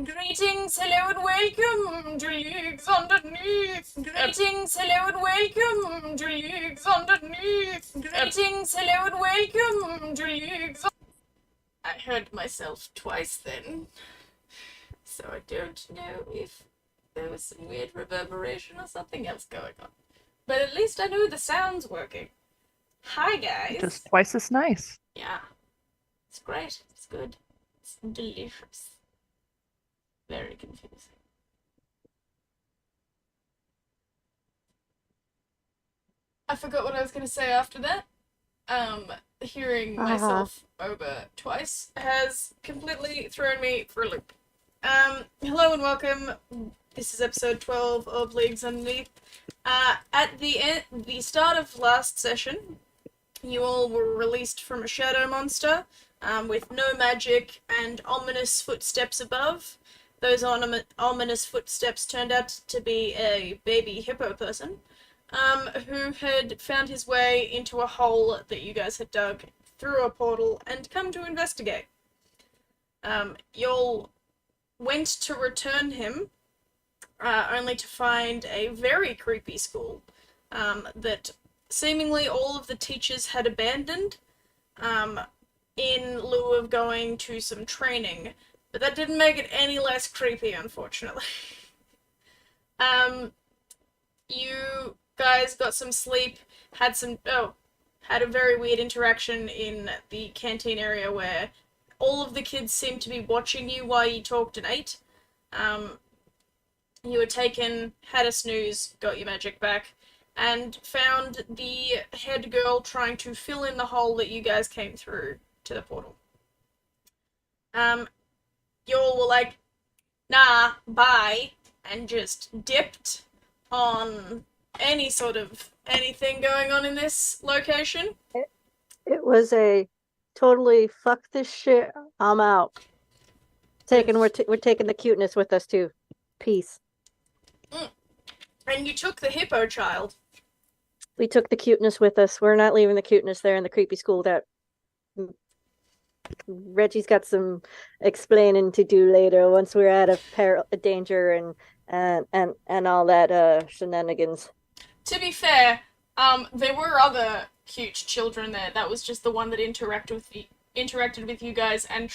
Greetings, hello, and welcome to Leagues Underneath. Greetings, hello, and welcome to Leagues Underneath. Greetings, hello, and welcome to Leagues. I heard myself twice then, so I don't know if there was some weird reverberation or something else going on. But at least I know the sound's working. Hi, guys. Just twice as nice. Yeah, it's great. It's good. It's delicious. Very confusing. I forgot what I was going to say after that. Hearing myself over twice has completely thrown me for a loop. Hello and welcome. This is episode 12 of Leagues Underneath. At the start of last session, you all were released from a shadow monster, with no magic and ominous footsteps above. Those ominous footsteps turned out to be a baby hippo person, who had found his way into a hole that you guys had dug through a portal and come to investigate. Y'all went to return him, only to find a very creepy school, that seemingly all of the teachers had abandoned, in lieu of going to some training. But that didn't make it any less creepy, unfortunately. You guys got some sleep, had a very weird interaction in the canteen area where all of the kids seemed to be watching you while you talked and ate. You were taken, had a snooze, got your magic back, and found the head girl trying to fill in the hole that you guys came through to the portal. Y'all were like, nah, bye, and just dipped on any sort of anything going on in this location. It was a totally fuck this shit. I'm out. We're taking the cuteness with us too. Peace. And you took the hippo child. We took the cuteness with us. We're not leaving the cuteness there in the creepy school. That Reggie's got some explaining to do later once we're out of danger and all that shenanigans. To be fair, there were other cute children there. That was just the one that interacted with you guys, and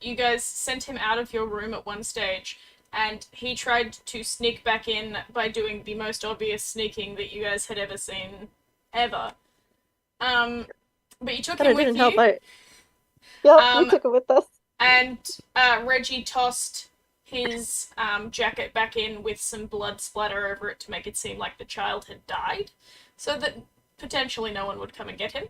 you guys sent him out of your room at one stage, and he tried to sneak back in by doing the most obvious sneaking that you guys had ever seen, ever. But you took him with you. Yeah, we took it with us. And Reggie tossed his jacket back in with some blood splatter over it to make it seem like the child had died, so that potentially no one would come and get him.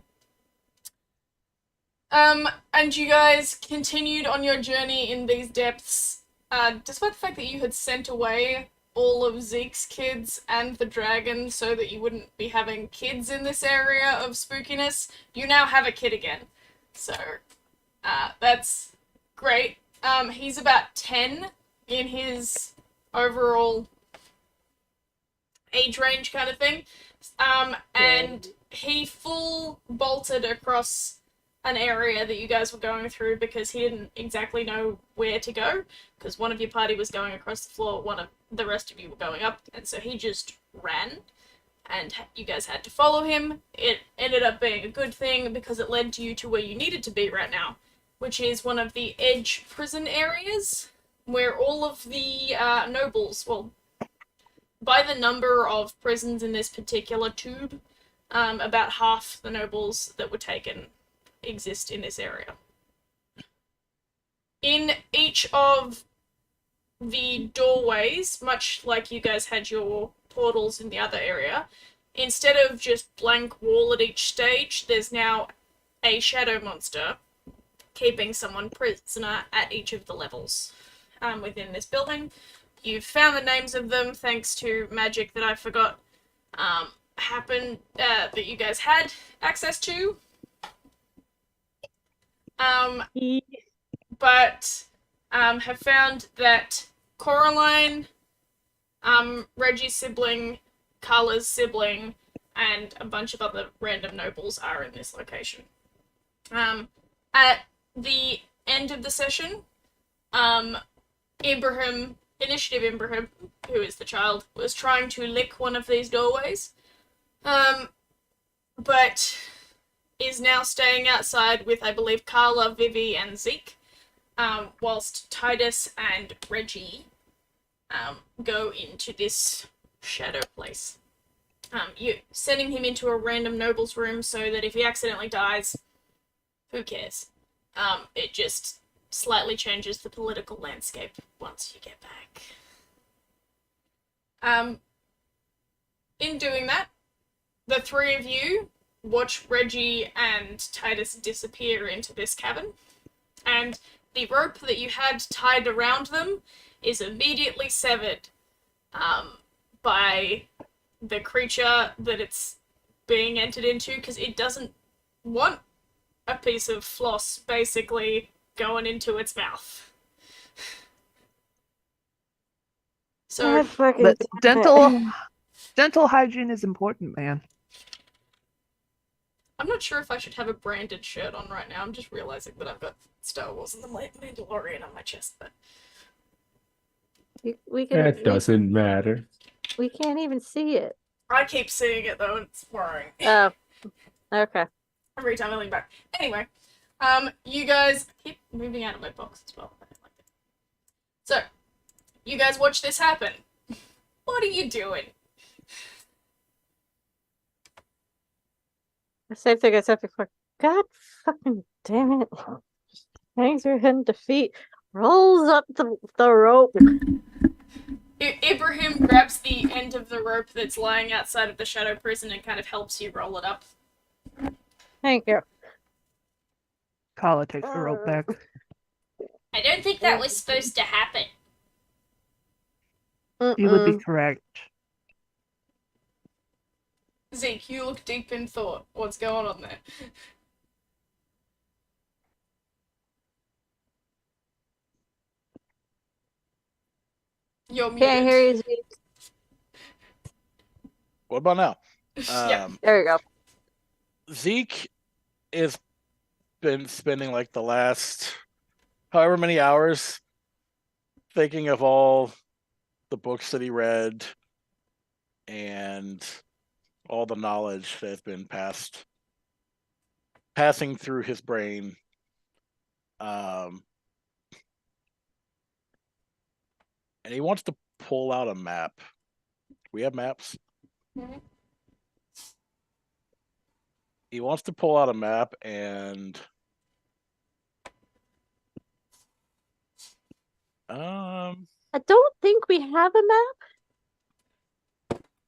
And you guys continued on your journey in these depths, despite the fact that you had sent away all of Zeke's kids and the dragon so that you wouldn't be having kids in this area of spookiness. You now have a kid again. So, that's great. He's about 10 in his overall age range kind of thing. And he full bolted across an area that you guys were going through because he didn't exactly know where to go, because one of your party was going across the floor, one of the rest of you were going up, and so he just ran, and you guys had to follow him. It ended up being a good thing because it led you to where you needed to be right now, which is one of the edge prison areas where all of the nobles, well, by the number of prisons in this particular tube, about half the nobles that were taken exist in this area. In each of the doorways, much like you guys had your portals in the other area, instead of just blank wall at each stage, there's now a shadow monster keeping someone prisoner at each of the levels within this building. You've found the names of them thanks to magic that I forgot happened, that you guys had access to. But have found that Coraline, Reggie's sibling, Carla's sibling, and a bunch of other random nobles are in this location. At the end of the session, Initiative Ibrahim, who is the child, was trying to lick one of these doorways, but is now staying outside with, I believe, Carla, Vivi, and Zeke, whilst Titus and Reggie go into this shadow place. You sending him into a random noble's room so that if he accidentally dies, who cares? It just slightly changes the political landscape once you get back. In doing that, the three of you watch Reggie and Titus disappear into this cabin, and the rope that you had tied around them is immediately severed by the creature that it's being entered into, because it doesn't want a piece of floss basically going into its mouth. So But dental hygiene is important, man. I'm not sure if I should have a branded shirt on right now. I'm just realizing that I've got Star Wars and the Mandalorian on my chest, but we can. That doesn't matter. We can't even see it. I keep seeing it though, and it's worrying. Oh, okay. Every time I lean back. Anyway, you guys keep moving out of my box as well. I don't like it. So, you guys watch this happen. What are you doing? The same thing I said before. God fucking damn it. Hangs her head in defeat. Rolls up the rope. Ibrahim grabs the end of the rope that's lying outside of the shadow prison and kind of helps you roll it up. Thank you. Carla takes the rope back. I don't think that was supposed to happen. You would be correct. Zeke, you look deep in thought. What's going on there? You're muted. Can't hear you, Zeke. What about now? Yeah. There you go. Zeke has been spending like the last however many hours thinking of all the books that he read and all the knowledge that has been passing through his brain. And he wants to pull out a map. We have maps. Mm-hmm. He wants to pull out a map and I don't think we have a map.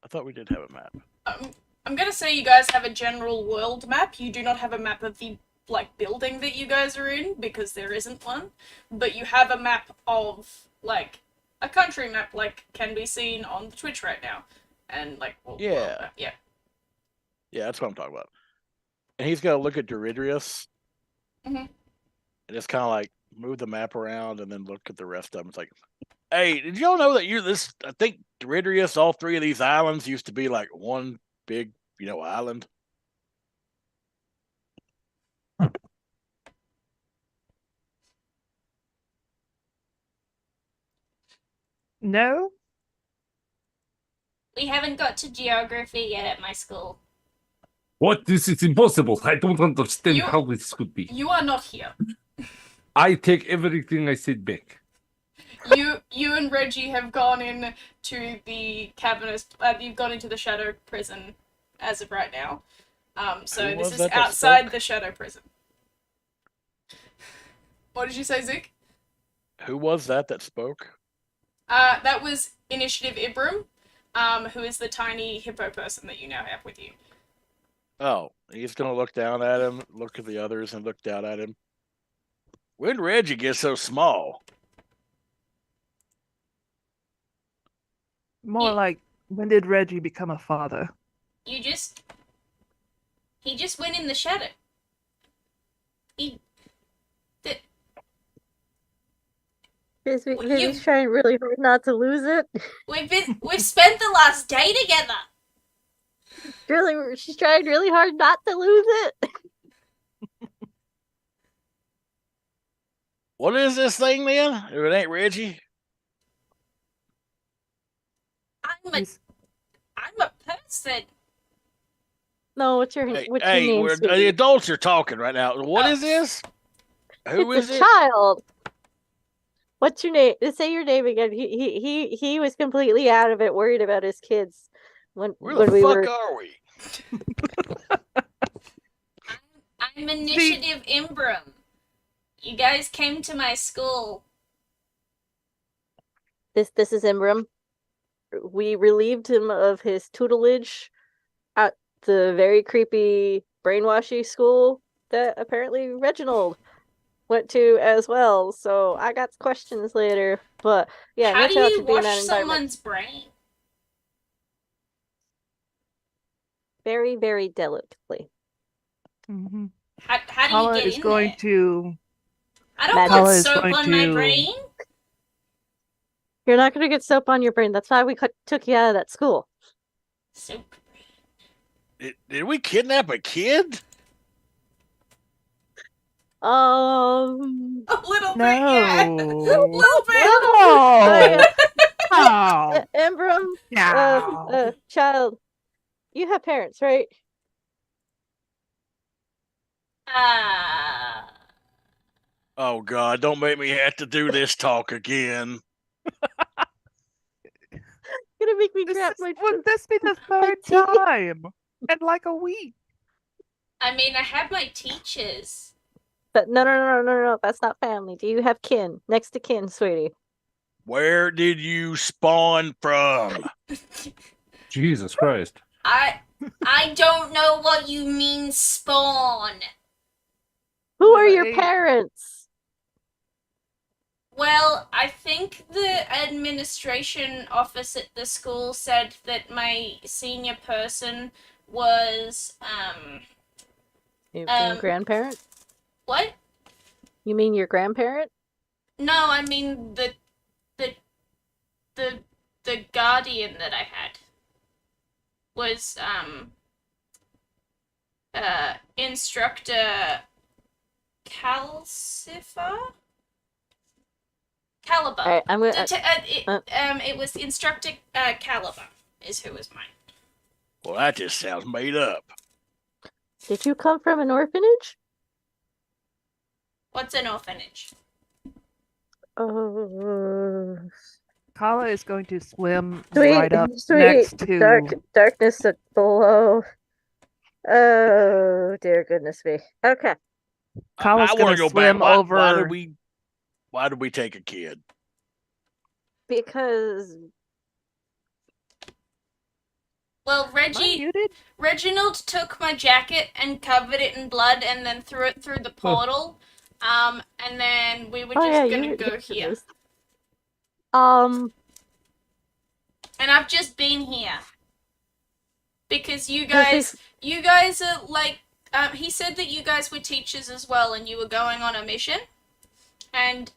I thought we did have a map. I'm gonna say you guys have a general world map. You do not have a map of the building that you guys are in, because there isn't one. But you have a map of a country map, can be seen on the Twitch right now, and world map. Yeah, that's what I'm talking about. And he's gonna look at Doridrius, and just kind of move the map around, and then look at the rest of them. It's like, hey, did y'all know that I think Doridrius, all three of these islands used to be one big, island. No? we haven't got to geography yet at my school. What? This is impossible. I don't understand You- how this could be. You are not here. I take everything I said back. You and Reggie have gone in to the cavernous. You've gone into the shadow prison as of right now. So Who this was is that outside spoke? the shadow prison. What did you say, Zeke? Who was that spoke? That was Initiative Ibram, who is the tiny hippo person that you now have with you. Oh, he's gonna look down at him, look at the others, and look down at him. When did Reggie get so small? More like, when did Reggie become a father? He just went in the shadow. He's trying really hard not to lose it. We've spent the last day together. She's trying really hard not to lose it. What is this thing then? If it ain't Reggie? He's- I'm a person. No, what's your Hey, name, the sweetie? adults are talking right now. What is this? Who It's is a it? child. What's your name? Say your name again. He was completely out of it, worried about his kids when Where when the we fuck were. are we? I'm Initiative Imbram. You guys came to my school. This is Imram. We relieved him of his tutelage at the very creepy brainwashy school that apparently Reginald went to as well. So I got questions later, but yeah, How no do child you should be in that wash environment. someone's brain? Very, very delicately. Mhm. How do you Kala get is in going there? to. I don't Magic. want Kala is soap going on my to- brain. You're not going to get soap on your brain. That's why we took you out of that school. Soap. Did we kidnap a kid? A little bit, yeah. A No. little bit. No. Oh. Ambram, No. child, you have parents, right? Ah. Oh God! Don't make me have to do this talk again. Gonna make me This grab is, my. would this be the third teeth. time in like a week? I mean, I have my teachers. But no. That's not family. Do you have kin? Next to kin, sweetie. Where did you spawn from? Jesus Christ. I don't know what you mean spawn. Who are your Hey. parents? Well, I think the administration office at the school said that my senior person was You Um, mean grandparent? what? You mean your grandparent? No, I mean the guardian that I had was instructor Caliber. All right, I'm gonna. It was instructor Caliber is who was mine. Well, that just sounds made up. Did you come from an orphanage? What's an orphanage? Oh, Kala is going to swim sweet, right up sweet next to. darkness below. Oh dear goodness me. Okay. Kala's I want gonna to go swim back. over. Why did we take a kid? Because Well, Am I muted? Reginald took my jacket and covered it in blood and then threw it through the portal. And then we were just gonna go here. this. And I've just been here. Because you guys are like, he said that you guys were teachers as well and you were going on a mission. And,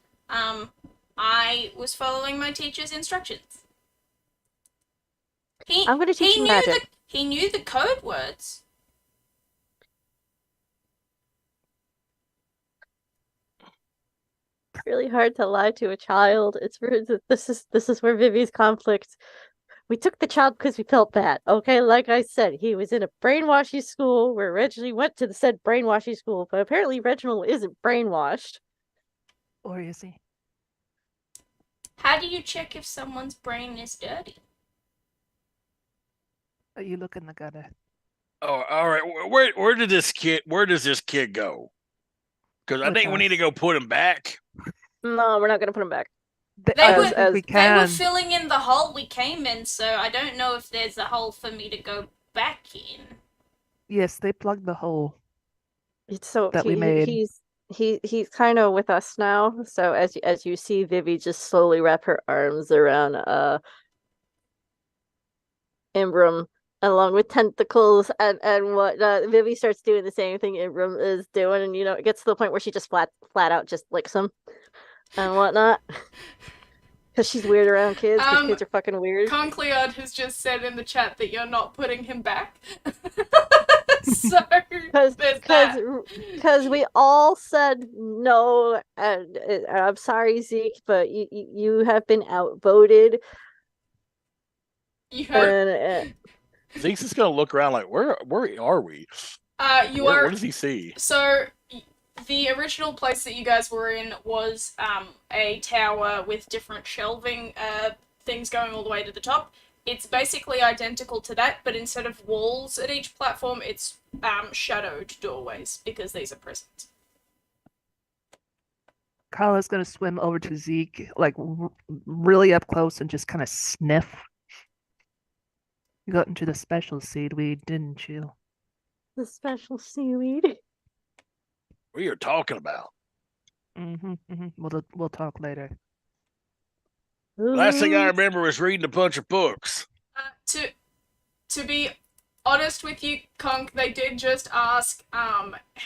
I was following my teacher's instructions. I'm gonna teach you magic. He knew the code words. Really hard to lie to a child. This is where Vivi's conflict. We took the child because we felt bad. Okay, like I said, he was in a brainwashy school where Reginald went to the said brainwashy school, but apparently Reginald isn't brainwashed. Or is he? How do you check if someone's brain is dirty? Are you look in the gutter? Oh, all right. Where does this kid go? Because I With think we need to us. go put him back. No, we're not gonna put him back. I were- don't think we They can. were filling in the hole we came in, so I don't know if there's a hole for me to go back in. Yes, they plugged the hole. It's so That we made. he's kind of with us now. So as you see Vivi just slowly wrap her arms around Imbram along with tentacles and whatnot, Vivi starts doing the same thing Imbram is doing, and it gets to the point where she just flat out just licks him and whatnot. Because she's weird around kids, because kids are fucking weird. Concleod has just said in the chat that you're not putting him back. So there's that. Because we all said no, and I'm sorry, Zeke, but you have been outvoted. You heard. And Zeke's just gonna look around like, where are we? You Where, are. what does he see? So the original place that you guys were in was a tower with different shelving things going all the way to the top. It's basically identical to that, but instead of walls at each platform, it's shadowed doorways because these are prisons. Carla's gonna swim over to Zeke, like really up close, and just kind of sniff. You got into the special seaweed, didn't you? the special seaweed. What are you talking about? We'll talk later. Last thing I remember was reading a bunch of books. To be honest with you, Conk, they did just ask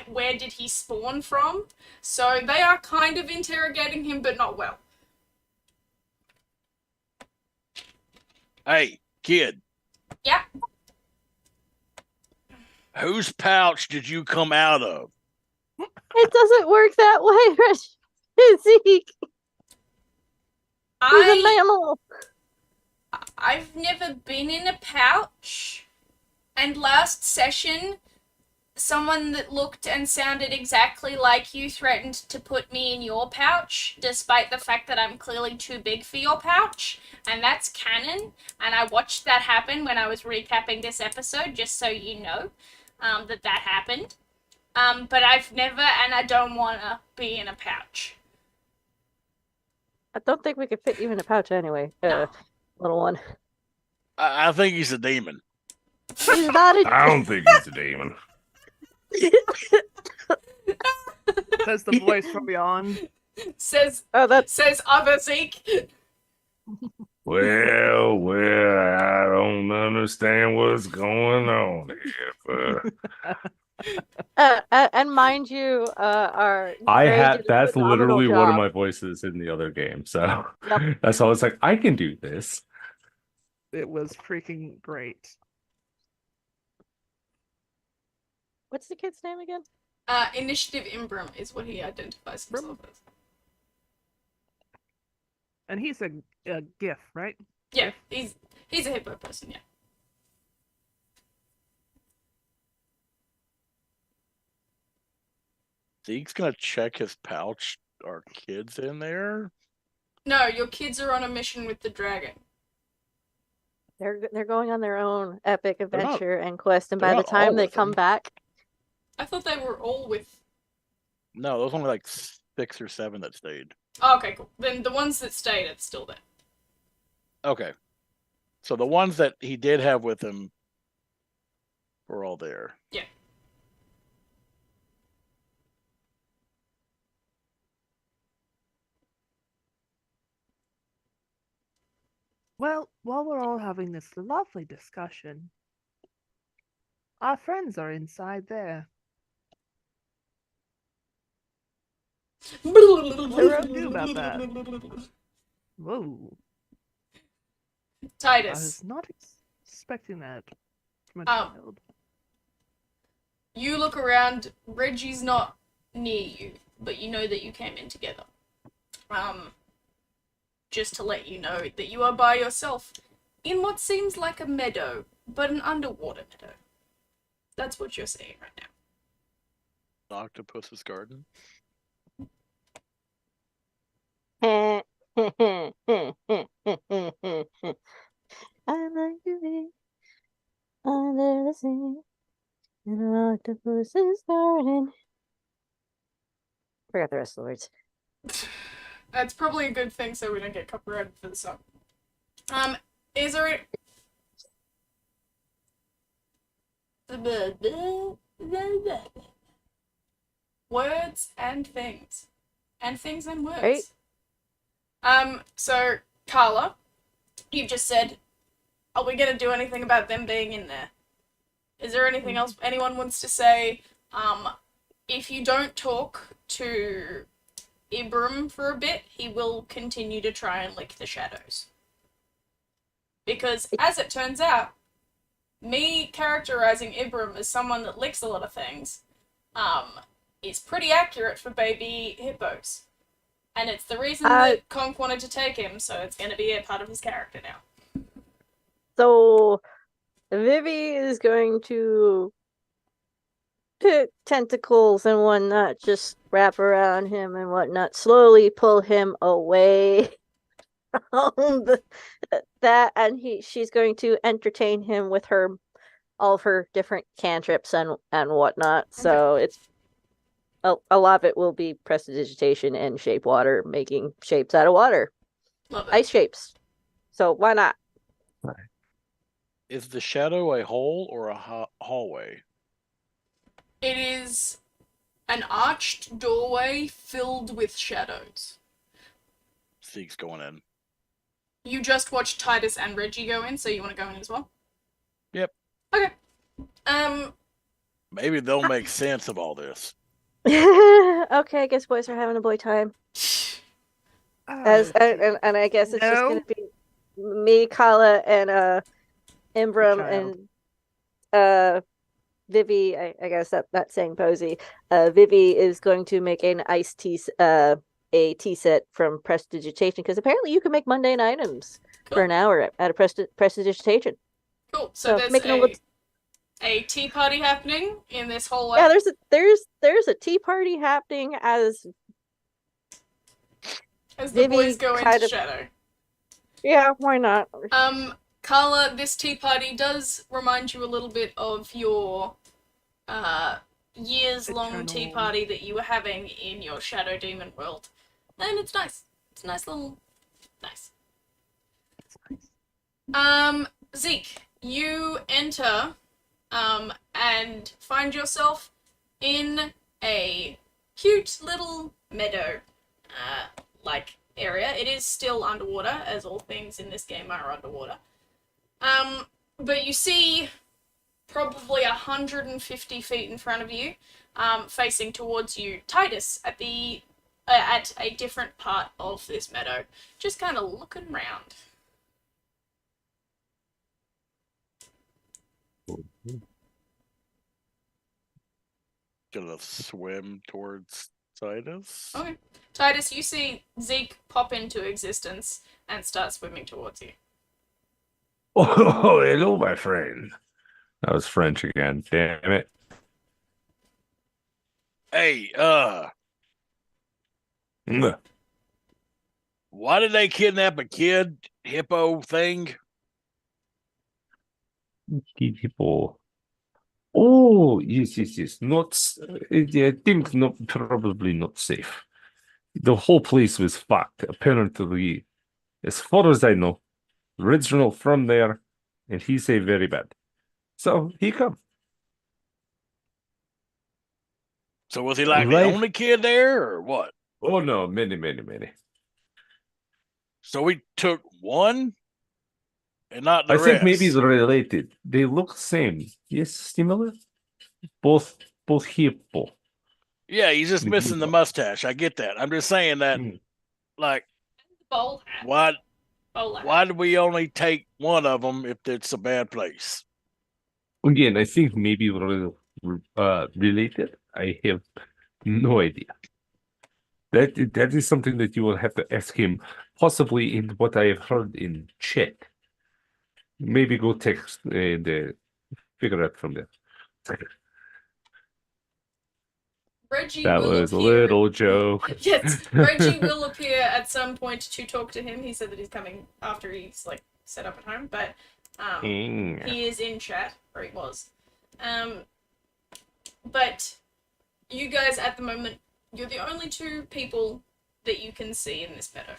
where did he spawn from, so they are kind of interrogating him, but not well. Hey, kid. Yeah. Whose pouch did you come out of? It doesn't work that way, Zeke. He's a mammal. I've never been in a pouch, and last session, someone that looked and sounded exactly like you threatened to put me in your pouch, despite the fact that I'm clearly too big for your pouch, and that's canon, and I watched that happen when I was recapping this episode, just so you know, that happened. But I've never, and I don't want to be in a pouch. I don't think we could fit you in a pouch anyway, little one. I think he's a demon. He's not a... I don't think he's a demon. Says the voice from beyond. Says other Zeke. Well, I don't understand what's going on here. and mind you, our That's literally job. one of my voices in the other game. So Yep. that's why I was like, I can do this. It was freaking great. What's the kid's name again? Initiative Imbram is what he identifies himself as. And he's a GIF, right? Yeah, he's a hippo person, yeah. Zeke's gonna check his pouch. Are kids in there? No, your kids are on a mission with the dragon. They're going on their own epic They're not- adventure and quest, and they're by the not time all they with come them. back, I thought they were all with... No, there was only like 6 or 7 that stayed. Oh, okay, cool. Then the ones that stayed, it's still there. Okay. So the ones that he did have with him were all there. Yeah. Well, while we're all having this lovely discussion, our friends are inside there. What do I do about that? Whoa. I Titus, was not expecting that from a Um, child. you look around, Reggie's not near you, but you know that you came in together. Just to let you know that you are by yourself in what seems like a meadow, but an underwater meadow. That's what you're seeing right now. Octopus's garden. I like to be under the sea in an octopus's garden. Forgot the rest of the words. That's probably a good thing so we don't get copyrighted for the song. Is there words and things. And things and words. Right. So, Carla, you've just said, are we gonna do anything about them being in there? Is there anything else anyone wants to say? If you don't talk to Ibram for a bit, he will continue to try and lick the shadows. Because, as it turns out, me characterizing Ibram as someone that licks a lot of things, is pretty accurate for baby hippos. And it's the reason that Conk wanted to take him, so it's going to be a part of his character now. So Vivi is going to put tentacles and whatnot, just wrap around him and whatnot, slowly pull him away from that, and she's going to entertain him with all of her different cantrips and whatnot. So it's a lot of it will be prestidigitation and shape water, making shapes out of water, Love it. ice shapes. So why not? Is the shadow a hole or a hallway? It is an arched doorway filled with shadows. Zeke's going in. You just watched Titus and Reggie go in, so you want to go in as well? Yep. Okay. Maybe they'll make sense of all this. Okay, I guess boys are having a boy time. And I guess it's just gonna be me, Kala, and Imbram and Vivi. I guess that's saying Posey. Vivi is going to make an iced tea, a tea set from prestidigitation, because apparently you can make mundane items for an hour at a prestidigitation. Cool. So there's making a tea party happening in this hallway. Yeah, there's a tea party happening as the Vivi boys go into shadow. Yeah, why not? Carla, this tea party does remind you a little bit of your years-long tea party that you were having in your Shadow Demon world. And it's nice. It's a nice little... Nice. Zeke, you enter and find yourself in a cute little meadow like area. It is still underwater, as all things in this game are underwater. But you see probably 150 feet in front of you, facing towards you, Titus at a different part of this meadow, just kind of looking around. Gonna swim towards Titus. Okay. Titus, you see Zeke pop into existence and start swimming towards you. Oh, hello, my friend. That was French again. Damn it. Hey, Mwah. why did they kidnap a kid hippo thing? People. Oh, yes. Not, I think not, probably not safe. The whole place was fucked. Apparently, as far as I know, original from there, and he say very bad. So he come. So was he like the only kid there, or what? Oh no, many. So we took one, and not the rest. I think maybe they're related. They look same. Yes, similar. Both hippo. Yeah, he's just missing the mustache. I get that. I'm just saying that, like, Bowl hat. why do we only take one of them if it's a bad place? Again, I think maybe they're related. I have no idea. That is something that you will have to ask him, possibly in what I have heard in chat. Maybe go text and figure out from there. Reggie That will was appear... a little joke. Yes, Reggie will appear at some point to talk to him. He said that he's coming after he's like set up at home, but he is in chat, or he was. But you guys at the moment, you're the only two people that you can see in this meadow.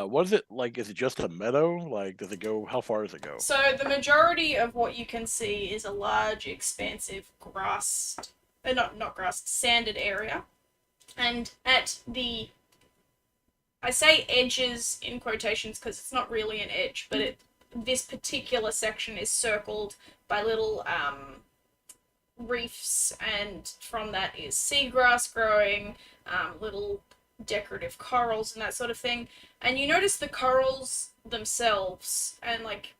What is it like? Is it just a meadow? Like, does it go? How far does it go? So the majority of what you can see is a large, expansive grassed, not grassed, sanded area, and at the, I say edges in quotations because it's not really an edge, but this particular section is circled by little reefs, and from that is seagrass growing, little decorative corals and that sort of thing. And you notice the corals themselves and like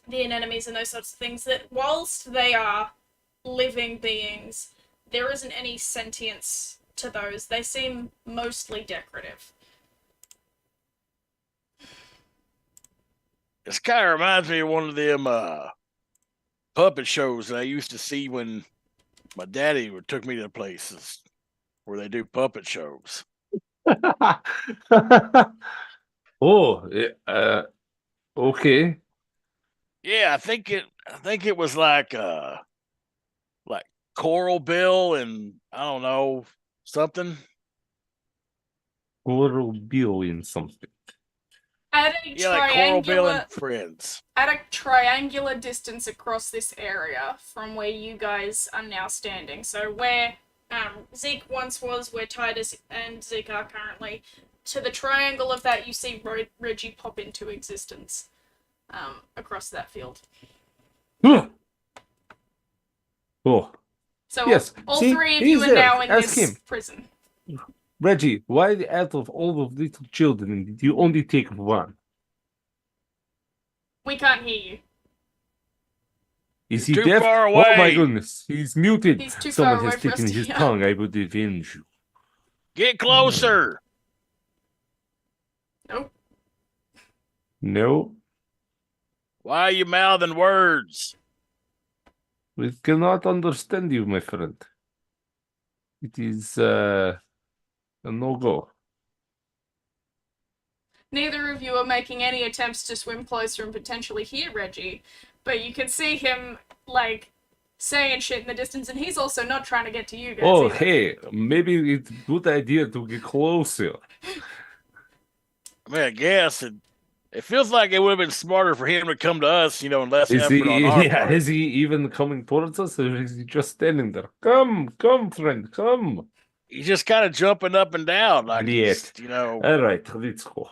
the anemones and those sorts of things, that whilst they are living beings, there isn't any sentience to those. They seem mostly decorative. This kind of reminds me of one of them puppet shows that I used to see when my daddy took me to places where they do puppet shows. Oh, okay. Yeah, I think it was like Coral Bill and I don't know something. Coral Bill in something. At a Yeah, like Coral Bill triangular and Friends. at a triangular distance across this area from where you guys are now standing. So where Zeke once was, where Titus and Zeke are currently, to the triangle of that, you see Reggie pop into existence across that field. Oh, So yes. all See, three of he's you are there. now in Ask this him. prison. Reggie, why out of all of little children did you only take one? We can't hear you. Is You're he too deaf? far Oh my away. goodness, he's muted. He's too Someone far has away for us taken to his hear. tongue. I would avenge you. Get closer. Nope. No, Why are you mouthing words? we cannot understand you, my friend. It is a no-go. Neither of you are making any attempts to swim closer and potentially hear Reggie, but you can see him, like, saying shit in the distance, and he's also not trying to get to you guys Oh, either. hey, maybe it's a good idea to get closer. I mean, I guess it feels like it would have been smarter for him to come to us, and less Is effort on our part. is he even coming towards us, or is he just standing there? Come, friend, come. He's just kind of jumping up and down, like Yes. he's, All right, let's go.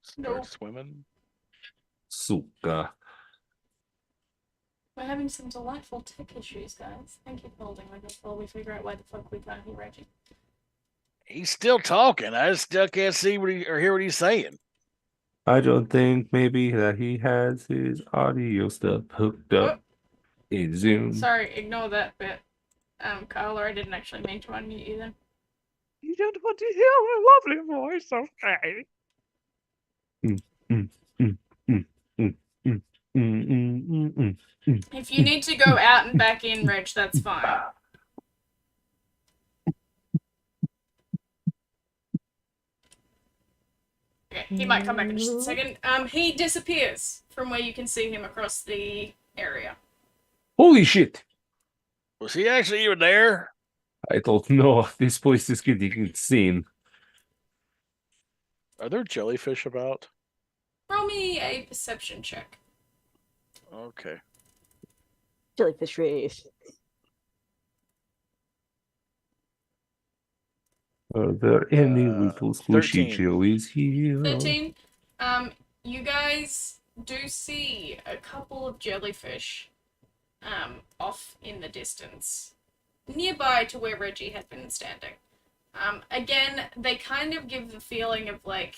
start Nope. swimming. Suka. We're having some delightful tech issues, guys. Thank you for holding with us while we figure out why the fuck we can't hear Reggie. He's still talking. I just still can't see or hear what he's saying. I don't think maybe that he has his audio stuff hooked up in Zoom. Sorry, ignore that bit. Carla, I didn't actually mean to unmute you then. You don't want to hear my lovely voice, okay? If you need to go out and back in, Reg, that's fine. Okay, he might come back in just a second. He disappears from where you can see him across the area. Holy shit! Was he actually even there? I don't know. This place is getting insane. Are there jellyfish about? Roll me a perception check. Okay. Jellyfish race. Are there any little squishy 13. jellies here? 13. You guys do see a couple of jellyfish off in the distance, nearby to where Reggie had been standing. Again, they kind of give the feeling of, like,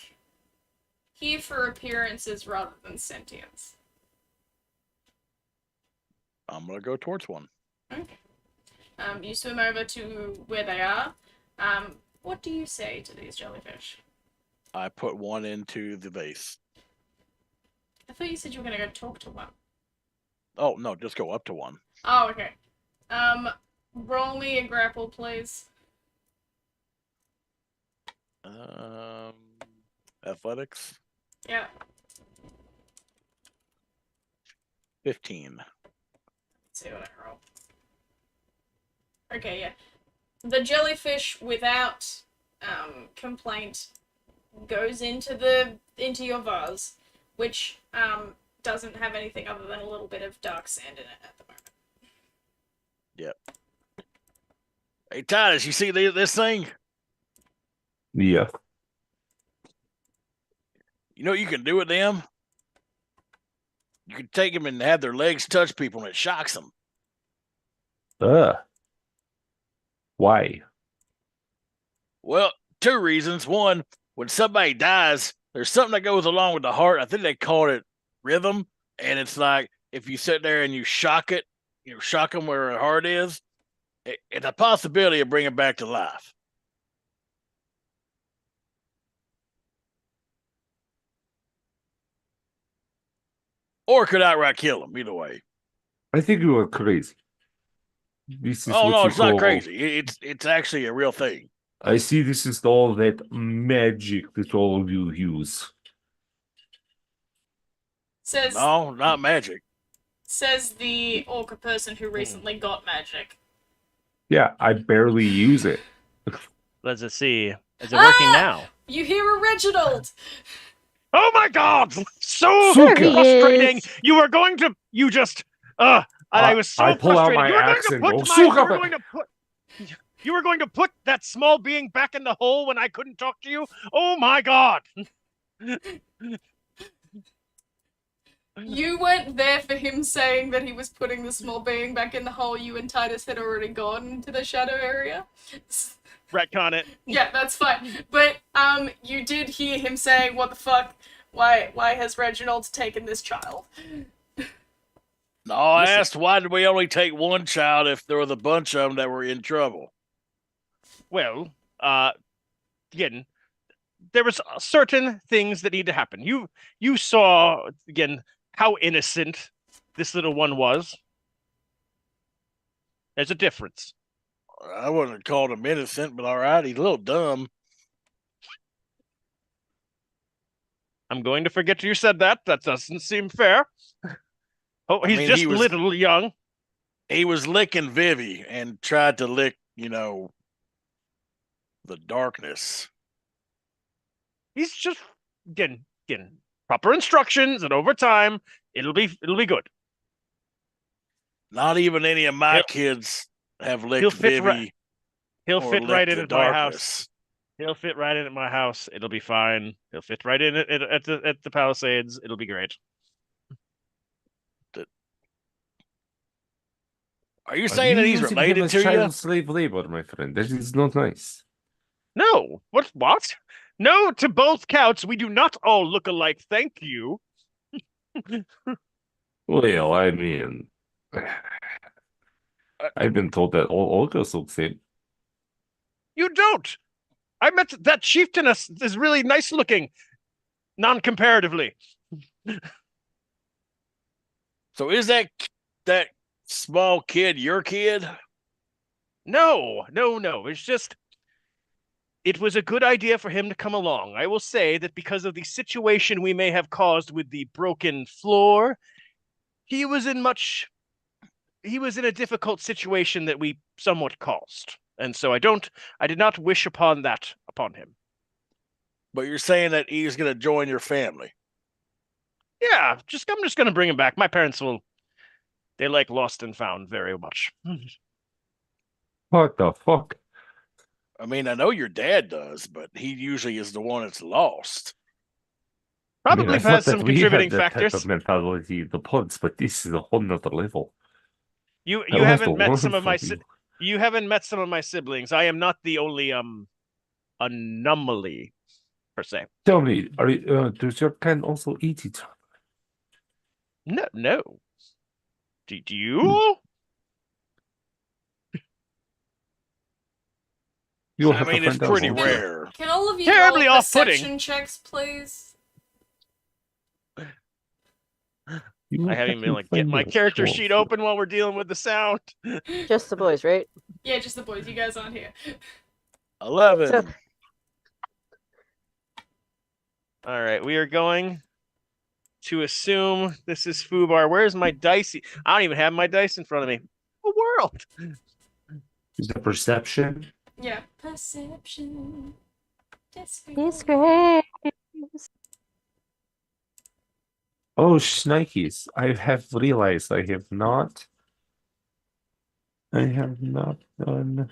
here for appearances rather than sentience. I'm gonna go towards one. Okay. You swim over to where they are. What do you say to these jellyfish? I put one into the vase. I thought you said you were gonna go talk to one. Oh no, just go up to one. Oh, okay. Roll me a grapple, please. Athletics. Yeah. 15. Let's see what I roll. Okay, yeah. The jellyfish, without complaint, goes into your vase, which doesn't have anything other than a little bit of dark sand in it at the moment. Yep. Hey Titus, you see this thing? Yeah. You know what you can do with them? You can take them and have their legs touch people and it shocks them. Why? Well, two reasons. One, when somebody dies, there's something that goes along with the heart. I think they call it rhythm. And it's like if you sit there and you shock it, shock them where the heart is, it's a possibility of bringing back to life. Or could outright kill him, either way. I think you are crazy. This is Oh what no, you it's not call- crazy. It's actually a real thing. I see this is all that magic that all of you use. Says No, not magic. says the orca person who recently got magic. Yeah, I barely use it. Let's just see. Is it working Ah! now? You hear a Reginald! Oh my god! So There he frustrating! is. You were going to. You just. And I was so I pull out frustrated. my You were going axe to and put go, my. You "Suka were ba-" going to put. You were going to put that small being back in the hole when I couldn't talk to you? Oh my god! You weren't there for him saying that he was putting the small being back in the hole. You and Titus had already gone into the shadow area. Retcon it. Yeah, that's fine. But you did hear him saying, "What the fuck? Why has Reginald taken this child?" No, I Listen. asked why did we only take one child if there was a bunch of them that were in trouble. Well, again, there was certain things that need to happen. You saw again how innocent this little one was. There's a difference. I wouldn't have called him innocent, but all right, he's a little dumb. I'm going to forget you said that. That doesn't seem fair. Oh, he's mean, just he was- little young. He was licking Vivi and tried to lick, the darkness. He's just getting proper instructions, and over time, it'll be good. Not even any of my He'll- kids have licked he'll fit Vivi right- He'll or fit right licked in the at my house. darkness. He'll fit right in at my house. It'll be fine. He'll fit right in at the Palisades. It'll be great. Are you Are saying you that he's using him related as to you? child slave labor, my friend? That is not nice. No, what? No, to both counts. We do not all look alike. Thank you. Well, I mean, I've been told that all orcas look the same. You don't. I met that chieftain is really nice looking, non-comparatively. So is that small kid your kid? No. It's just, it was a good idea for him to come along. I will say that because of the situation we may have caused with the broken floor, he was in a difficult situation that we somewhat caused. And so I did not wish upon that upon him. But you're saying that he's going to join your family. Yeah, I'm just going to bring him back. My parents they like Lost and Found very much. What the fuck? I mean, I know your dad does, but he usually is the one that's lost. Probably I thought has that some we had contributing that type factors. of mentality, the pods, but this is a whole nother level. You I'll have to haven't met learn some of my from you. you haven't met some of my siblings. I am not the only anomaly per se. Tell me, does your kind also eat each other? No. Do you? You'll I have to mean, it's find out, pretty won't you? rare. Can all of you Terribly roll off-putting. perception checks, please? You I haven't have even to like get find my out, character sure. sheet open while we're dealing with the sound. Just the boys, right? Yeah, just the boys. You guys aren't here. 11. So- All right, we are going to assume this is Fubar. Where's my dice? I don't even have my dice in front of me. The world. Is the perception? Yeah. Perception. Disgrace. Oh, shnikes. I have realized I have not done.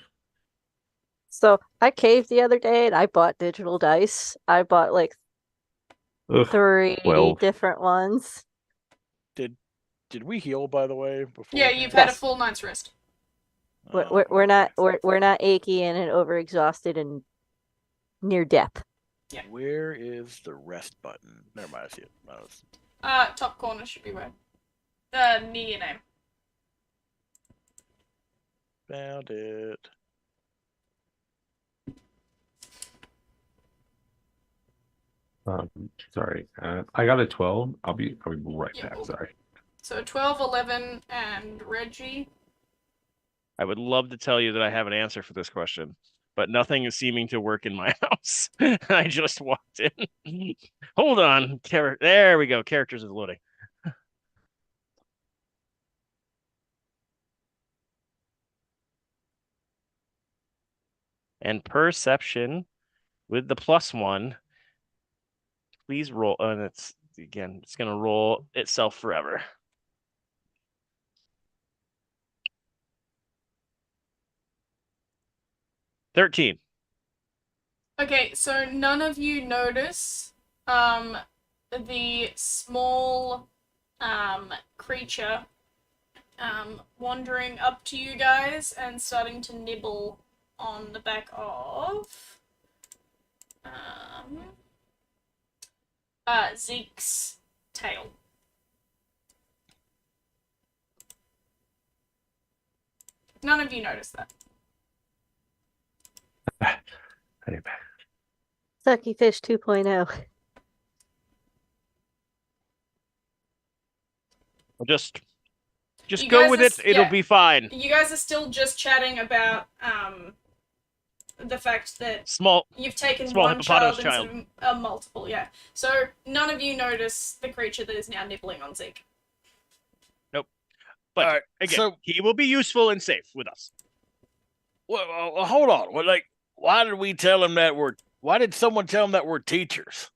So I caved the other day and I bought digital dice. I bought like Ugh, 3 well. different ones. Did we heal, by the way? Before Yeah, we you've had- had a full night's rest. We're not we're not achy and overexhausted and near death. Where is the rest button? Never mind, I see it. Top corner should be right. Near your name. Found it. Sorry. I got a 12. I'll be right Yeah, back. okay. Sorry. So 12, 11, and Reggie. I would love to tell you that I have an answer for this question, but nothing is seeming to work in my house. I just walked in. Hold on. There we go. Characters is loading. And perception with the +1. Please roll. And it's going to roll itself forever. $13. Okay, so none of you notice the small creature wandering up to you guys and starting to nibble on the back of Zeke's tail. None of you notice that. Hey, Sucky Fish 2.0. Just You go guys with are it. It'll yeah. be fine. You guys are still just chatting about the fact that Small you've taken small one child hippopotamus into multiple, yeah. So none of you notice the creature that is now nibbling on Zeke. But Alright, again, so- he will be useful and safe with us. Well, hold on. Well, like, why did we tell him that we're? Why did someone tell him that we're teachers?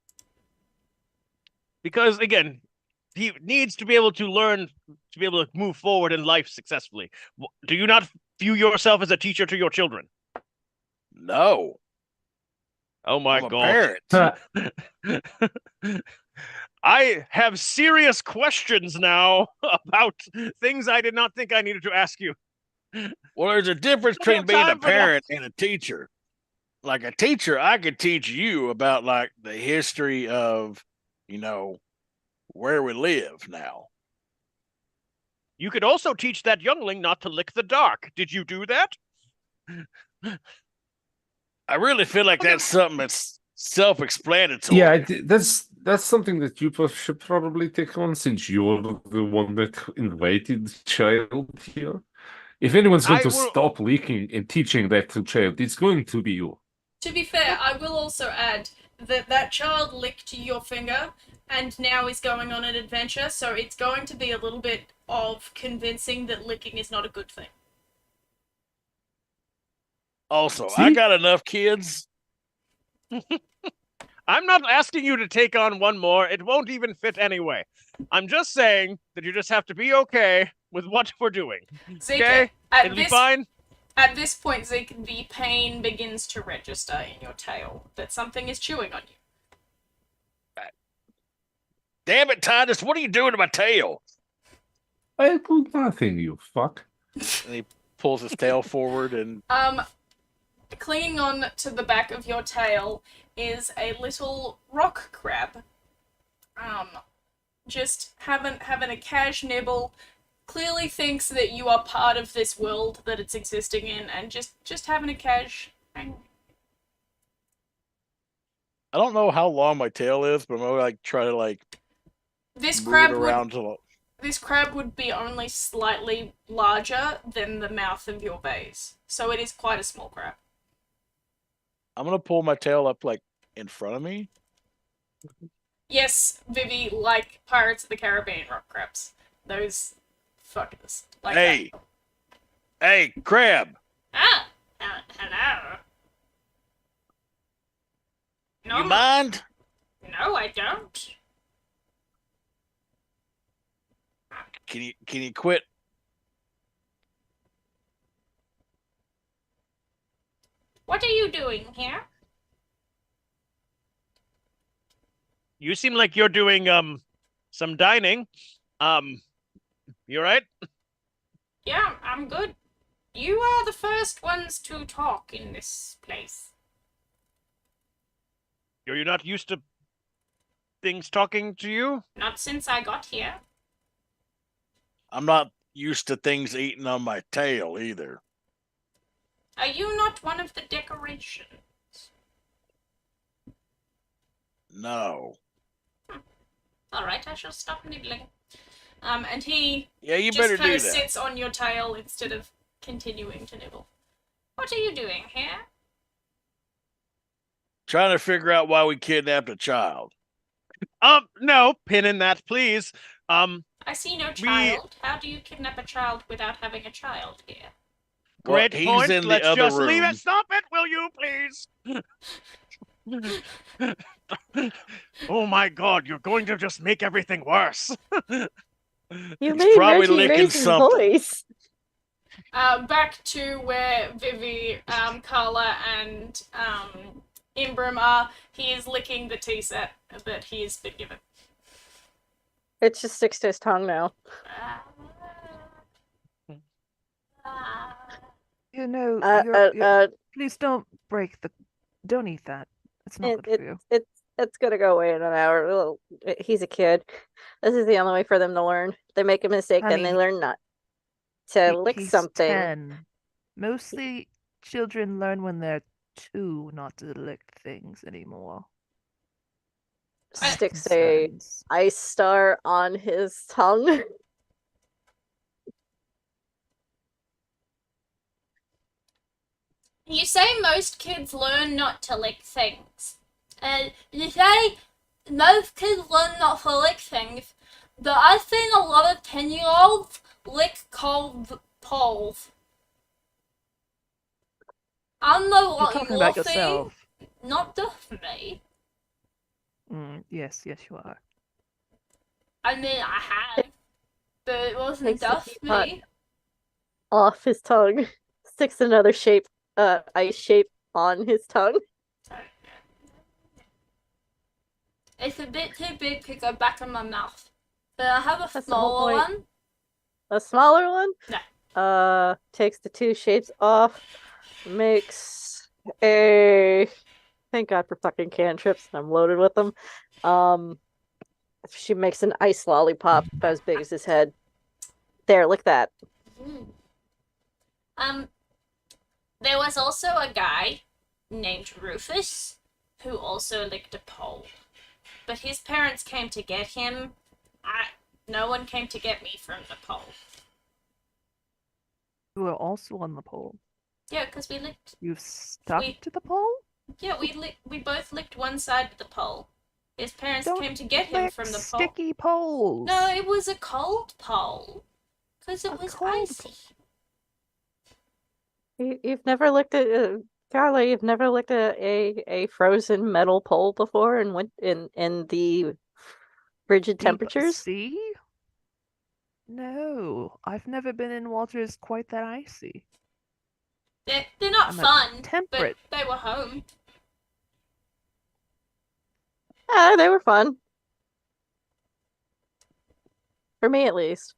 Because again, he needs to be able to learn to be able to move forward in life successfully. Do you not view yourself as a teacher to your children? No, Oh my I'm a god. parent. I have serious questions now about things I did not think I needed to ask you. Well, there's a difference I don't between have being a time for that. parent and a teacher. Like a teacher, I could teach you about like the history of, where we live now. You could also teach that youngling not to lick the dark. Did you do that? I really feel like that's something that's self-explanatory. Yeah, that's something that you should probably take on since you're the one that invited the child here. If anyone's going I to will- stop leaking and teaching that to child, it's going to be you. To be fair, I will also add that that child licked your finger and now is going on an adventure, so it's going to be a little bit of convincing that licking is not a good thing. Also, See? I got enough kids. I'm not asking you to take on one more. It won't even fit anyway. I'm just saying that you just have to be okay with what we're doing. Zeke, Okay? at It'll be this fine. At this point, Zeke, the pain begins to register in your tail that something is chewing on you. Damn it, Titus! What are you doing to my tail? I do nothing, you fuck. And he pulls his tail forward and Clinging on to the back of your tail is a little rock crab. Just having a cash nibble. Clearly thinks that you are part of this world that it's existing in, and just having a cash. I don't know how long my tail is, but I'm gonna like try to like This move crab it around to. This crab would be only slightly larger than the mouth of your vase, so it is quite a small crab. I'm gonna pull my tail up like in front of me. Yes, Vivi, like Pirates of the Caribbean rock crabs. Those fuckers. Like Hey, hey, crab! that. Hello. No, You mind? no, I don't. Can you quit? What are you doing here? You seem like you're doing some dining. You right? Yeah, I'm good. You are the first ones to talk in this place. Are you not used to things talking to you? Not since I got here. I'm not used to things eating on my tail either. Are you not one of the decorations? No. All right, I shall stop nibbling. And he Yeah, you just better kind do of that. sits on your tail instead of continuing to nibble. What are you doing here? Trying to figure out why we kidnapped a child. No, pin in that, please. I see no child. How do you kidnap a child without having a child here? Great Well, he's point. in the Let's other just leave room. it. Stop it, will you, please? Oh my God, you're going to just make everything worse. You It's made probably Reggie licking raise his something. voice. Back to where Vivi, Carla, and Imbram are. He is licking the tea set that he's been given. It just sticks to his tongue now. You know, Uh, you're please don't don't eat that. It's not good for you. It's gonna go away in an hour. Well, he's a kid. This is the only way for them to learn. They make a mistake, then they Honey, learn not to lick He's something. 10. Mostly children learn when they're 2 not to lick things anymore. Sticks a Concerns. ice star on his tongue. You say most kids learn not to lick things. You say most kids learn not to lick things, but I've seen a lot of 10-year-olds lick cold poles. I don't know You're what talking you about will see, yourself. not just me. Yes, you are. I mean, I have, but it wasn't Takes the just teapot me. off his tongue. Sticks another ice shape on his tongue. It's a bit too big to go back in my mouth. But I have a That's the whole smaller point. one. A smaller one? No. Takes the 2 shapes off. Makes a... Thank God for fucking cantrips. I'm loaded with them. She makes an ice lollipop about as big as his head. There, lick that. There was also a guy named Rufus who also licked a pole. But his parents came to get him. No one came to get me from the pole. You were also on the pole. Yeah, because we licked. You've stuck to the pole? Yeah, we both licked one side of the pole. His parents Don't came to get him lick from the pole. sticky poles. No, it was a cold pole. Because it was icy. You've never looked at Carla, you've never looked at a frozen metal pole before and went in the frigid temperatures? Sea? No, I've never been in waters quite that icy. They're not fun, temperate. but they were home. Yeah, they were fun. For me, at least.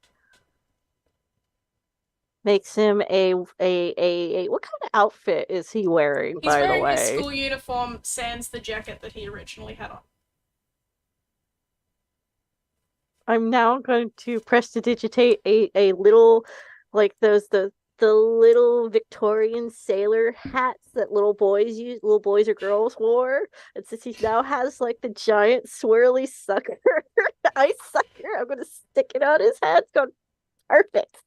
Makes him a what kind of outfit is he wearing, He's by the wearing his way? school uniform, sans the jacket that he originally had on. I'm now going to prestidigitate a little, like the little Victorian sailor hats that little boys or girls wore. And since he now has like the giant swirly sucker, ice sucker, I'm gonna stick it on his head. It's going perfect.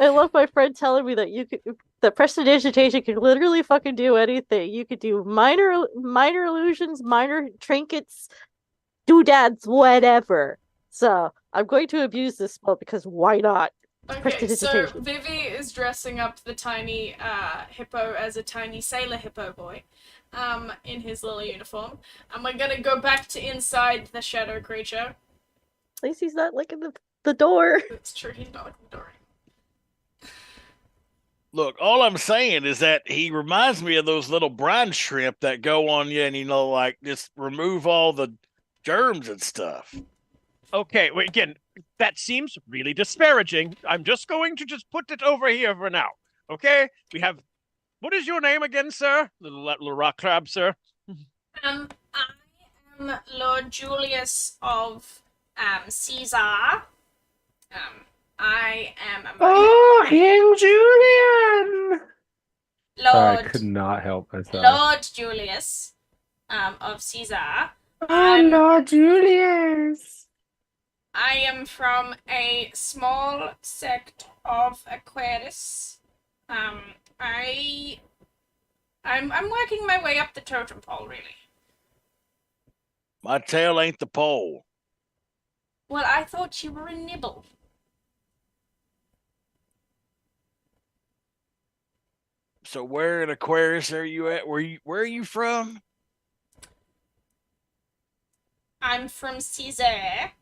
I love my friend telling me that the prestidigitation could literally fucking do anything. You could do minor illusions, minor trinkets, doodads, whatever. So I'm going to abuse this spell because why not? Okay, so Vivi is dressing up the tiny hippo as a tiny sailor hippo boy, in his little uniform, and we're gonna go back to inside the shadow creature. At least he's not licking the door. That's true. He's not licking the door. Look, all I'm saying is that he reminds me of those little brine shrimp that go on you and, like just remove all the germs and stuff. Okay, wait, again, that seems really disparaging. I'm just going to put it over here for now. Okay? We have... What is your name again, sir? Little rock crab, sir? I am Lord Julius of Caesar. I am a Oh, King Julian! I Lord could not help myself. Lord Julius, of Caesar. Oh, Lord Julius. I am from a small sect of Aquarius. I'm working my way up the totem pole, really. My tail ain't the pole. Well, I thought you were a nibble. So where in Aquarius are you at? Where are you from? I'm from Caesar.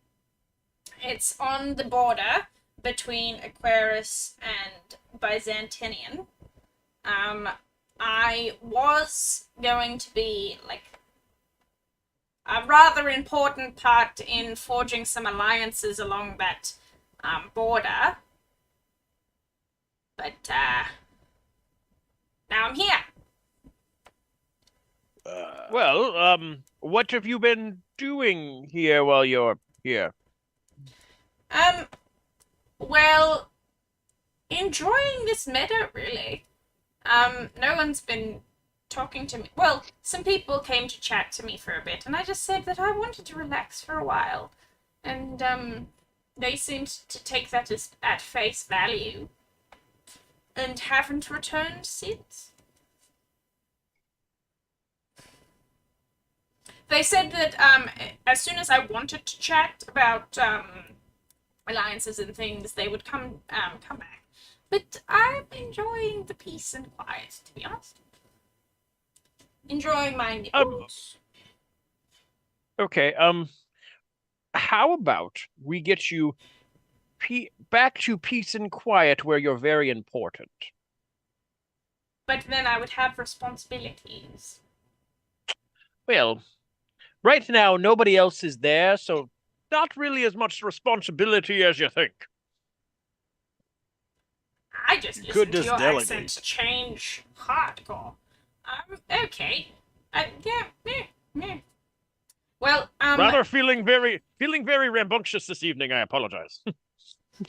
It's on the border between Aquarius and Byzantinian. I was going to be like a rather important part in forging some alliances along that border. But now I'm here. Well, what have you been doing here while you're here? Well, enjoying this meadow, really. No one's been talking to me. Well, some people came to chat to me for a bit, and I just said that I wanted to relax for a while. And, they seemed to take that as at face value. And haven't returned since. They said that, as soon as I wanted to chat about, alliances and things, they would come back. But I'm enjoying the peace and quiet, to be honest. Enjoying my nibbles. Okay, how about we get you back to peace and quiet where you're very important? But then I would have responsibilities. Well, right now nobody else is there, so not really as much responsibility as you think. I just You listen could to just your delegate. accent change hardcore. Okay. Yeah. Well, Rather feeling very rambunctious this evening, I apologize.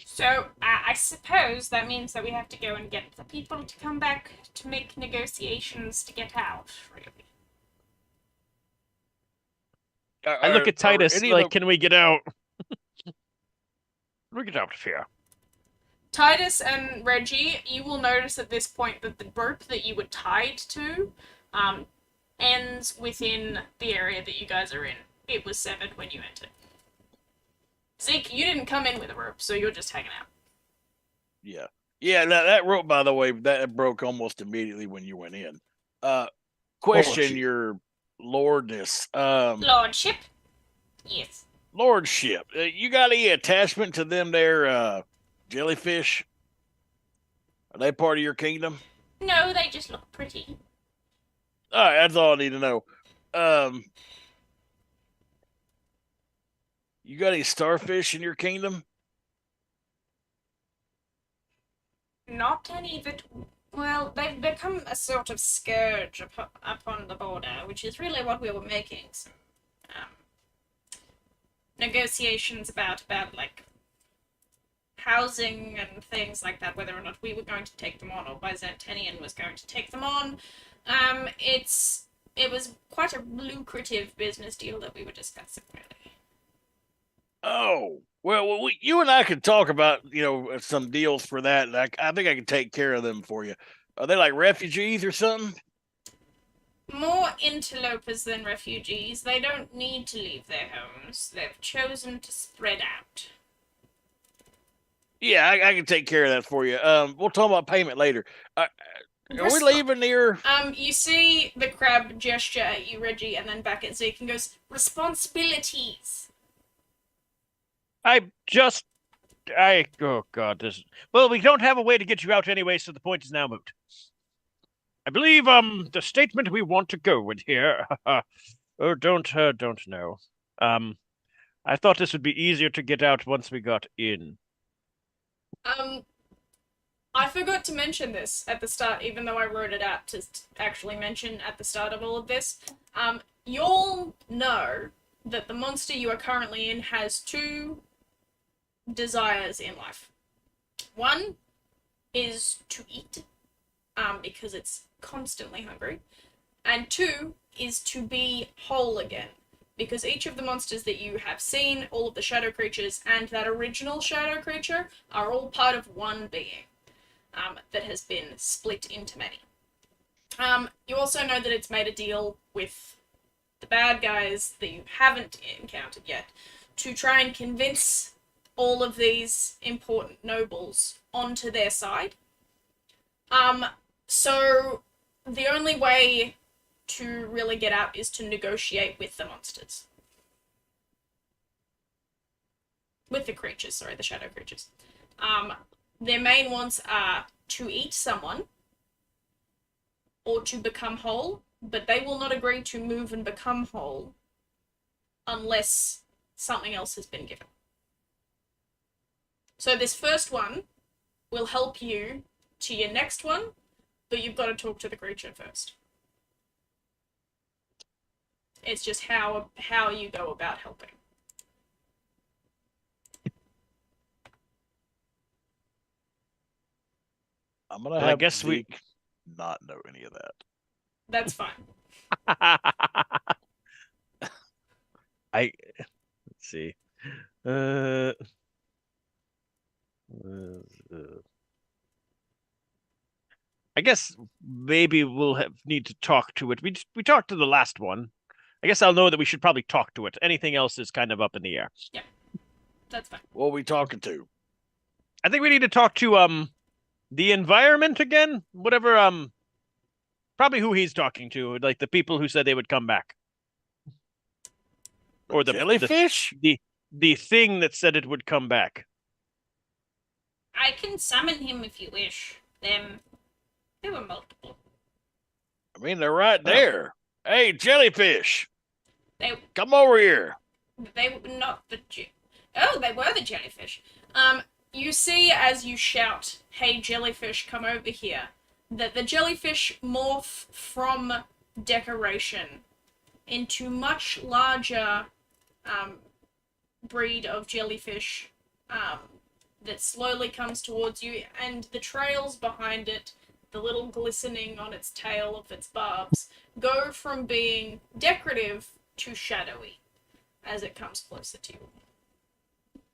so I suppose that means that we have to go and get the people to come back to make negotiations to get out, really. I look at Titus like, can we get out? We get out of here. Titus and Reggie, you will notice at this point that the rope that you were tied to ends within the area that you guys are in. It was severed when you entered. Zeke, you didn't come in with a rope, so you're just hanging out. Yeah. Yeah, that rope, by the way, that broke almost immediately when you went in. Question gee. your lordness. Lordship? Yes. Lordship. You got any attachment to them there jellyfish? Are they part of your kingdom? No, they just look pretty. All right, that's all I need to know. You got any starfish in your kingdom? Not any that... Well, they've become a sort of scourge upon the border, which is really what we were making some negotiations about like housing and things like that, whether or not we were going to take them on or Byzantinian was going to take them on. It was quite a lucrative business deal that we were discussing, really. Oh, well, you and I could talk about, some deals for that. And I think I can take care of them for you. Are they like refugees or something? More interlopers than refugees. They don't need to leave their homes. They've chosen to spread out. Yeah, I can take care of that for you. We'll talk about payment later. Are we leaving near? You see the crab gesture at you, Reggie, and then back at Zeke and goes, responsibilities. Oh god, well, we don't have a way to get you out anyway, so the point is now moot. I believe, the statement we want to go with here, don't know. I thought this would be easier to get out once we got in. I forgot to mention this at the start, even though I wrote it out to actually mention at the start of all of this. You'll know that the monster you are currently in has two desires in life. One is to eat, because it's constantly hungry. And 2 is to be whole again, because each of the monsters that you have seen, all of the shadow creatures, and that original shadow creature are all part of one being that has been split into many. You also know that it's made a deal with the bad guys that you haven't encountered yet to try and convince all of these important nobles onto their side. So the only way to really get out is to negotiate with the monsters. With the creatures, sorry, the shadow creatures. Their main wants are to eat someone or to become whole, but they will not agree to move and become whole unless something else has been given. So this first one will help you to your next one, but you've got to talk to the creature first. It's just how you go about helping. I'm gonna Well, I have guess we- Zeke not know any of that. That's fine. Let's see. Uh, I guess maybe we'll need to talk to it. We talked to the last one. I guess I'll know that we should probably talk to it. Anything else is kind of up in the air. That's fine. What are we talking to? I think we need to talk to the environment again. Whatever probably who he's talking to, like the people who said they would come back. Or the jellyfish? The thing that said it would come back. I can summon him if you wish. There were multiple. I mean, they're right there. Hey, jellyfish! They Come over here. were not the they were the jellyfish. You see as you shout, "Hey jellyfish, come over here," that the jellyfish morph from decoration into much larger breed of jellyfish that slowly comes towards you, and the trails behind it, the little glistening on its tail of its barbs, go from being decorative to shadowy as it comes closer to you.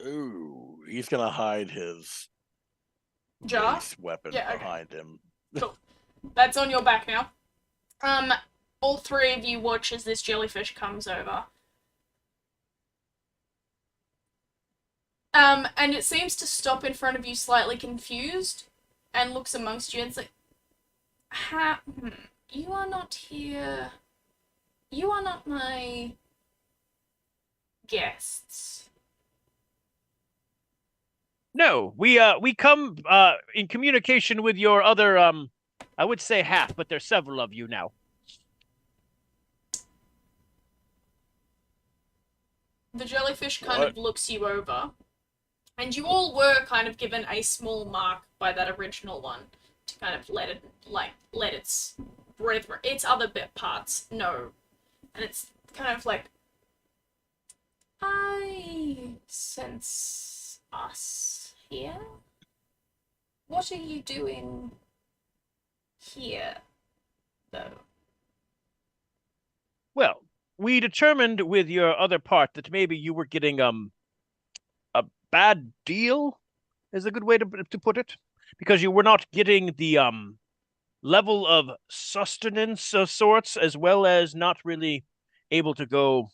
Ooh, he's gonna hide his Jar? mace weapon Yeah, okay. behind him. Cool. That's on your back now. All 3 of you watch as this jellyfish comes over. And it seems to stop in front of you slightly confused and looks amongst you and it's like, you are not here. You are not my guests. No, we come in communication with your other I would say half, but there's several of you now. The jellyfish kind of looks you over. And you all were kind of given a small mark by that original one to kind of let its other bit parts know. And it's kind of like, I sense us here. What are you doing here, though? Well, we determined with your other part that maybe you were getting a bad deal, is a good way to put it, because you were not getting the level of sustenance of sorts, as well as not really able to go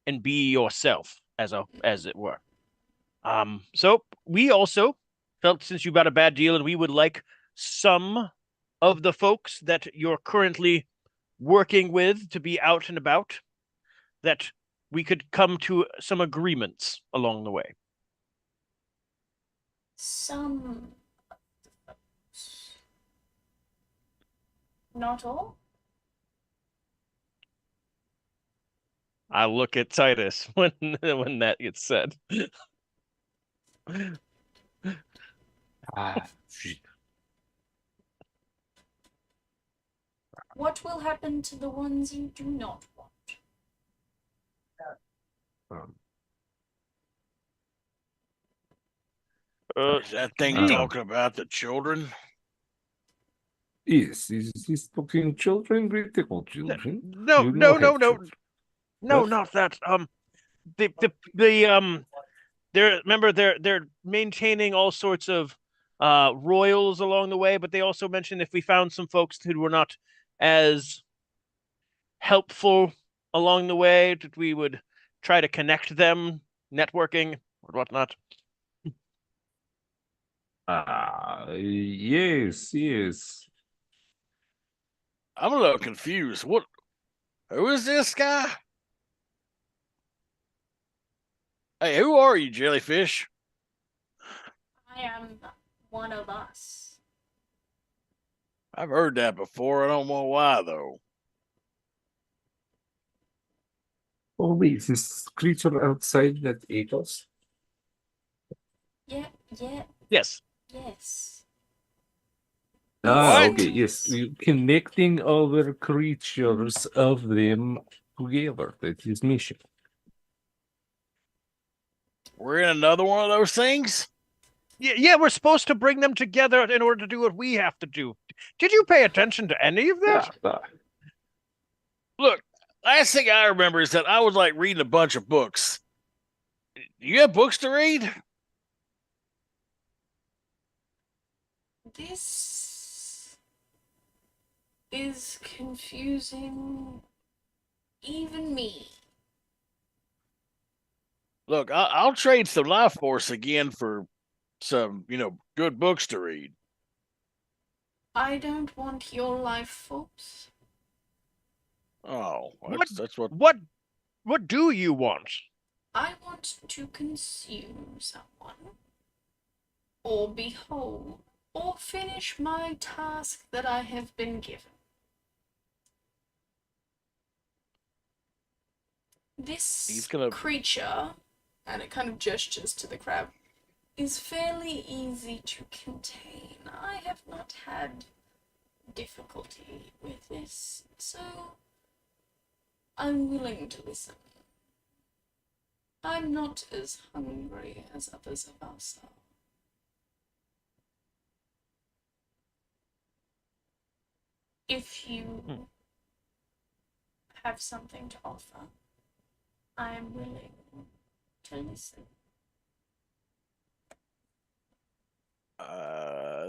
and be yourself, as it were. So we also felt, since you got a bad deal, and we would like some of the folks that you're currently working with to be out and about, that we could come to some agreements along the way. Some of the folks. Not all? I look at Titus when that gets said. What will happen to the ones you do not want? Is that thing Zeke. talking about the children? Yes, is this talking children, critical children? No, You no, know no, have no, children. no, What? not that. They're maintaining all sorts of royals along the way, but they also mentioned if we found some folks who were not as helpful along the way, that we would try to connect them, networking or whatnot. Yes, yes. I'm a little confused. Who is this guy? Hey, who are you, jellyfish? I am one of us. I've heard that before. I don't know why though. Oh, wait, this creature outside that ate us? Yeah, Yes. yes. Ah, What? okay, yes. We're connecting our creatures of them together. That is mission. We're in another one of those things? Yeah, we're supposed to bring them together in order to do what we have to do. Did you pay attention to any of that? Yeah. Look, last thing I remember is that I was like reading a bunch of books. You have books to read? This is confusing even me. Look, I'll trade some life force again for some, good books to read. I don't want your life force. Oh, What? that's what. What do you want? I want to consume someone, or be whole, or finish my task that I have been given. This creature, and it kind of gestures to the crab, is fairly easy to contain. I have not had difficulty with this, so I'm willing to listen. I'm not as hungry as others of us are. If you have something to offer, I am willing to listen.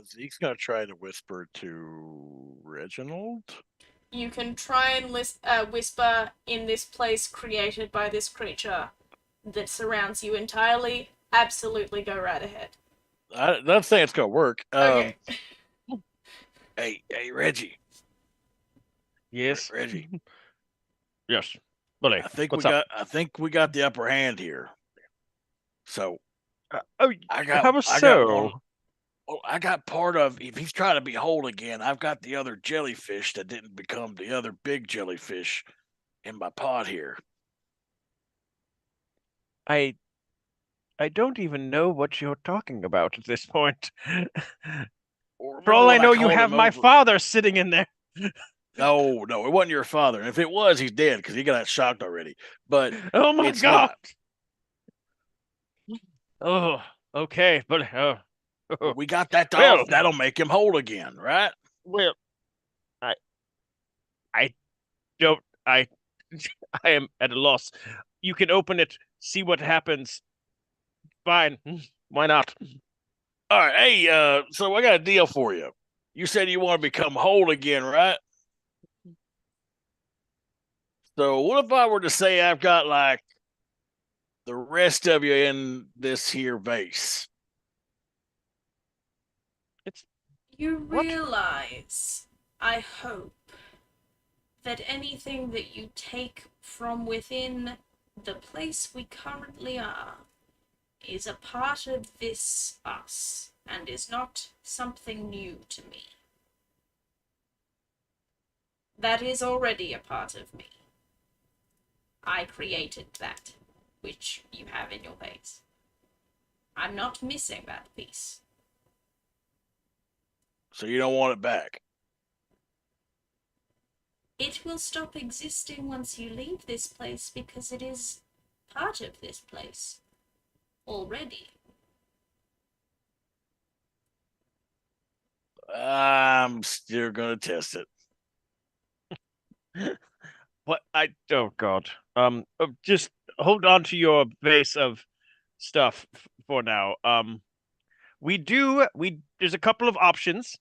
Zeke's gonna try to whisper to Reginald. You can try and whisper in this place created by this creature that surrounds you entirely. Absolutely, go right ahead. I'm not saying it's gonna work. Okay. Hey, Reggie. Yes. Reggie. Yes. Bully. I think What's up? I think we got the upper hand here. So How so? I got part of. If he's trying to be whole again, I've got the other jellyfish that didn't become the other big jellyfish in my pot here. I don't even know what you're talking about at this point. For all I know, you have my father sitting in there. No, it wasn't your father. And if it was, he's dead because he got shocked already. But oh my it's god! Not. Oh, okay, but we got that well, off. That'll make him whole again, right? Well, I don't. I am at a loss. You can open it, see what happens. Fine. Why not? All right. Hey, so I got a deal for you. You said you want to become whole again, right? So what if I were to say I've got like the rest of you in this here vase? You realize, I hope, that anything that you take from within the place we currently are is a part of this us, and is not something new to me. That is already a part of me. I created that, which you have in your base. I'm not missing that piece. So you don't want it back? It will stop existing once you leave this place because it is part of this place already. I'm still gonna test it. What oh god. Just hold on to your base of stuff for now. There's a couple of options.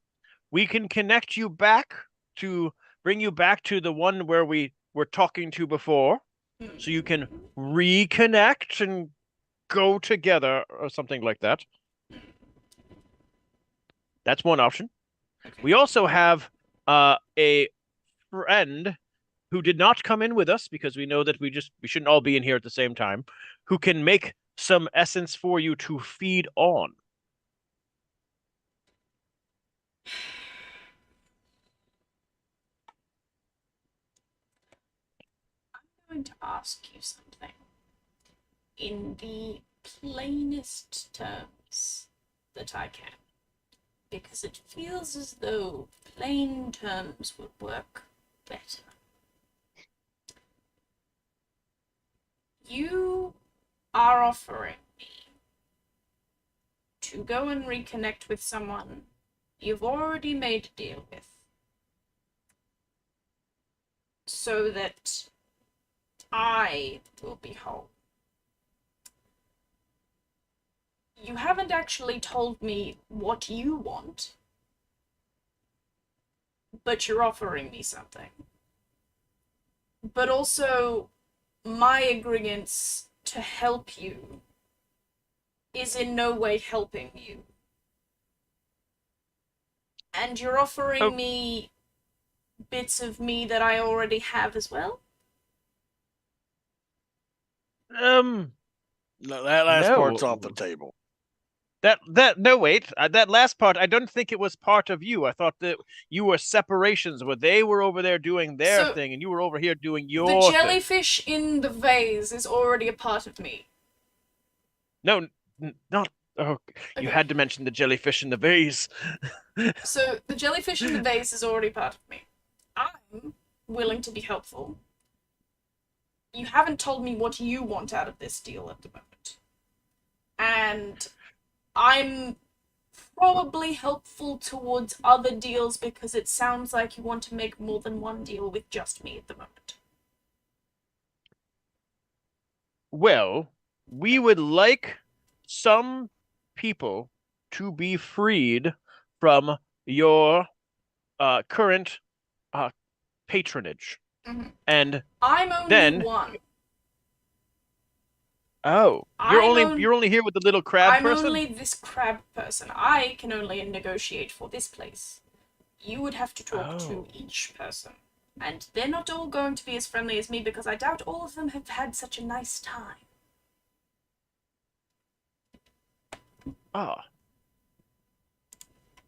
We can connect you back to bring you back to the one where we were talking to before, so you can reconnect and go together or something like that. That's one option. We also have a friend who did not come in with us because we know that we shouldn't all be in here at the same time, who can make some essence for you to feed on. I'm going to ask you something in the plainest terms that I can, because it feels as though plain terms would work better. You are offering me to go and reconnect with someone you've already made a deal with, so that I will be whole. You haven't actually told me what you want, but you're offering me something. But also, my agreement to help you is in no way helping you. And you're offering me bits of me that I already have as well? No, that last No. part's off the table. No, wait. That last part, I don't think it was part of you. I thought that you were separations where they were over there doing their thing and you were over here doing your The thing. jellyfish in the vase is already a part of me. No, not. Oh, you had to mention the jellyfish in the vase. So the jellyfish in the vase is already part of me. I'm willing to be helpful. You haven't told me what you want out of this deal at the moment. And I'm probably helpful towards other deals because it sounds like you want to make more than one deal with just me at the moment. Well, we would like some people to be freed from your current patronage. Mm-hmm. And I'm only then one. Oh, you're only here with the little crab person? I'm only this crab person. I can only negotiate for this place. You would have to talk to each person. And they're not all going to be as friendly as me because I doubt all of them have had such a nice time. Ah.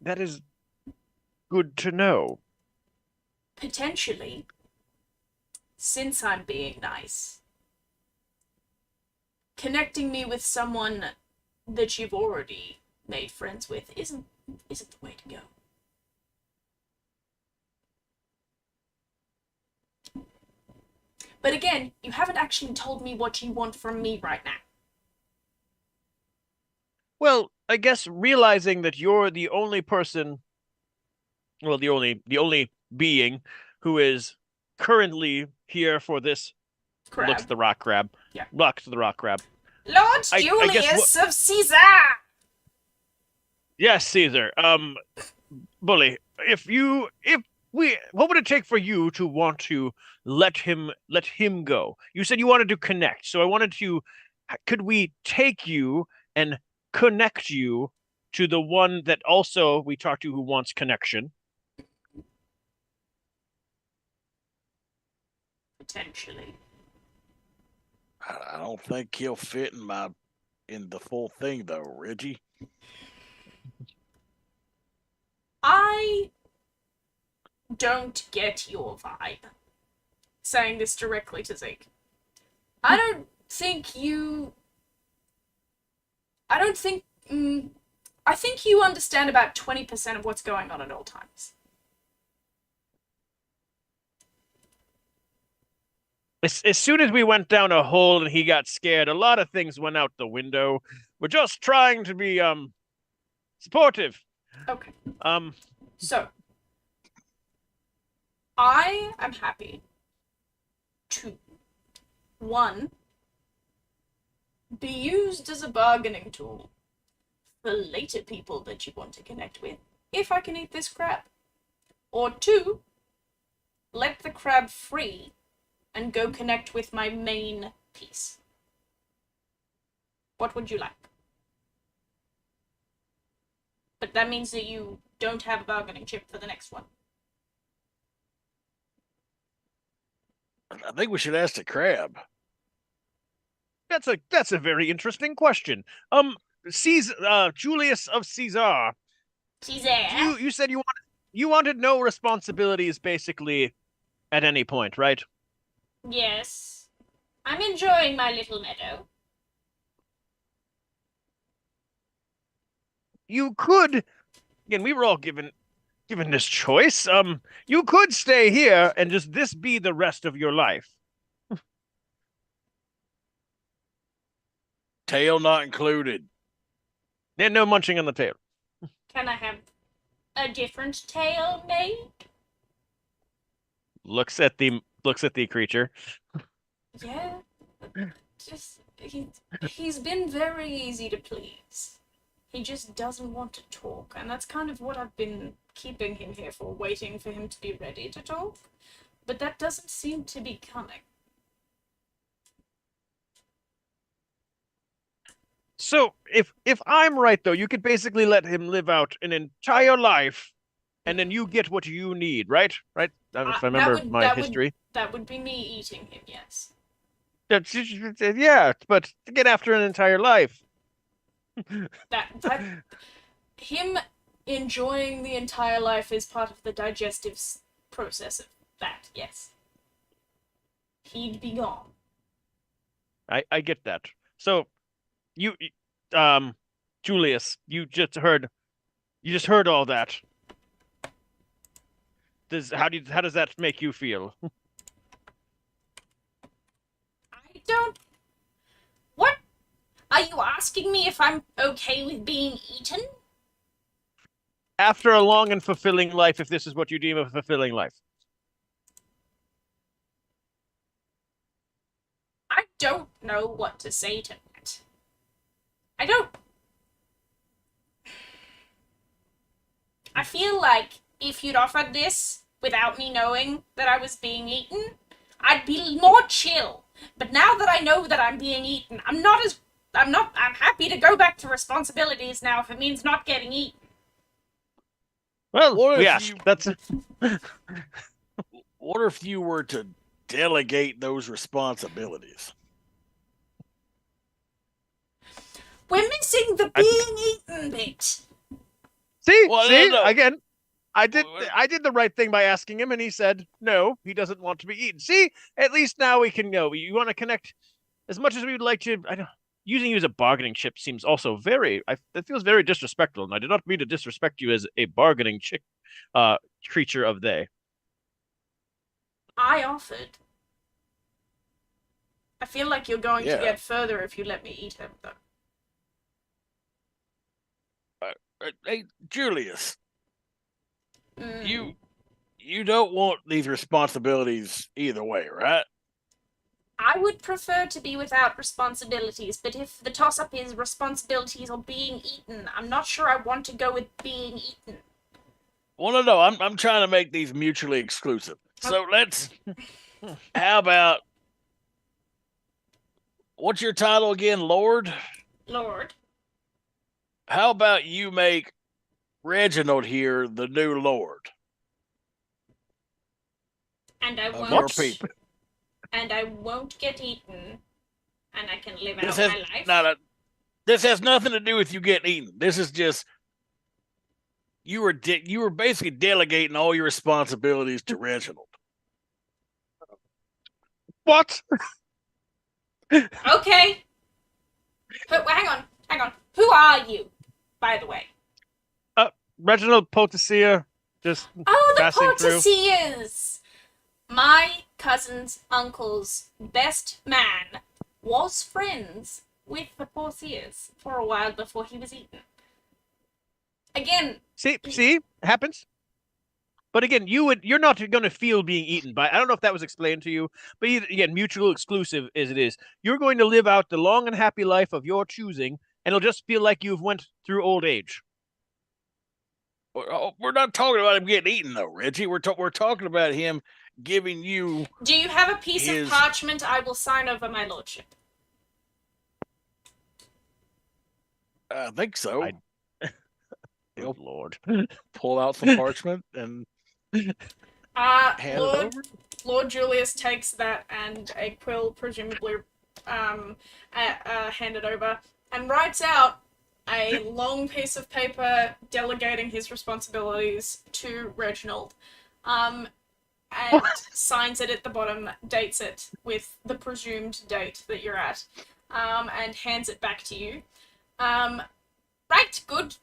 That is good to know. Potentially, since I'm being nice, connecting me with someone that you've already made friends with isn't the way to go. But again, you haven't actually told me what you want from me right now. Well, I guess realizing that you're the only person, well, the only being who is currently here for this Crab. Looks the rock crab. Yeah. Looks the rock crab. Lord I Julius of Caesar! Yes, Caesar. Bully, what would it take for you to want to let him go? You said you wanted to connect, so I wanted to. Could we take you and connect you to the one that also we talked to who wants connection? Potentially. I don't think he'll fit in the full thing though, Reggie. I don't get your vibe. Saying this directly to Zeke. I think you understand about 20% of what's going on at all times. As soon as we went down a hole and he got scared, a lot of things went out the window. We're just trying to be supportive. Okay. Um So, I am happy to, one, be used as a bargaining tool for later people that you want to connect with, if I can eat this crab. Or two, let the crab free and go connect with my main piece. What would you like? But that means that you don't have a bargaining chip for the next one. I think we should ask the crab. That's a very interesting question. Julius of Caesar, She's there. you said you wanted no responsibilities basically at any point, right? Yes. I'm enjoying my little meadow. You could, again, we were all given this choice. You could stay here and just this be the rest of your life. Tail not included. And no munching on the tail. Can I have a different tail made? Looks at the creature. Yeah. Just he's been very easy to please. He just doesn't want to talk, and that's kind of what I've been keeping him here for, waiting for him to be ready to talk. But that doesn't seem to be coming. So if I'm right though, you could basically let him live out an entire life, and then you get what you need, right? Right? If I remember my history. That would be me eating him, yes. Yeah, but to get after an entire life. That him enjoying the entire life is part of the digestive process of that, yes. He'd be gone. I get that. So you Julius, you just heard all that. How does that make you feel? I don't. What? Are you asking me if I'm okay with being eaten? After a long and fulfilling life, if this is what you deem a fulfilling life. I don't know what to say to that. I don't. I feel like if you'd offered this without me knowing that I was being eaten, I'd be more chill. But now that I know that I'm being eaten, I'm happy to go back to responsibilities now if it means not getting eaten. Well, yes, that's. What if you were to delegate those responsibilities? We're missing the being eaten bit. See, No. Again, I did the right thing by asking him, and he said no, he doesn't want to be eaten. See, at least now we can know. You want to connect as much as we would like to. I don't. Using you as a bargaining chip seems also that feels very disrespectful, and I did not mean to disrespect you as a bargaining creature of they. I offered. I feel like you're going to Yeah. get further if you let me eat him, though. Hey, Julius, Mm. you don't want these responsibilities either way, right? I would prefer to be without responsibilities, but if the toss-up is responsibilities or being eaten, I'm not sure I want to go with being eaten. Well, no, I'm trying to make these mutually exclusive. So let's. How about? What's your title again, Lord? Lord. How about you make Reginald here the new Lord And I of your won't. people? And I won't get eaten. And I can live This out has my life. this has nothing to do with you getting eaten. This is just you were basically delegating all your responsibilities to Reginald. What? Okay. But hang on. Who are you, by the way? Reginald Potacia, just Oh, the passing through. Potacias! My cousin's uncle's best man was friends with the Potacias for a while before he was eaten. Again, See, happens. But again, you're not going to feel being eaten by. I don't know if that was explained to you, but again, mutual exclusive as it is, you're going to live out the long and happy life of your choosing, and it'll just feel like you've went through old age. We're not talking about him getting eaten, though, Reggie. We're talking about him giving you. Do you have a piece His- of parchment I will sign over my lordship? I think so. Good Lord. Pull out some parchment and hand it over. Lord Julius takes that and a quill, presumably handed over, and writes out a long piece of paper delegating his responsibilities to Reginald, and signs it at the bottom, dates it with the presumed date that you're at, and hands it back to you. Right, good.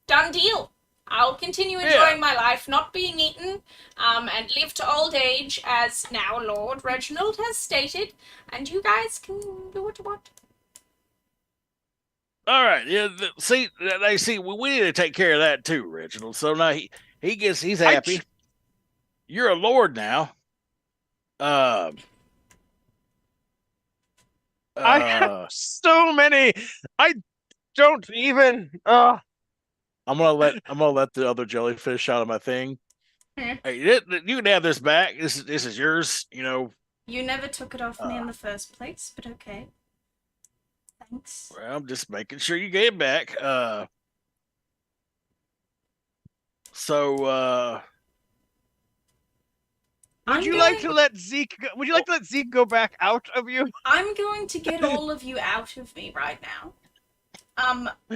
Done deal. I'll continue enjoying my life, not being eaten, and live to old age, as now Lord Reginald has stated, and you guys can do what you want. All right. Yeah. See, we need to take care of that too, Reginald. So now he's happy. You're a lord now. I have so many. I don't even. I'm gonna let the other jellyfish out of my thing. Hmm. Hey, you can have this back. This is yours. You know. You never took it off me in the first place, but okay. Thanks. Well, I'm just making sure you get it back. Would you like to let Zeke go back out of you? I'm going to get all of you out of me right now.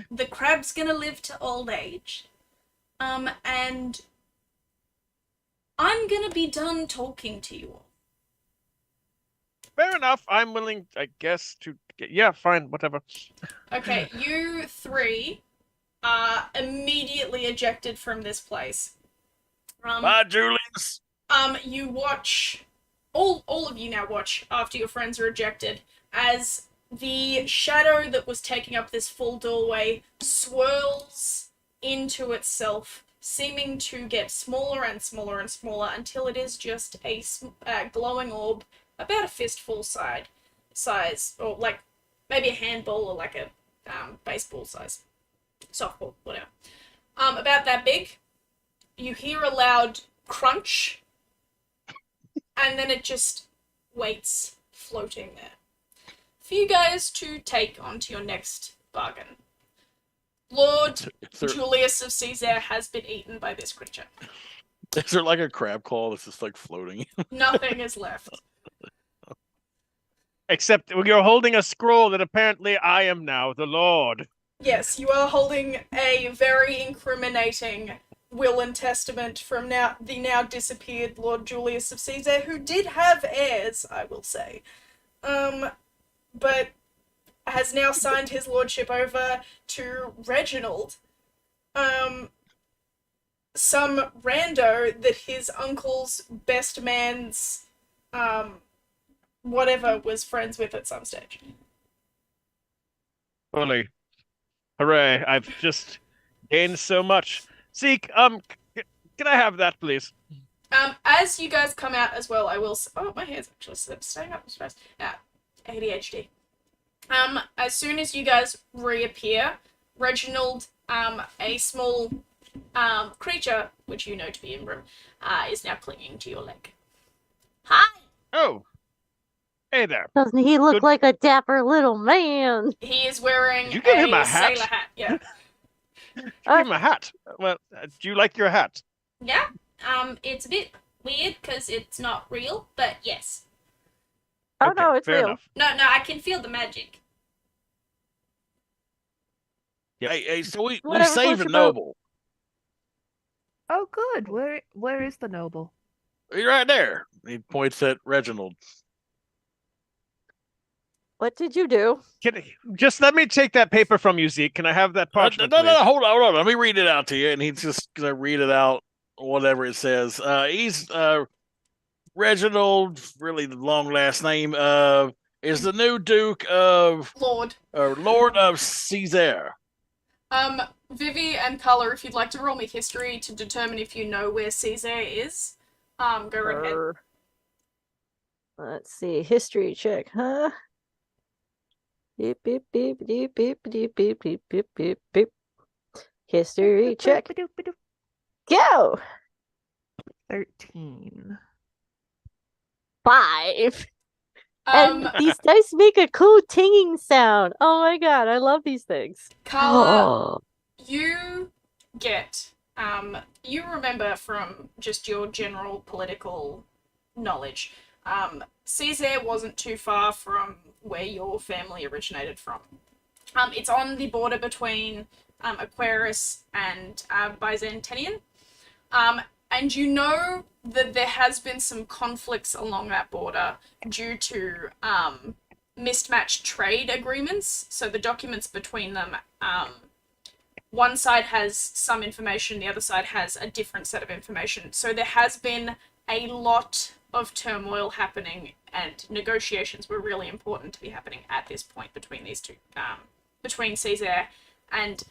The crab's gonna live to old age. And I'm gonna be done talking to you all. Fair enough. I'm willing, I guess, to get. Yeah, fine, whatever. Okay, you three are immediately ejected from this place. Bye, Julius. You watch, all of you now watch after your friends are ejected, as the shadow that was taking up this full doorway swirls into itself, seeming to get smaller and smaller and smaller until it is just a glowing orb about a fistful size, or like maybe a handball or like a baseball size, softball, whatever. About that big. You hear a loud crunch, and then it just waits, floating there, for you guys to take onto your next bargain. Lord Julius of Caesar has been eaten by this creature. Is there like a crab claw that's just like floating? Nothing is left. Except you're holding a scroll that apparently I am now the Lord. Yes, you are holding a very incriminating will and testament from the now disappeared Lord Julius of Caesar, who did have heirs, I will say, but has now signed his lordship over to Reginald, some rando that his uncle's best man's, whatever, was friends with at some stage. Fully. Hooray, I've just gained so much. Zeke, can I have that, please? As you guys come out as well, I will... Oh, my hair's actually staying up. ADHD. As soon as you guys reappear, Reginald, a small creature, which you know to be Imram, is now clinging to your leg. Hi! Oh. Hey there. Doesn't he look like a dapper little man? He is wearing Did you give him a hat? sailor hat, yeah. Give him a hat. Well, do you like your hat? Yeah, it's a bit weird because it's not real, but yes. Oh Okay, no, it's fair real. enough. No, I can feel the magic. Yep. Hey, so we Whatever saved floats a your boat. noble. Oh, good. Where is the noble? He's right there. He points at Reginald. What did you do? Just let me take that paper from you, Zeke. Can I have that parchment, No, please? hold on. Let me read it out to you. And he's just going to read it out, whatever it says. He's Reginald, really the long last name, is the new Duke of... Lord. Lord of Caesar. Vivi and Carla, if you'd like to roll me history to determine if you know where Caesar is, go right ahead. Brr. Let's see. History check, huh? Beep, beep, beep, beep, beep, beep, beep, beep, beep, beep, beep. History check. Go! 13. 5. And these dice make a cool tinging sound. Oh my god, I love these things. Carla, you get, you remember from just your general political knowledge, Caesar wasn't too far from where your family originated from. It's on the border between Aquarius and Byzantinian. And you know that there has been some conflicts along that border due to mismatched trade agreements. So the documents between them, one side has some information, the other side has a different set of information. So there has been a lot of turmoil happening, and negotiations were really important to be happening at this point between these two, between Caesar and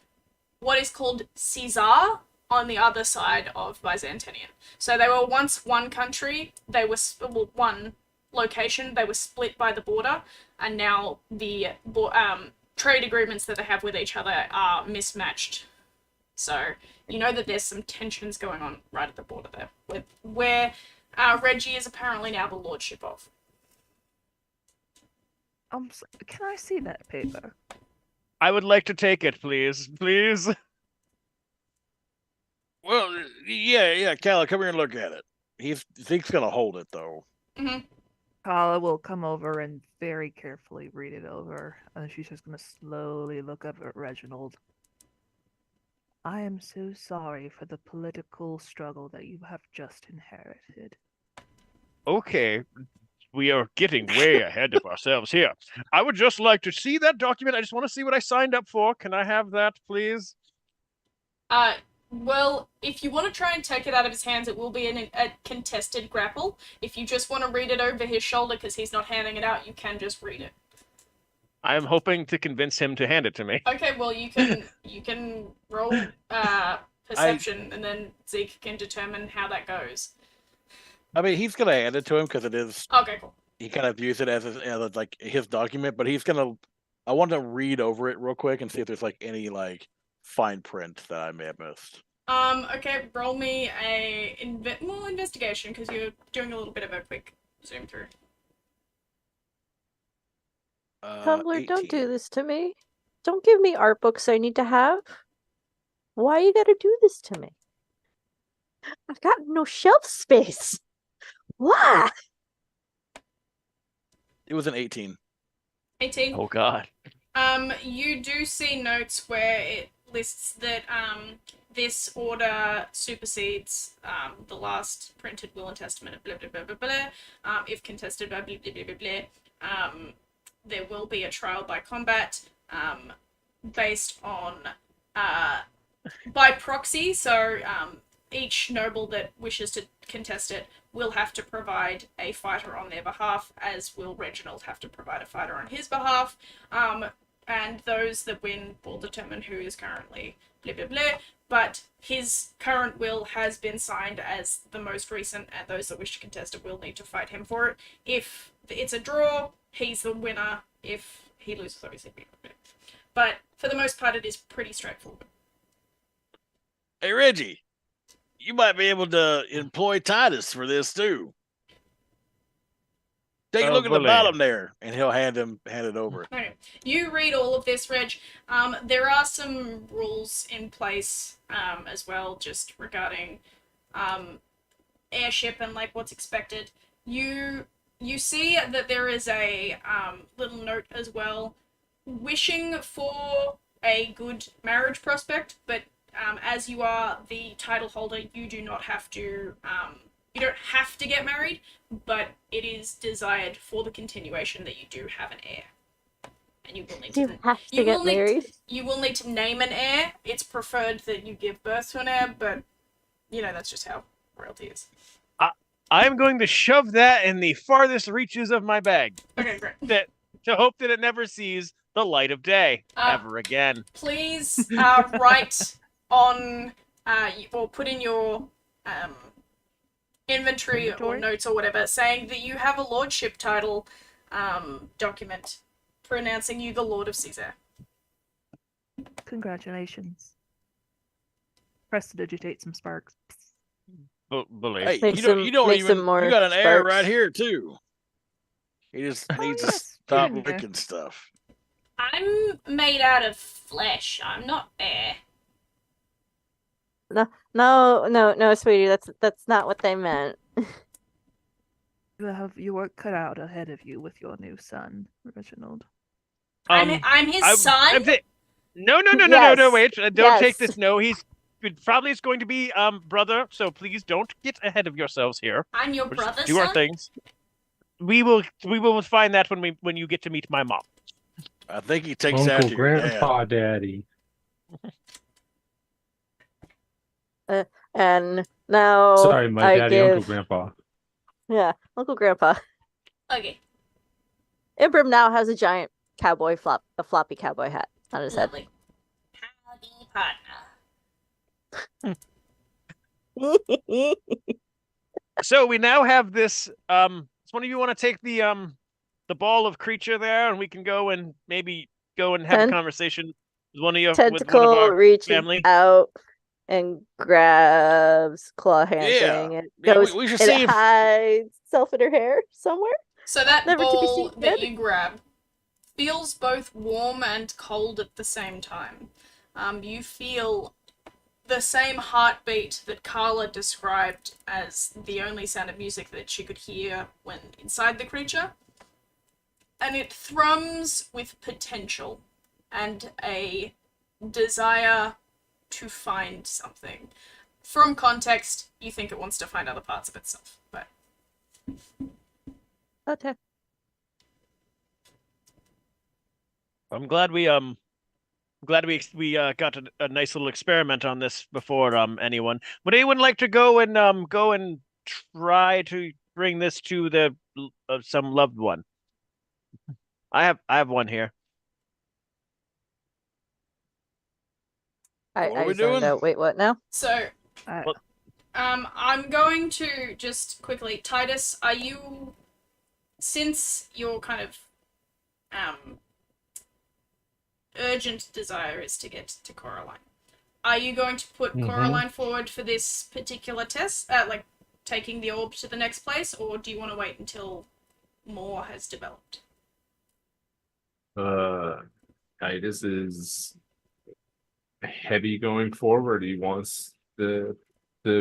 what is called Caesar on the other side of Byzantinian. So they were once one country, they were one location, they were split by the border, and now the trade agreements that they have with each other are mismatched. So you know that there's some tensions going on right at the border there, with where Reggie is apparently now the lordship of. Can I see that paper? I would like to take it, please. Please. Well, yeah, Calla, come here and look at it. Zeke's gonna hold it though. Mm-hmm. Carla will come over and very carefully read it over, and she's just gonna slowly look up at Reginald. I am so sorry for the political struggle that you have just inherited. Okay, we are getting way ahead of ourselves here. I would just like to see that document. I just want to see what I signed up for. Can I have that, please? Well, if you want to try and take it out of his hands, it will be a contested grapple. If you just want to read it over his shoulder because he's not handing it out, you can just read it. I am hoping to convince him to hand it to me. Okay, well, you can roll perception, and then Zeke can determine how that goes. I mean, he's gonna hand it to him because it is. Okay, cool. He kind of views it as like his document, but he's gonna. I want to read over it real quick and see if there's like any like fine print that I may have missed. Okay, roll me a investigation because you're doing a little bit of a quick zoom through. Tumblr, don't 18. do this to me. Don't give me art books I need to have. Why you gotta do this to me? I've got no shelf space. Why? It was an 18. 18. Oh God. You do see notes where it lists that this order supersedes the last printed will and testament of blah blah blah blah blah. If contested by blah blah blah blah blah, there will be a trial by combat based on by proxy. So each noble that wishes to contest it will have to provide a fighter on their behalf, as will Reginald have to provide a fighter on his behalf. And those that win will determine who is currently blah blah blah. But his current will has been signed as the most recent, and those that wish to contest it will need to fight him for it. If it's a draw, he's the winner. If he loses, obviously. But for the most part, it is pretty straightforward. Hey Reggie, you might be able to employ Titus for this too. Take a look at the bottom there, and he'll hand it over. Okay. You read all of this, Reg. There are some rules in place as well, just regarding airship and like what's expected. You see that there is a little note as well, wishing for a good marriage prospect, but as you are the title holder, you do not have to. You don't have to get married, but it is desired for the continuation that you do have an heir. And you will need You have to get married. You will need to name an heir. It's preferred that you give birth to an heir, but, you know, that's just how royalty is. I am going to shove that in the farthest reaches of my bag. Okay, great. To hope that it never sees the light of day Uh, ever again. Please write on, or put in your inventory or Inventory? notes or whatever, saying that you have a lordship title document pronouncing you the Lord of Caesar. Congratulations. Prestidigitate some sparks. Believe. Hey, Make you some- don't make even. some more You got an heir sparks. right here too. He just Oh, needs yes, to stop get in there. licking stuff. I'm made out of flesh. I'm not air. No, sweetie. That's not what they meant. You have your work cut out ahead of you with your new son, Reginald. I'm his son? No, Yes. wait. Don't take Yes. this. No, he's probably is going to be brother, so please don't get ahead of yourselves here. I'm your We'll just brother's do our son? things. We will find that when you get to meet my mom. I think he takes Uncle, after your dad. Grandpa, Daddy. And now Sorry, my I daddy, give Uncle, Grandpa. Uncle Grandpa. Okay, Ibram now has a giant floppy cowboy hat on his lovely. Howdy, partner. head. So we now have this. Does one of you want to take the ball of creature there, and we can go and maybe go and have a conversation with one of you, with one of Tentacle our reaches family? out and grabs Claw Hand thing and Yeah, goes we should and see it if hides itself in her hair somewhere. So that Never to be ball seen that again. you grab feels both warm and cold at the same time. You feel the same heartbeat that Carla described as the only sound of music that she could hear when inside the creature. And it thrums with potential and a desire to find something. From context, you think it wants to find other parts of itself, but Okay. I'm glad we got a nice little experiment on this before anyone. Would anyone like to go and try to bring this to the some loved one? I have one here. What are I we zoned doing? out. Wait, what now? so Well- I'm going to just quickly, Titus, are you, since your kind of urgent desire is to get to Coraline, are you going to put Coraline forward for this particular test, like taking the orb to the next place, or do you want to wait until more has developed? Titus is heavy going forward. He wants the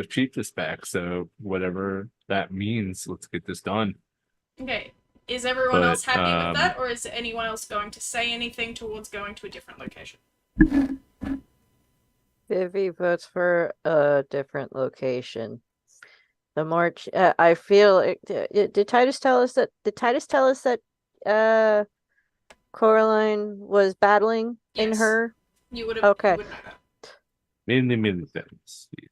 cheapest back. So whatever that means, let's get this done. Okay. Is everyone But, else happy with that, or is anyone else going to say anything towards going to a different location? Vivi votes for a different location. The more I feel it, did Titus tell us that? Did Titus tell us that Coraline was battling in Yes. her? You would have. Okay. You would know that. Many things. Yes.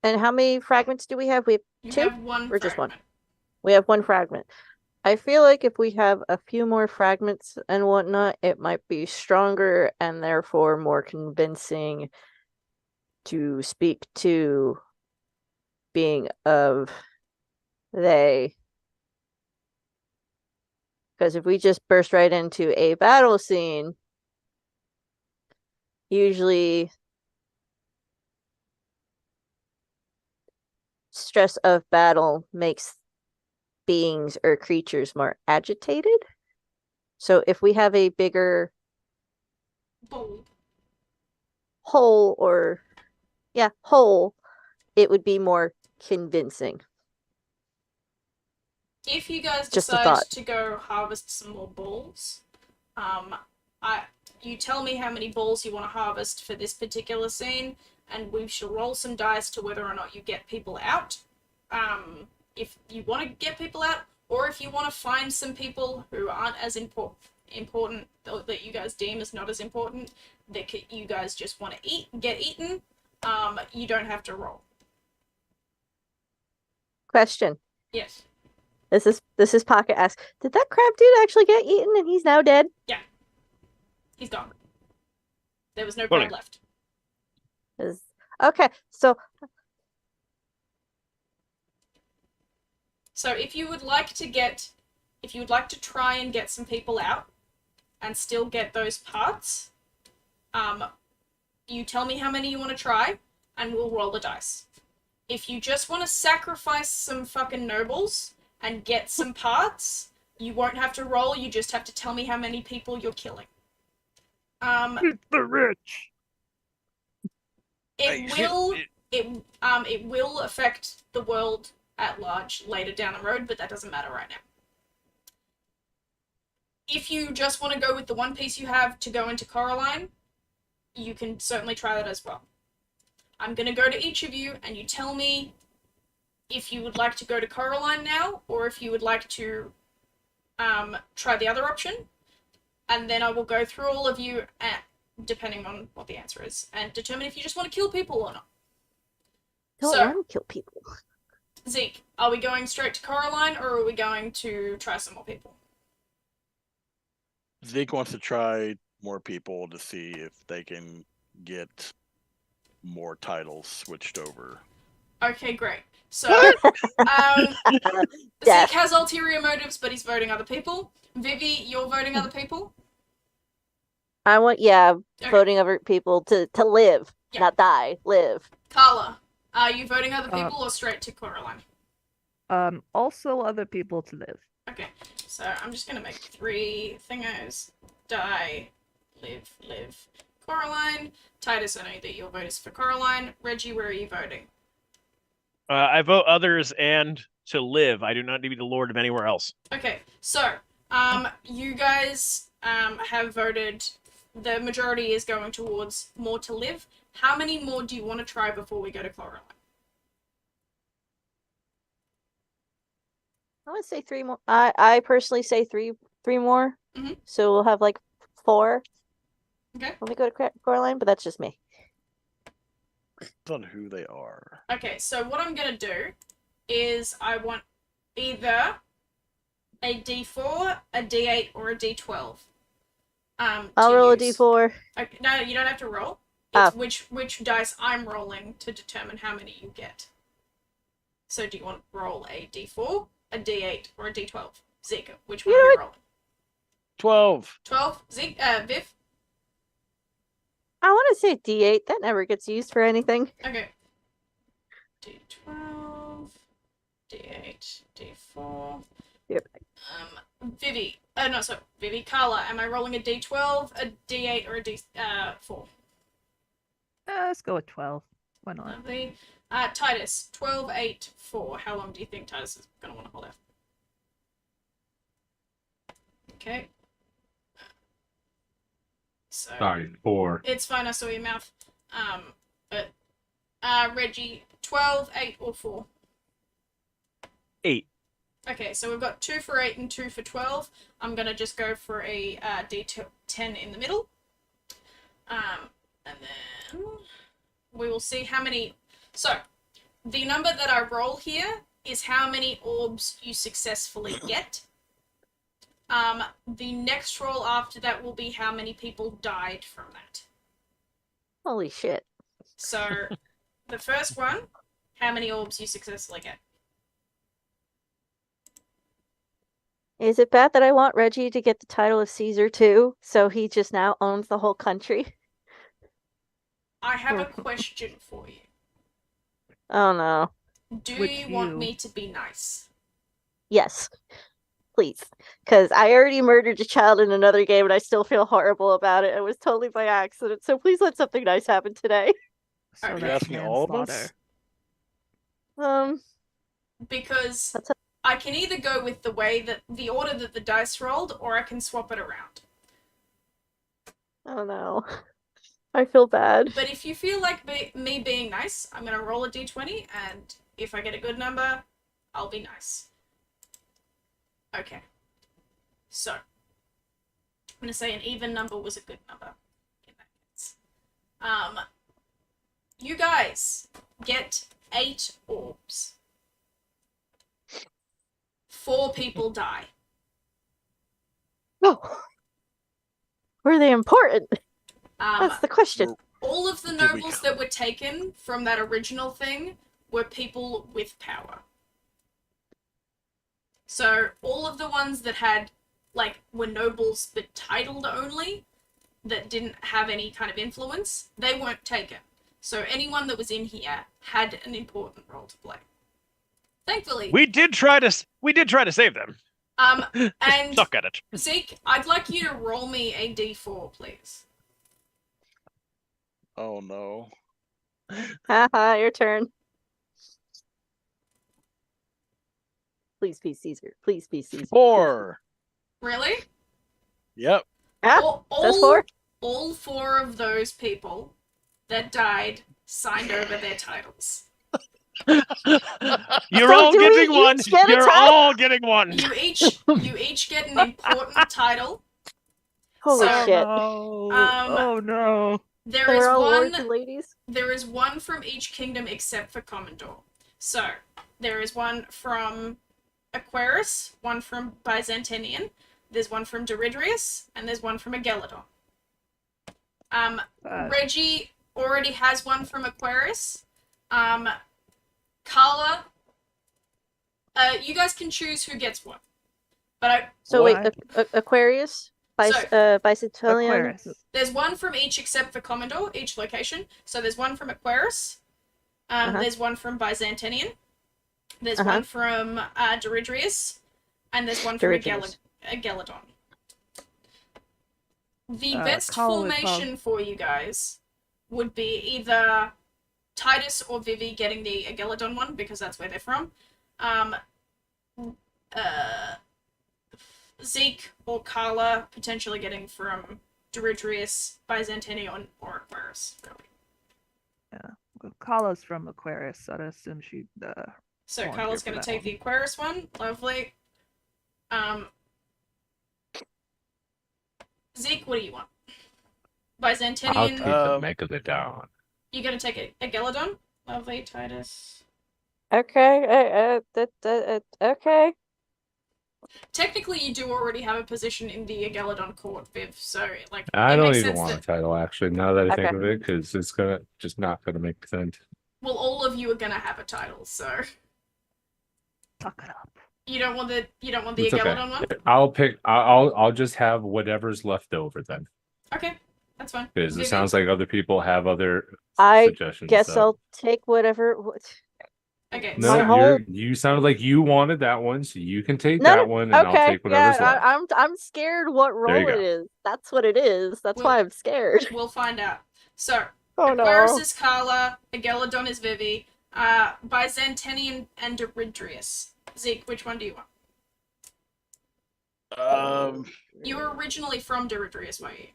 And how many fragments do we have? We have You two have one or just one? fragment. We have one fragment. I feel like if we have a few more fragments and whatnot, it might be stronger and therefore more convincing to speak to being of they. Because if we just burst right into a battle scene, usually stress of battle makes beings or creatures more agitated. So if we have a bigger Bold. hole, it would be more convincing. If you guys Just a decide thought. to go harvest some more balls, you tell me how many balls you want to harvest for this particular scene, and we shall roll some dice to whether or not you get people out. If you want to get people out, or if you want to find some people who aren't as important, that you guys deem as not as important, that you guys just want to get eaten, you don't have to roll. Question. Yes. This is Pocket asks, did that crab dude actually get eaten and he's now dead? He's gone. There was no Funny. crab left. Okay, so So if you would like to try and get some people out and still get those parts, you tell me how many you want to try, and we'll roll the dice. If you just want to sacrifice some fucking nobles and get some parts, you won't have to roll, you just have to tell me how many people you're killing. It's the rich. It will affect the world at large later down the road, but that doesn't matter right now. If you just want to go with the one piece you have to go into Coraline, you can certainly try that as well. I'm going to go to each of you, and you tell me if you would like to go to Coraline now, or if you would like to try the other option, and then I will go through all of you, depending on what the answer is, and determine if you just want to kill people or not. don't So- want to kill people. Zeke, are we going straight to Coraline, or are we going to try some more people? Zeke wants to try more people to see if they can get more titles switched over. Okay, great. So, Death. Zeke has ulterior motives, but he's voting other people. Vivi, you're voting other people? I want Okay. voting over people to live, Yeah. not die, live. Carla, are you voting other people or straight to Coraline? Also other people to live. Okay, so I'm just gonna make 3 thingos. Die, live. Coraline. Titus, I know that your vote is for Coraline. Reggie, where are you voting? I vote others and to live. I do not need to be the lord of anywhere else. Okay, so, you guys, have voted, the majority is going towards more to live. How many more do you want to try before we go to Coraline? I want to say 3 more. I personally say three more. Mhm. So we'll have like 4 Okay. when we go to Coraline, but that's just me. Depends on who they are. Okay, so what I'm gonna do is I want either a D4, a D8, or a D12. I'll to roll a use. D4. Okay, no, you don't have to roll. Ah. It's which dice I'm rolling to determine how many you get. So do you want to roll a D4, a D8, or a D12? Zeke, which one You are know you what? rolling? 12. 12? Zeke, Viv? I want to say D8. That never gets used for anything. Okay. D12, D8, D4. Yep. Vivi. Vivi, Carla, am I rolling a D12, a D8, or a D4? Let's go with 12. Why not? Lovely. Titus, 12, 8, 4. How long do you think Titus is going to want to hold out? Okay. So Sorry, 4. it's fine, I saw your mouth. But Reggie, 12, 8, or 4? 8. Okay, so we've got 2 for 8 and 2 for 12. I'm gonna just go for a D10 in the middle. And then we will see how many. So, the number that I roll here is how many orbs you successfully get. The next roll after that will be how many people died from that. Holy shit. So, the first one, how many orbs you successfully get. Is it bad that I want Reggie to get the title of Caesar too, so he just now owns the whole country? I have a question for you. Oh no. Do Which you want you? me to be nice? Yes. Please. Because I already murdered a child in another game and I still feel horrible about it. It was totally by accident. So please let something nice happen today. So Are you that's asking all of us? manslaughter. Because That's a- I can either go with the way that the order that the dice rolled, or I can swap it around. Oh no. I feel bad. But if you feel like me being nice, I'm gonna roll a d20, and if I get a good number, I'll be nice. Okay. So, I'm gonna say an even number was a good number in that case. You guys get 8 orbs. 4 people die. Oh. Were they important? Um, That's the question. all of the Did we nobles cover that were taken from that original thing were people with power. So all of the ones that had, like, were nobles but titled only, that didn't have any kind of influence, they weren't taken. So anyone that was in here had an important role to play. Thankfully. We did try to save them. And Just suck at it. Zeke, I'd like you to roll me a d4, please. Oh no. Haha, your turn. Please be Caesar. Please be Caesar. 4. Really? Yep. Ah, that's 4? All 4 of those people that died signed over their titles. You're So all do we getting one. each get a You're title? all getting one. You each get an important title. Holy So, shit. No. Um, Oh no. There is They're all one. lords and ladies? There is one from each kingdom except for Commodore. So there is one from Aquarius, one from Byzantinian, there's one from Doridrius, and there's one from Agelladon. Reggie already has one from Aquarius. Carla, you guys can choose who gets one. But So wait, What? Aquarius? Byzantinian? Aquarius. there's one from each except for Commodore, each location. So there's one from Aquarius, there's one from Byzantinian, there's one from Doridrius, and there's one from Agelladon. The best formation for you guys would be either Titus or Vivi getting the Agelladon one, because that's where they're from. Zeke or Carla potentially getting from Doridrius, Byzantinian, or Aquarius. Kala's from Aquarius, so I'd assume she'd So volunteer Carla's for going to that take the Aquarius one. Lovely. Zeke, what do you want? I'll Byzantinian. take the Megalodon. You're going to take a Agelladon. Lovely, Titus. Okay, okay. Technically, you do already have a position in the Agelladon court, Viv. So, like, I it don't makes even sense want that, a title, actually, now that I think Okay. of it, because it's gonna just not gonna make sense. well, all of you are going to have a title. So suck it up. you don't want the It's okay. Agelladon one. I'll just have whatever's left over then, Okay, that's fine. because it Vivi? sounds like other people have other I suggestions. Guess so. I'll take whatever. Okay, No, My so whole- you sounded like you wanted that one, so you can take No, that one, and I'll Okay, take whatever's yeah, left. I'm scared what you role it go. is. That's what it is. That's Well- why I'm scared. we'll find out. So Oh Aquarius is Carla, Agelladon is Vivi, Byzantinian and Doridrius. Zeke, which one do you want? You were originally from Doridrius, weren't you?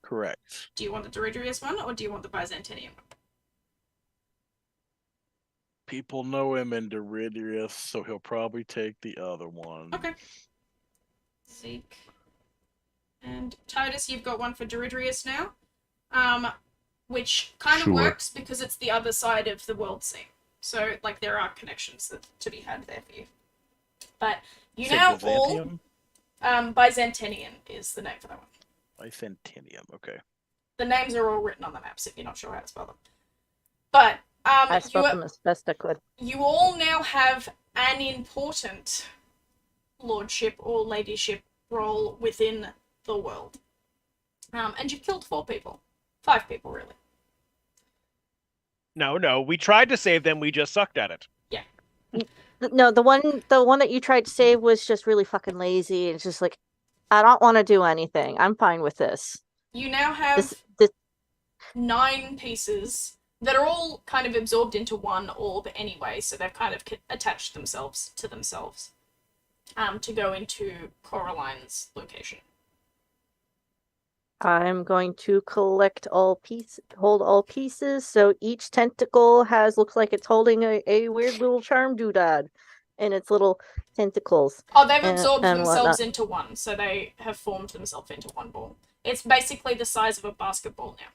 Correct. Do you want the Doridrius one, or do you want the Byzantinian one? People know him in Doridrius, so he'll probably take the other one. Okay. Zeke. And Titus, you've got one for Doridrius now. Which kind of Sure. works because it's the other side of the world scene. So, like, there are connections to be had there for you. But you Say now all... Byzantium? Byzantinian is the name for that one. Byzantium, okay. The names are all written on the maps if you're not sure how to spell them. But I spelled them as best I could. you all now have an important lordship or ladyship role within the world. And you've killed 4 people. 5 people, really. No, we tried to save them, we just sucked at it. No, the one that you tried to save was just really fucking lazy. It's just like, I don't want to do anything. I'm fine with this. You now have This 9 pieces that are all kind of absorbed into one orb anyway, so they've kind of attached themselves to themselves to go into Coraline's location. I'm going to collect hold all pieces. So each tentacle looks like it's holding a weird little charm doodad in its little tentacles. Oh, they've absorbed and themselves whatnot. into one, so they have formed themselves into one ball. It's basically the size of a basketball now.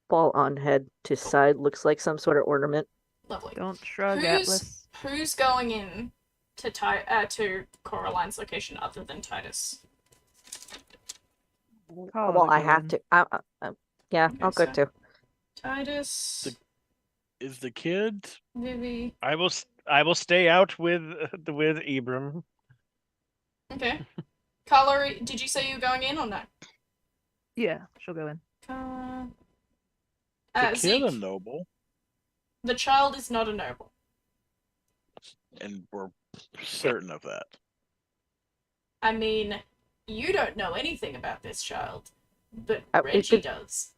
Ball on head to side looks like some sort of ornament. Lovely. Don't shrug, Who's- Atlas. Who's going in to Coraline's location other than Titus? Call Well, to I go have in. to. Yeah, Okay, I'll go so- too. Titus, Is the kid? Vivi. I will stay out with Ibram. Okay. Carla, did you say you were going in or no? Yeah, she'll go in. The kid Zeke, a noble, the child is not a noble. and we're certain of that. I mean, you don't know anything about this child, but we've Reggie been- does.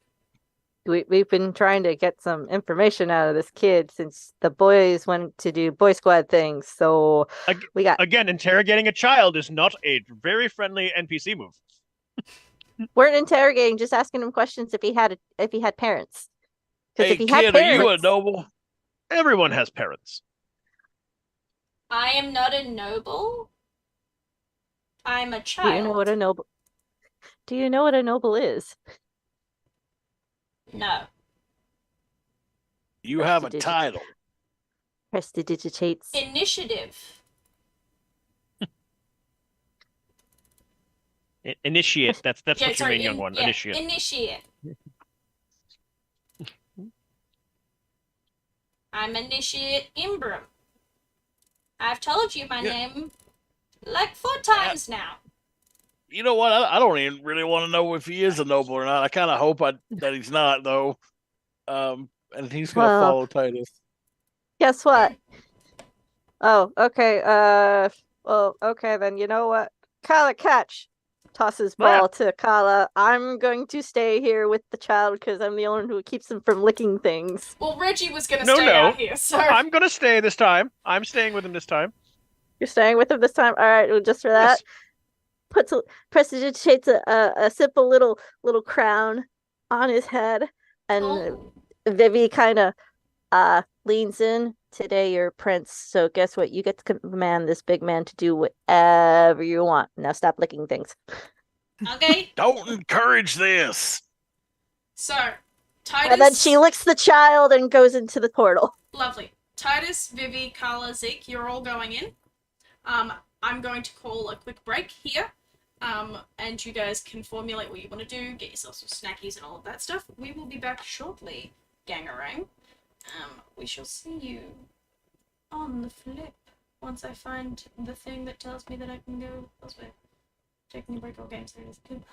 We've been trying to get some information out of this kid since the boys went to do Boy Squad things. So we got. Again, interrogating a child is not a very friendly NPC move. Weren't interrogating, just asking him questions if he had parents. Because Hey, if he had kid, are you a parents, noble? Everyone has parents. I am not a noble. I'm a do child. you know what a noble? Do you know what a noble is? No. You have a Prestidigit- title. Prestidigitates. Initiative. Initiate. That's Yeah, what you sorry, mean, young one. yeah, Initiate. Initiate. I'm Initiate Imbram. I've told you my name like 4 times now. You know what? I don't even really want to know if he is a noble or not. I kind of hope that he's not, though. And he's gonna Well- follow Titus. Guess what? Oh, okay. Well, okay then. You know what? Kala, catch. Tosses ball to Kala. I'm going to stay here with the child because I'm the only one who keeps him from licking things. Well, Reggie was gonna No, stay no. out here, so I'm gonna stay this time. I'm staying with him this time. You're staying with him this time. All right. Well, just for that, prestidigitates a simple little crown on his head, and oh, Vivi kind of leans in. Today you're prince, so guess what? You get to command this big man to do whatever you want. Now stop licking things. okay. Don't encourage this. So, Titus. And then she licks the child and goes into the portal. Lovely. Titus, Vivi, Carla, Zeke, you're all going in. I'm going to call a quick break here. And you guys can formulate what you want to do, get yourself some snackies and all of that stuff. We will be back shortly, gangarang. We shall see you on the flip once I find the thing that tells me that I can go elsewhere. Taking a break all games. There it is. Good.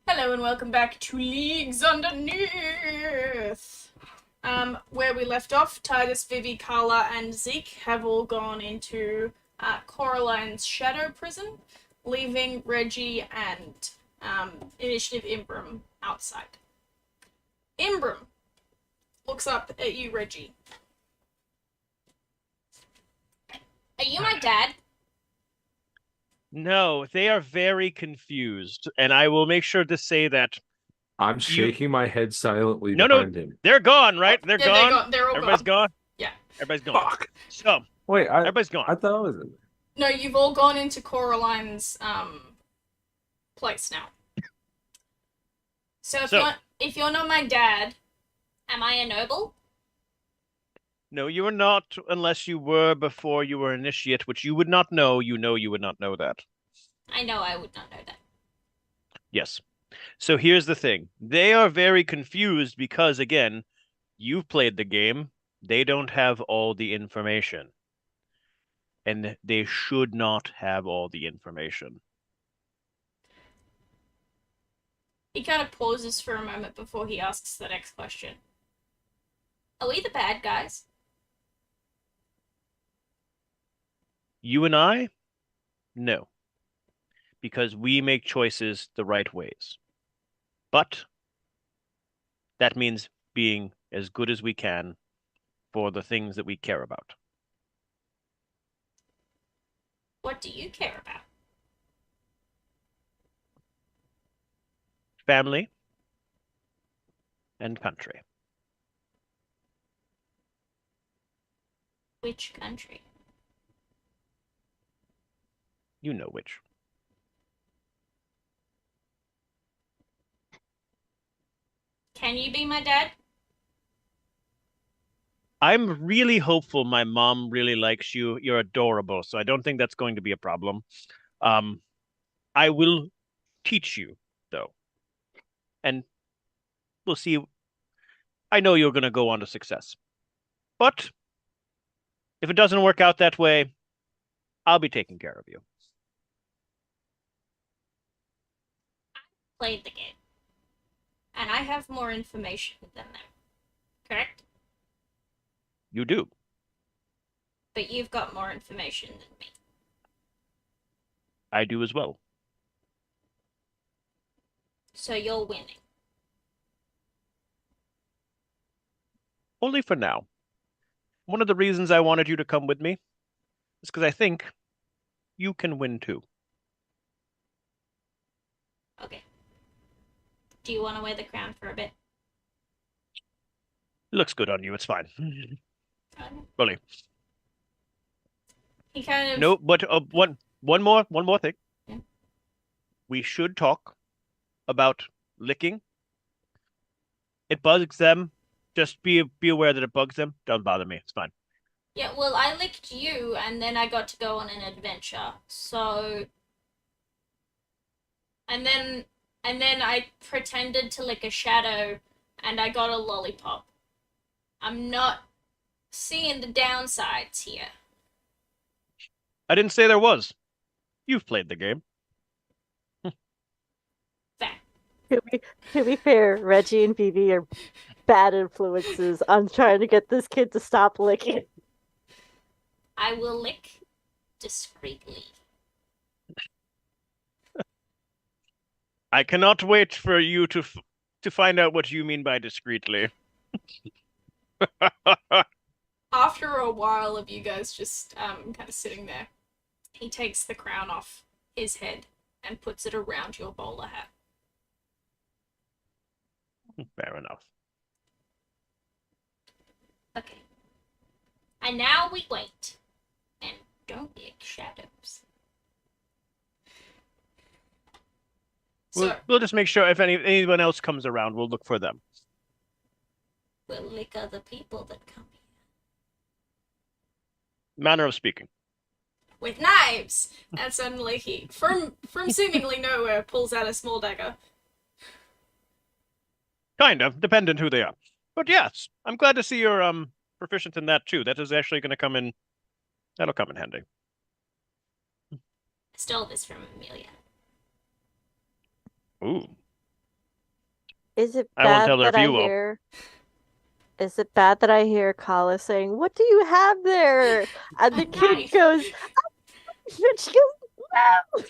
Hello and welcome back to Leagues Underneath. Where we left off, Titus, Vivi, Carla, and Zeke have all gone into Coraline's shadow prison, leaving Reggie and Initiative Imbram outside. Imbram looks up at you, Reggie. Are you my dad? No, they are very confused, and I will make sure to say that. I'm shaking my head silently No, behind him. they're gone, right? They're Yeah, gone. they're all Everybody's gone. gone. Yeah. Everybody's gone. Fuck. So Wait, everybody's gone. I thought I was in there. No, you've all gone into Coraline's place now. So if you're not my dad, am I a noble? No, you are not, unless you were before you were initiate, which you would not know. You would not know that. I know I would not know that. Yes. So here's the thing. They are very confused because, again, you've played the game. They don't have all the information. And they should not have all the information. He kind of pauses for a moment before he asks the next question. Are we the bad guys? You and I? No. Because we make choices the right ways. But that means being as good as we can for the things that we care about. What do you care about? Family and country. Which country? You know which. Can you be my dad? I'm really hopeful my mom really likes you. You're adorable, so I don't think that's going to be a problem. I will teach you, though. And we'll see. I know you're going to go on to success. But if it doesn't work out that way, I'll be taking care of you. Played the game. And I have more information than them. Correct? You do. But you've got more information than me. I do as well. So you're winning. Only for now. One of the reasons I wanted you to come with me is because I think you can win too. Okay. Do you want to wear the crown for a bit? It looks good on you. It's fine. Okay. Really. He kind of... No, but one more thing. Yeah. We should talk about licking. It bugs them. Just be aware that it bugs them. Don't bother me. It's fine. Yeah, well, I licked you, and then I got to go on an adventure. So... And then I pretended to lick a shadow, and I got a lollipop. I'm not seeing the downsides here. I didn't say there was. You've played the game. Fact. To be fair, Reggie and Vivi are bad influences on trying to get this kid to stop licking. I will lick discreetly. I cannot wait for you to find out what you mean by discreetly. After a while of you guys just kind of sitting there, he takes the crown off his head and puts it around your bowler hat. Fair enough. Okay. And now we wait. And don't lick shadows. We'll just make sure if anyone else comes around, we'll look for them. We'll lick other people that come here. Manner of speaking. With knives! And suddenly he, from seemingly nowhere, pulls out a small dagger. Kind of, dependent who they are. But yes, I'm glad to see you're proficient in that too. That is actually going to come in. That'll come in handy. I stole this from Amelia. Ooh. Is it I won't bad tell her that if I you will. hear? Is it bad that I hear Kala saying, "What do you have there?" And the A kid knife. goes, and she goes,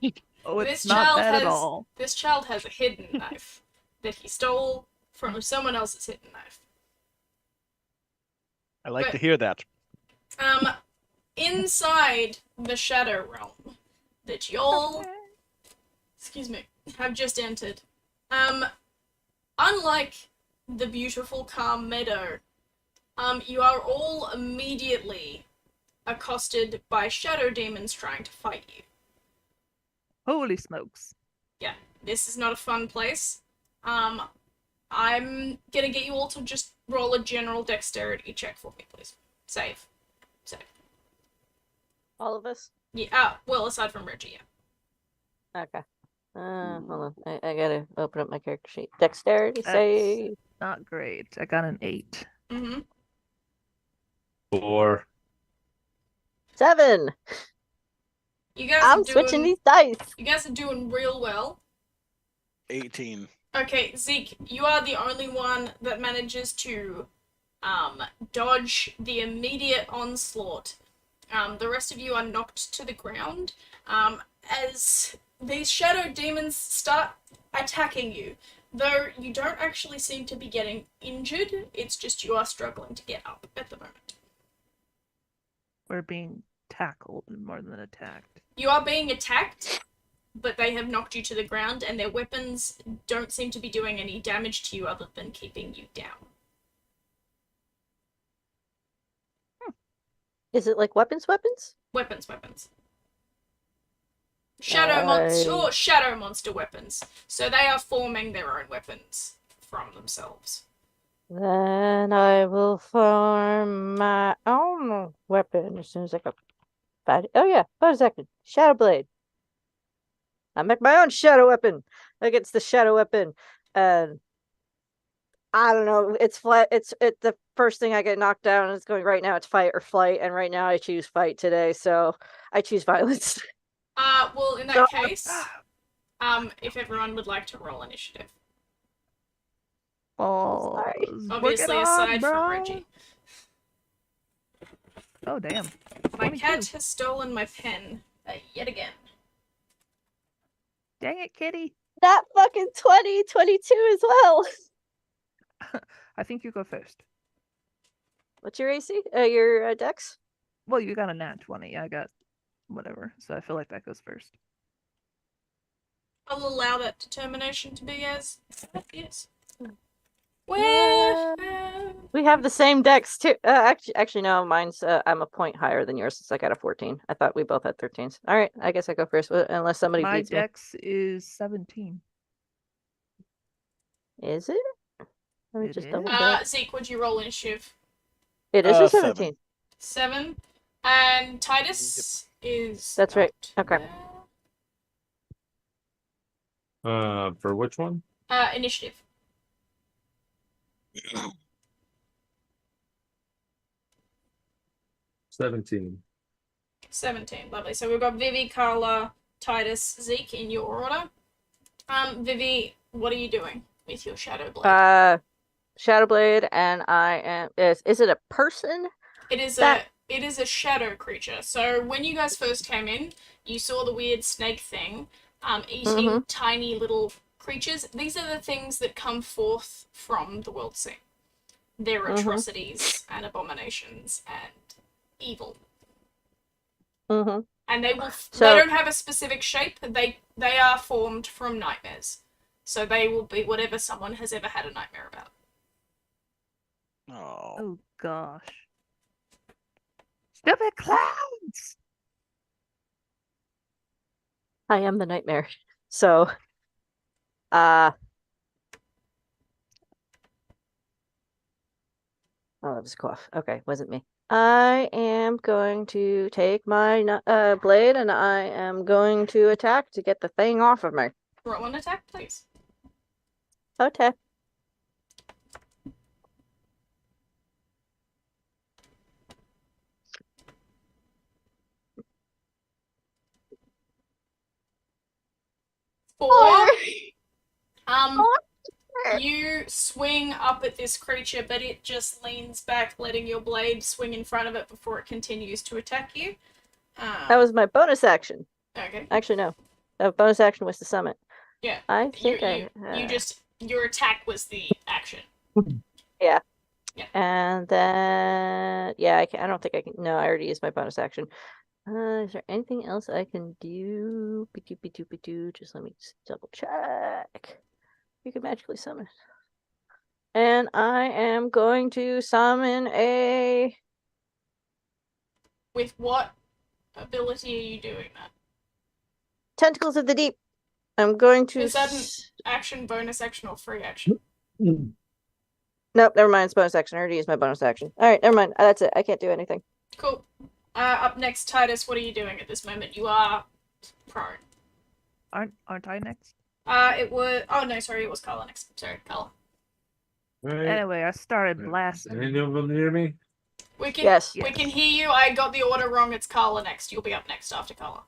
"No." Oh, This it's not child bad at has all. this child has a hidden knife that he stole from someone else's hidden knife. I like But- to hear that. Inside the Shadow Realm that y'all, excuse me, have just entered, unlike the beautiful calm meadow, you are all immediately accosted by shadow demons trying to fight you. Holy smokes. Yeah, this is not a fun place. I'm gonna get you all to just roll a general dexterity check for me, please. Save. All of us. Yeah, well, aside from Reggie, yeah. Okay. Hold on. I gotta open up my character sheet. Dexterity That's save. not great. I got an 8. Mm-hmm. 4. 7. You guys I'm are switching doing. these dice. You guys are doing real well. 18. Okay, Zeke, you are the only one that manages to dodge the immediate onslaught. The rest of you are knocked to the ground as these shadow demons start attacking you. Though you don't actually seem to be getting injured, it's just you are struggling to get up at the moment. We're being tackled more than attacked. You are being attacked, but they have knocked you to the ground, and their weapons don't seem to be doing any damage to you other than keeping you down. Is it like weapons? Weapons. Shadow monster weapons. So they are forming their own weapons from themselves. Then I will form my own weapon as soon as I go. Oh yeah, bonus action. Shadow Blade. I make my own shadow weapon against the shadow weapon. And I don't know, it's flat. It's the first thing I get knocked down is going right now. It's fight or flight, and right now I choose fight today, so I choose violence. Well, in that case, if everyone would like to roll initiative. Oh, Sorry. Obviously, working aside hard, from bro. Reggie. Oh, damn. My 22. cat has stolen my pen yet again. Dang it, kitty. That fucking 22 as well. I think you go first. What's your AC? Your dex? Well, you got a nat 20. I got whatever. So I feel like that goes first. I'll allow that determination to be as it is. Well, We have the same dex too. Actually, no, mine's I'm a point higher than yours since I got a 14. I thought we both had 13s. All right, I guess I go first, unless somebody My beats me. dex is 17. Is it? Let me It just is. double check. Zeke, would you roll initiative? It is a 7. 17. 7. And Titus is. That's right. not Okay. there. For which one? Initiative. $17. 17. Lovely. So we've got Vivi, Carla, Titus, Zeke in your order. Vivi, what are you doing with your Shadow Blade? Shadow Blade, and I am. Is it a person? It is a shadow creature. So when you guys first came in, you saw the weird snake thing, eating tiny little creatures. These are the things that come forth from the world scene. They're atrocities and abominations and evil. Mm-hmm. And they don't have a specific shape. They are formed from nightmares. So they will be whatever someone has ever had a nightmare about. Oh. Oh, gosh. Stupid clowns! I am the nightmare. So, oh, that was a cough. Okay, wasn't me. I am going to take my blade, and I am going to attack to get the thing off of me. Roll an attack, please. Okay. Four. You swing up at this creature, but it just leans back, letting your blade swing in front of it before it continues to attack you. That was my bonus action. Okay. Actually, no. The bonus action was to summon. Yeah. I You, think your attack was the action. Yeah. Yeah. And then I don't think I can. No, I already used my bonus action. Is there anything else I can do? Just let me double check. You can magically summon. And I am going to summon a With what ability are you doing that? Tentacles of the Deep. I'm going to. Is that an action, bonus action, or free action? Nope, never mind. It's bonus action. I already used my bonus action. All right, never mind. That's it. I can't do anything. Cool. Up next, Titus, what are you doing at this moment? You are prone. Aren't I next? It was. Oh no, sorry, it was Carla next. Sorry, Carla. Right. Anyway, I started Can blasting. anyone hear me? We can. Yes. We can hear you. I got the order wrong. It's Carla next. You'll be up next after Carla.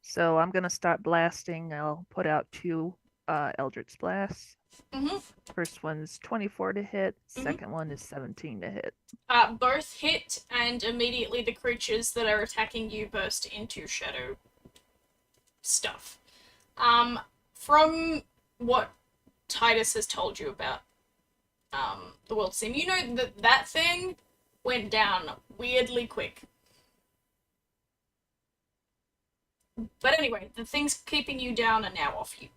So I'm gonna start blasting. I'll put out 2 Eldritch blasts. Mhm. First one's 24 to hit. Second one is 17 to hit. Both hit, and immediately the creatures that are attacking you burst into shadow stuff. From what Titus has told you about the world sim, you know that thing went down weirdly quick. But anyway, the things keeping you down are now off you.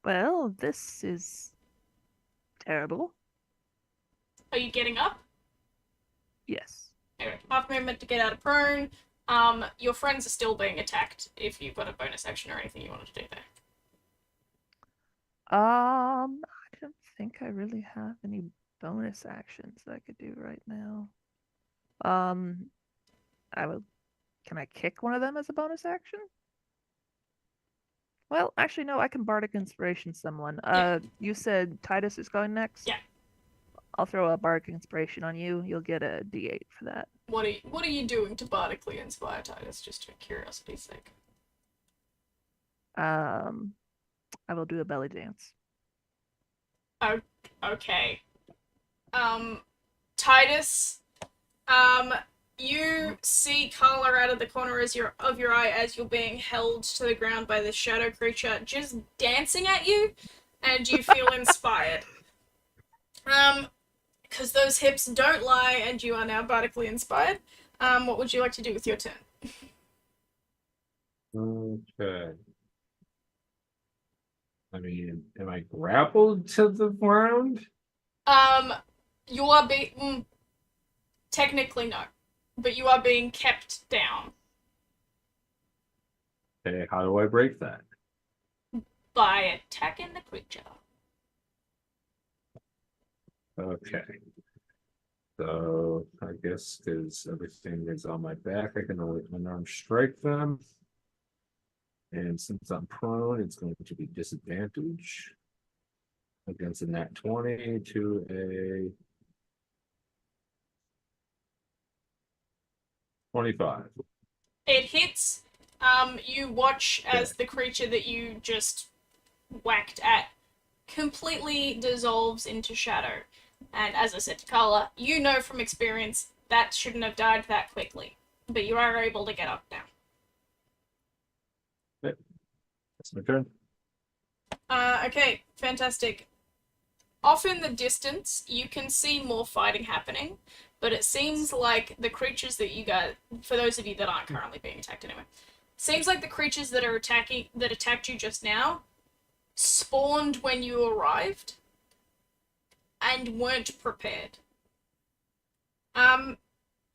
Well, this is terrible. Are you getting up? Yes. Anyway, half movement to get out of prone. Your friends are still being attacked if you've got a bonus action or anything you wanted to do there. I don't think I really have any bonus actions that I could do right now. Can I kick one of them as a bonus action? Well, actually, no. I can bardic inspiration someone. Yeah. You said Titus is going next. Yeah. I'll throw a bardic inspiration on you. You'll get a D8 for that. What are you doing to bardically inspire Titus, just for curiosity's sake? I will do a belly dance. Okay. Titus, you see Carla out of the corner of your eye as you're being held to the ground by this shadow creature, just dancing at you, and you feel inspired. Because those hips don't lie, and you are now bardically inspired. What would you like to do with your turn? Okay. I mean, am I grappled to the ground? You are being... technically, no. But you are being kept down Okay, how do I break that? by attacking the creature. Okay. So I guess because everything is on my back, I can only unarmed strike them. And since I'm prone, it's going to be disadvantage against a nat 20 to a 25. It hits. You watch as the creature that you just whacked at completely dissolves into shadow. And as I said to Carla, you know from experience that shouldn't have died that quickly. But you are able to get up now. That's my turn. Okay, fantastic. Off in the distance, you can see more fighting happening, but it seems like the creatures that you got, for those of you that aren't currently being attacked anyway, seems like the creatures that attacked you just now spawned when you arrived and weren't prepared.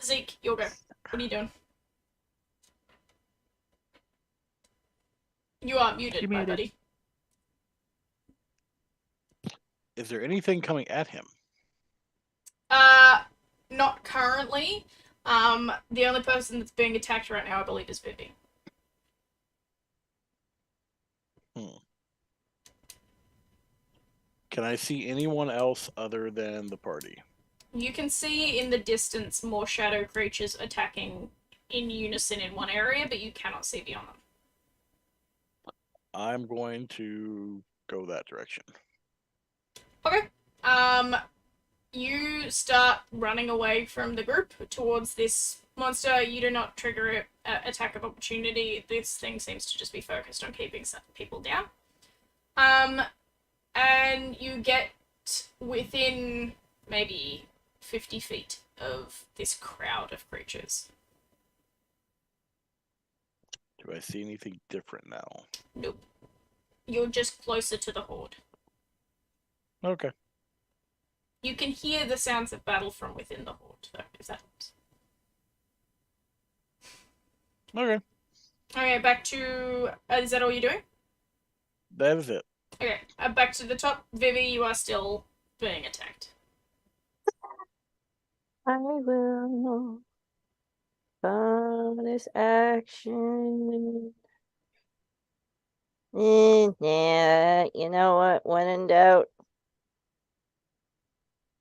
Zeke, you'll go. What are you doing? You are muted, You're my muted. buddy. Is there anything coming at him? Not currently. The only person that's being attacked right now, I believe, is Vivi. Can I see anyone else other than the party? You can see in the distance more shadow creatures attacking in unison in one area, but you cannot see beyond them. I'm going to go that direction. Okay. You start running away from the group towards this monster. You do not trigger an attack of opportunity. This thing seems to just be focused on keeping some people down. And you get within maybe 50 feet of this crowd of creatures. Do I see anything different now? Nope. You're just closer to the horde. Okay. You can hear the sounds of battle from within the horde, though, if that helps. Okay. Okay, back to... is that all you're doing? That is it. Okay, back to the top. Vivi, you are still being attacked. I will. Bonus action. Yeah, you know what? When in doubt,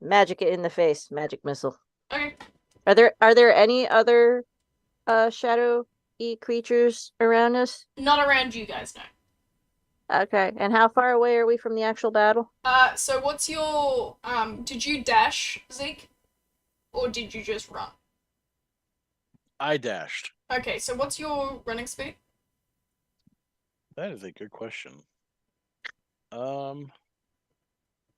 magic it in the face. Magic missile. Okay. Are there any other shadow creatures around us? Not around you guys, no. Okay, and how far away are we from the actual battle? So what's your, did you dash, Zeke? Or did you just run? I dashed. Okay, so what's your running speed? That is a good question. Better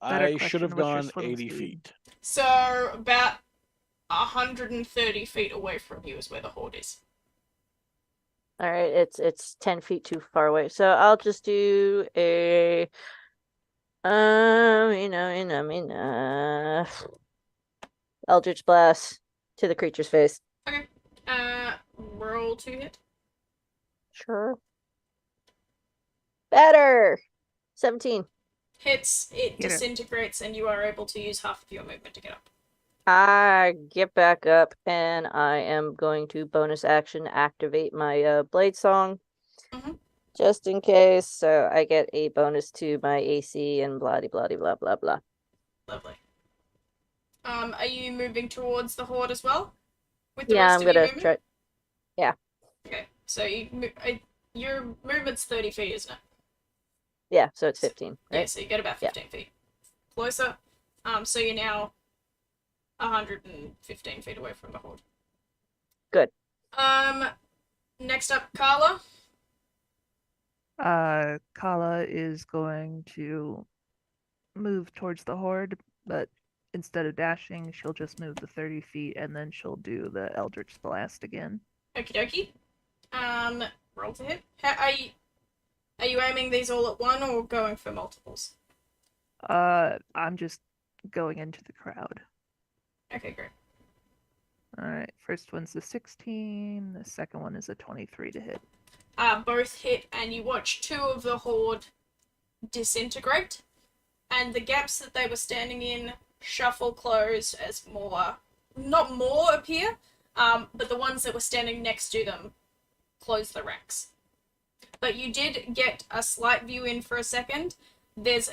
I should question, have what's your gone swimming 80 speed? feet. So, about 130 feet away from you is where the horde is. All right, it's 10 feet too far away. So I'll just do a Eldritch Blast to the creature's face. Okay. Roll to hit. Sure. Better. 17. Hits, it Hit it. disintegrates, and you are able to use half of your movement to get up. I get back up and I am going to bonus action activate my blade song. Mhm. Just in case, so I get a bonus to my AC and blah blah blah blah blah. Lovely. Are you moving towards the horde as well? With the Yeah, rest I'm of your gonna movement? try. Okay, so your movement's 30 feet, isn't it? Yeah, so it's 15, Yeah, right? so you get about 15 feet closer. So you're now 115 feet away from the horde. Good. Next up, Carla. Kala is going to move towards the horde, but instead of dashing, she'll just move the 30 feet and then she'll do the Eldritch Blast again. Okie dokie. Roll to hit. Are you aiming these all at one or going for multiples? I'm just going into the crowd. Okay, great. Alright, first one's a 16, the second one is a 23 to hit. Both hit, and you watch two of the horde disintegrate, and the gaps that they were standing in shuffle close as not more appear, but the ones that were standing next to them close the ranks. But you did get a slight view in for a second. There's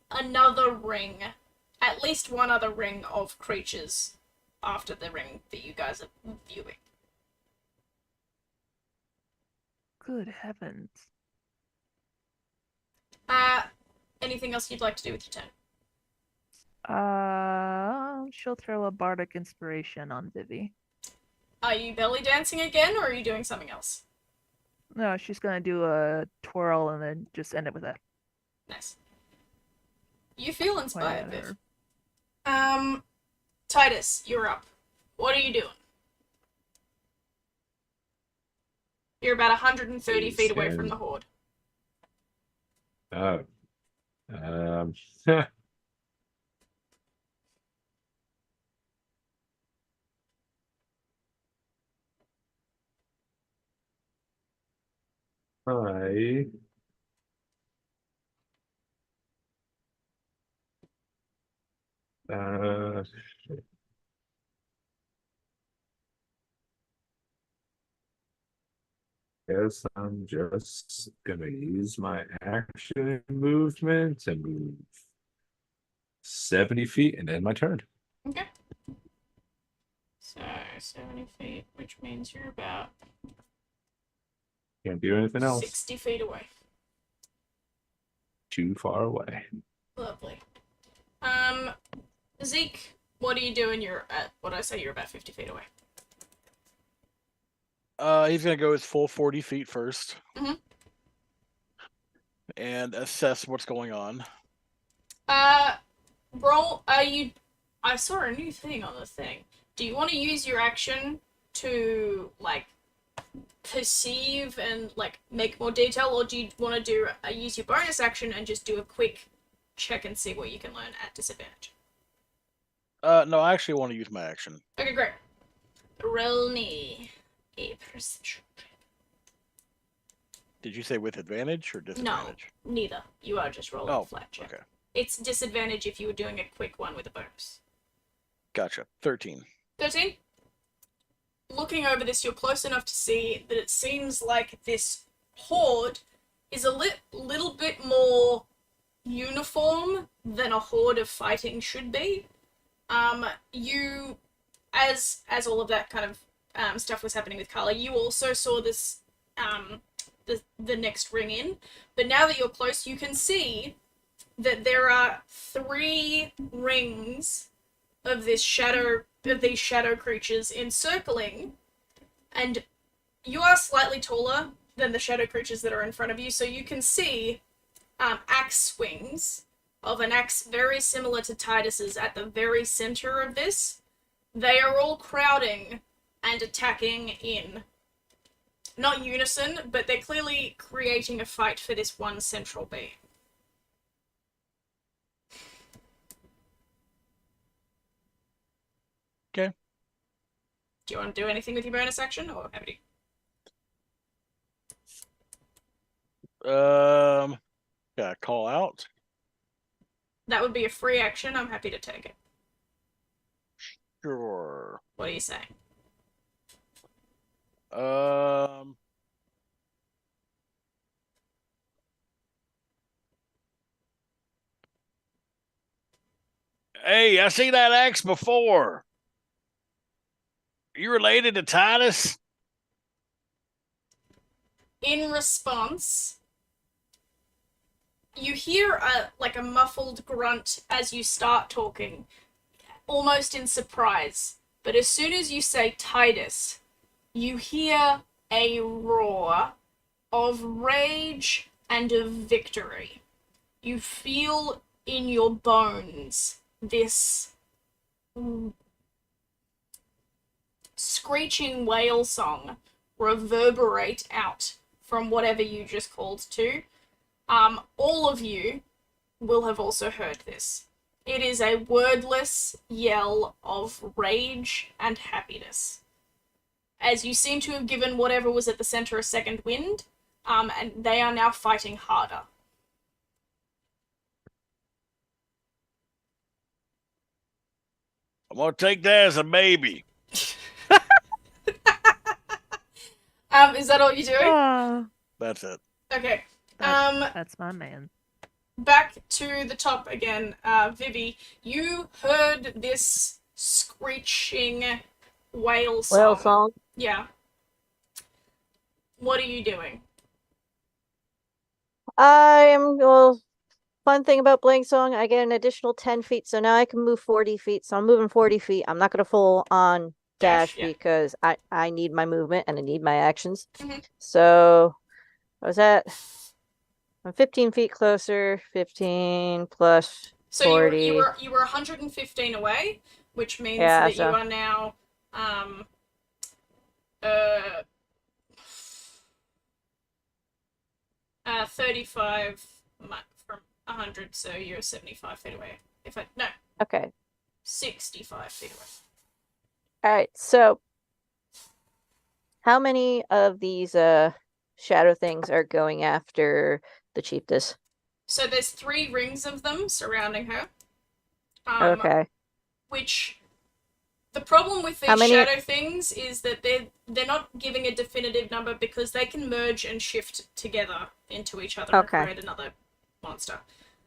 another ring, at least one other ring of creatures after the ring that you guys are viewing. Good heavens. Anything else you'd like to do with your turn? She'll throw a bardic inspiration on Vivi. Are you belly dancing again, or are you doing something else? No, she's gonna do a twirl and then just end it with a Nice. You feel point inspired, at Viv. her. Titus, you're up. What are you doing? You're about 130 feet away from the horde. Oh. I guess I'm just gonna use my action movement to move 70 feet and end my turn. Okay. So, 70 feet, which means you're about Can't do anything else. 60 feet away. too far away. Lovely. Zeke, what are you doing? You're at, what I say, you're about 50 feet away. He's gonna go his full 40 feet first. Mhm. And assess what's going on. Roll, I saw a new thing on the thing. Do you want to use your action to, like, perceive and, like, make more detail, or do you want to do use your bonus action and just do a quick check and see what you can learn at disadvantage? No, I actually want to use my action. Okay, great. Roll me a perception. Did you say with advantage or disadvantage? No, neither. You are just rolling a flat check. Okay. It's disadvantage if you were doing a quick one with a bonus. Gotcha. 13. 13? Looking over this, you're close enough to see that it seems like this horde is a little bit more uniform than a horde of fighting should be. You, as all of that kind of stuff was happening with Carla, you also saw this, the next ring in, but now that you're close, you can see that there are 3 rings of these shadow creatures encircling, and you are slightly taller than the shadow creatures that are in front of you, so you can see axe swings of an axe very similar to Titus's at the very center of this. They are all crowding and attacking in not unison, but they're clearly creating a fight for this one central being. Okay. Do you want to do anything with your bonus action, or have you? Yeah, call out. That would be a free action. I'm happy to take it. Sure. What are you saying? Hey, I seen that axe before. You related to Titus? In response, you hear a muffled grunt as you start talking, almost in surprise. But as soon as you say Titus, you hear a roar of rage and of victory. You feel in your bones this screeching whale song reverberate out from whatever you just called to. All of you will have also heard this. It is a wordless yell of rage and happiness, as you seem to have given whatever was at the center a second wind, and they are now fighting harder. I'm gonna take that as a maybe. Is that all you're doing? Ah, That's it. Okay. that's my man. Back to the top again. Vivi, you heard this screeching whale song. Whale song. Yeah. What are you doing? Fun thing about Blank Song, I get an additional 10 feet, so now I can move 40 feet. So I'm moving 40 feet. I'm not going to full on dash Yeah. because I need my movement and I need my actions. Mhm. So what was that? I'm 15 feet closer. 15 plus So 40. you were 115 away, which means Yeah, that you are now 35 from 100, so you're 75 feet away. Okay. 65 feet away. All right. So how many of these shadow things are going after the chiefess? So there's 3 rings of them surrounding her. Okay. Which the problem with How these many- shadow things is that they're not giving a definitive number because they can merge and shift together into each other Okay. and create another monster.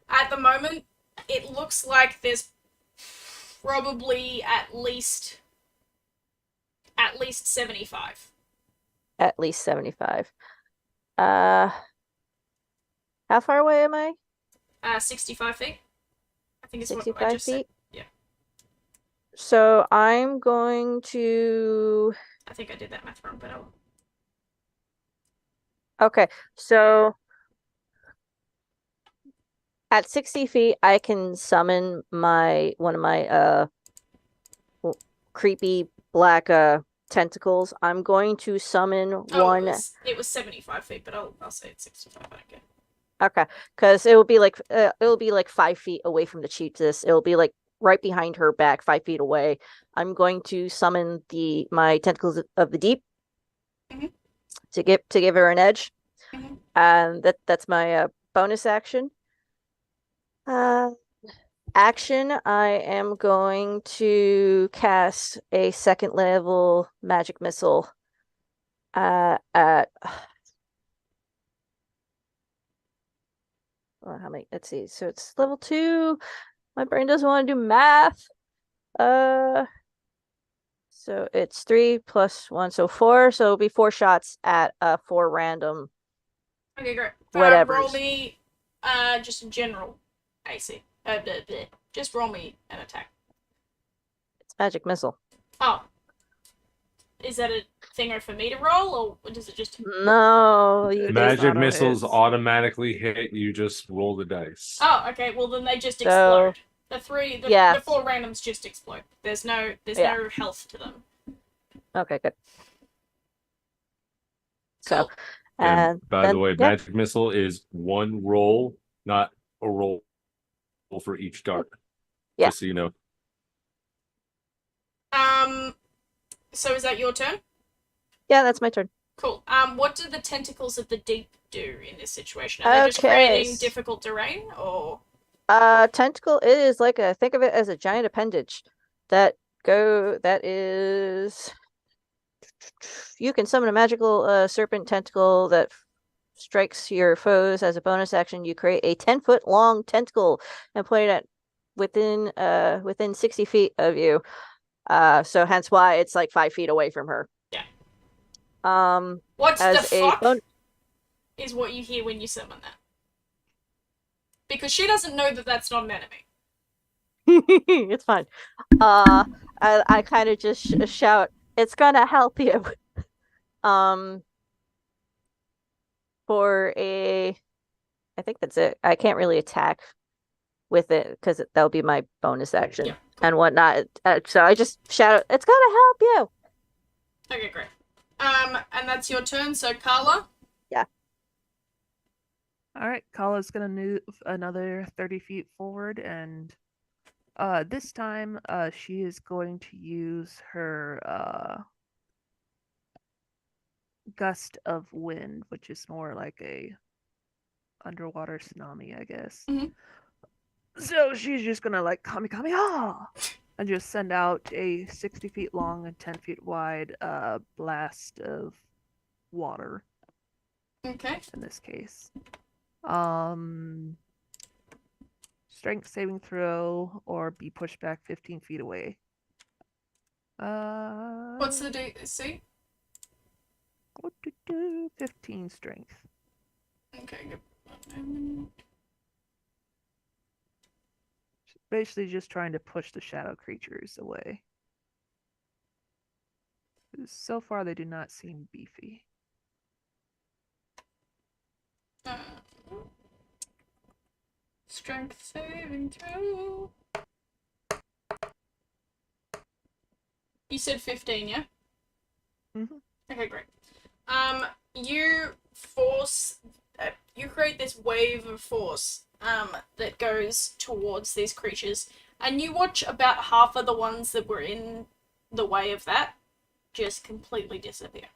At the moment, it looks like there's probably at least 75. At least 75. How far away am I? 65 feet. I think it's what I 65 just said. feet? Yeah. So I'm going to... I think I did that math wrong, but oh. Okay, so at 60 feet, I can summon one of my creepy black tentacles. I'm going to summon Oh, one. it was 75 feet, but I'll say it's 65. I don't care. Okay, because it will be like 5 feet away from the chiefess. It will be like right behind her back, 5 feet away. I'm going to summon my tentacles of the deep Mhm. to give her an edge, Mhm. and that's my bonus action. Action, I am going to cast a second level magic missile at well, how many? Let's see. So it's level 2. My brain doesn't want to do math. So it's 3 plus 1, so 4. So it'll be 4 shots at 4 random. Okay, great. Whatever. Roll me, just a general AC. Blah, blah. Just roll me an attack. It's magic missile. Oh, is that a thinger for me to roll, or does it just? No, you It just just Magic auto missiles hits. automatically hit. You just roll the dice. Oh, okay. Well, then they just So- explode. The Yeah. 4 randoms just explode. There's no Yeah. no health to them. Okay, good. So, Cool. And by the then- way, yeah. magic missile is one roll, not a roll for each dart. Yeah. Just so you know. So is that your turn? Yeah, that's my turn. Cool. What do the tentacles of the deep do in this situation? Are they just Okay. creating difficult terrain, or? Tentacle, it is like think of it as a giant appendage that is, you can summon a magical serpent tentacle that strikes your foes as a bonus action. You create a 10-foot long tentacle and point it at within 60 feet of you. So hence why it's like 5 feet away from her. Yeah. What the fuck is what you hear when you summon that? Because she doesn't know that that's not an enemy. It's fine. I kind of just shout, "It's gonna help you." I think that's it. I can't really attack with it because that'll be my bonus action Yeah, cool. and whatnot. So I just shout, "It's gonna help you." Okay, great. And that's your turn. So Carla. All right, Kala's gonna move another 30 feet forward, and this time she is going to use her gust of wind, which is more like a underwater tsunami, I guess. Mhm. So she's just gonna like kami and just send out a 60 feet long and 10 feet wide blast of water Okay. in this case. Strength saving throw or be pushed back 15 feet away. What's the DC? 15 strength. Okay, good. Basically just trying to push the shadow creatures away. So far they do not seem beefy. Strength saving throw. You said 15, yeah? Mhm. Okay, great. You force, you create this wave of force, that goes towards these creatures, and you watch about half of the ones that were in the way of that just completely disappear.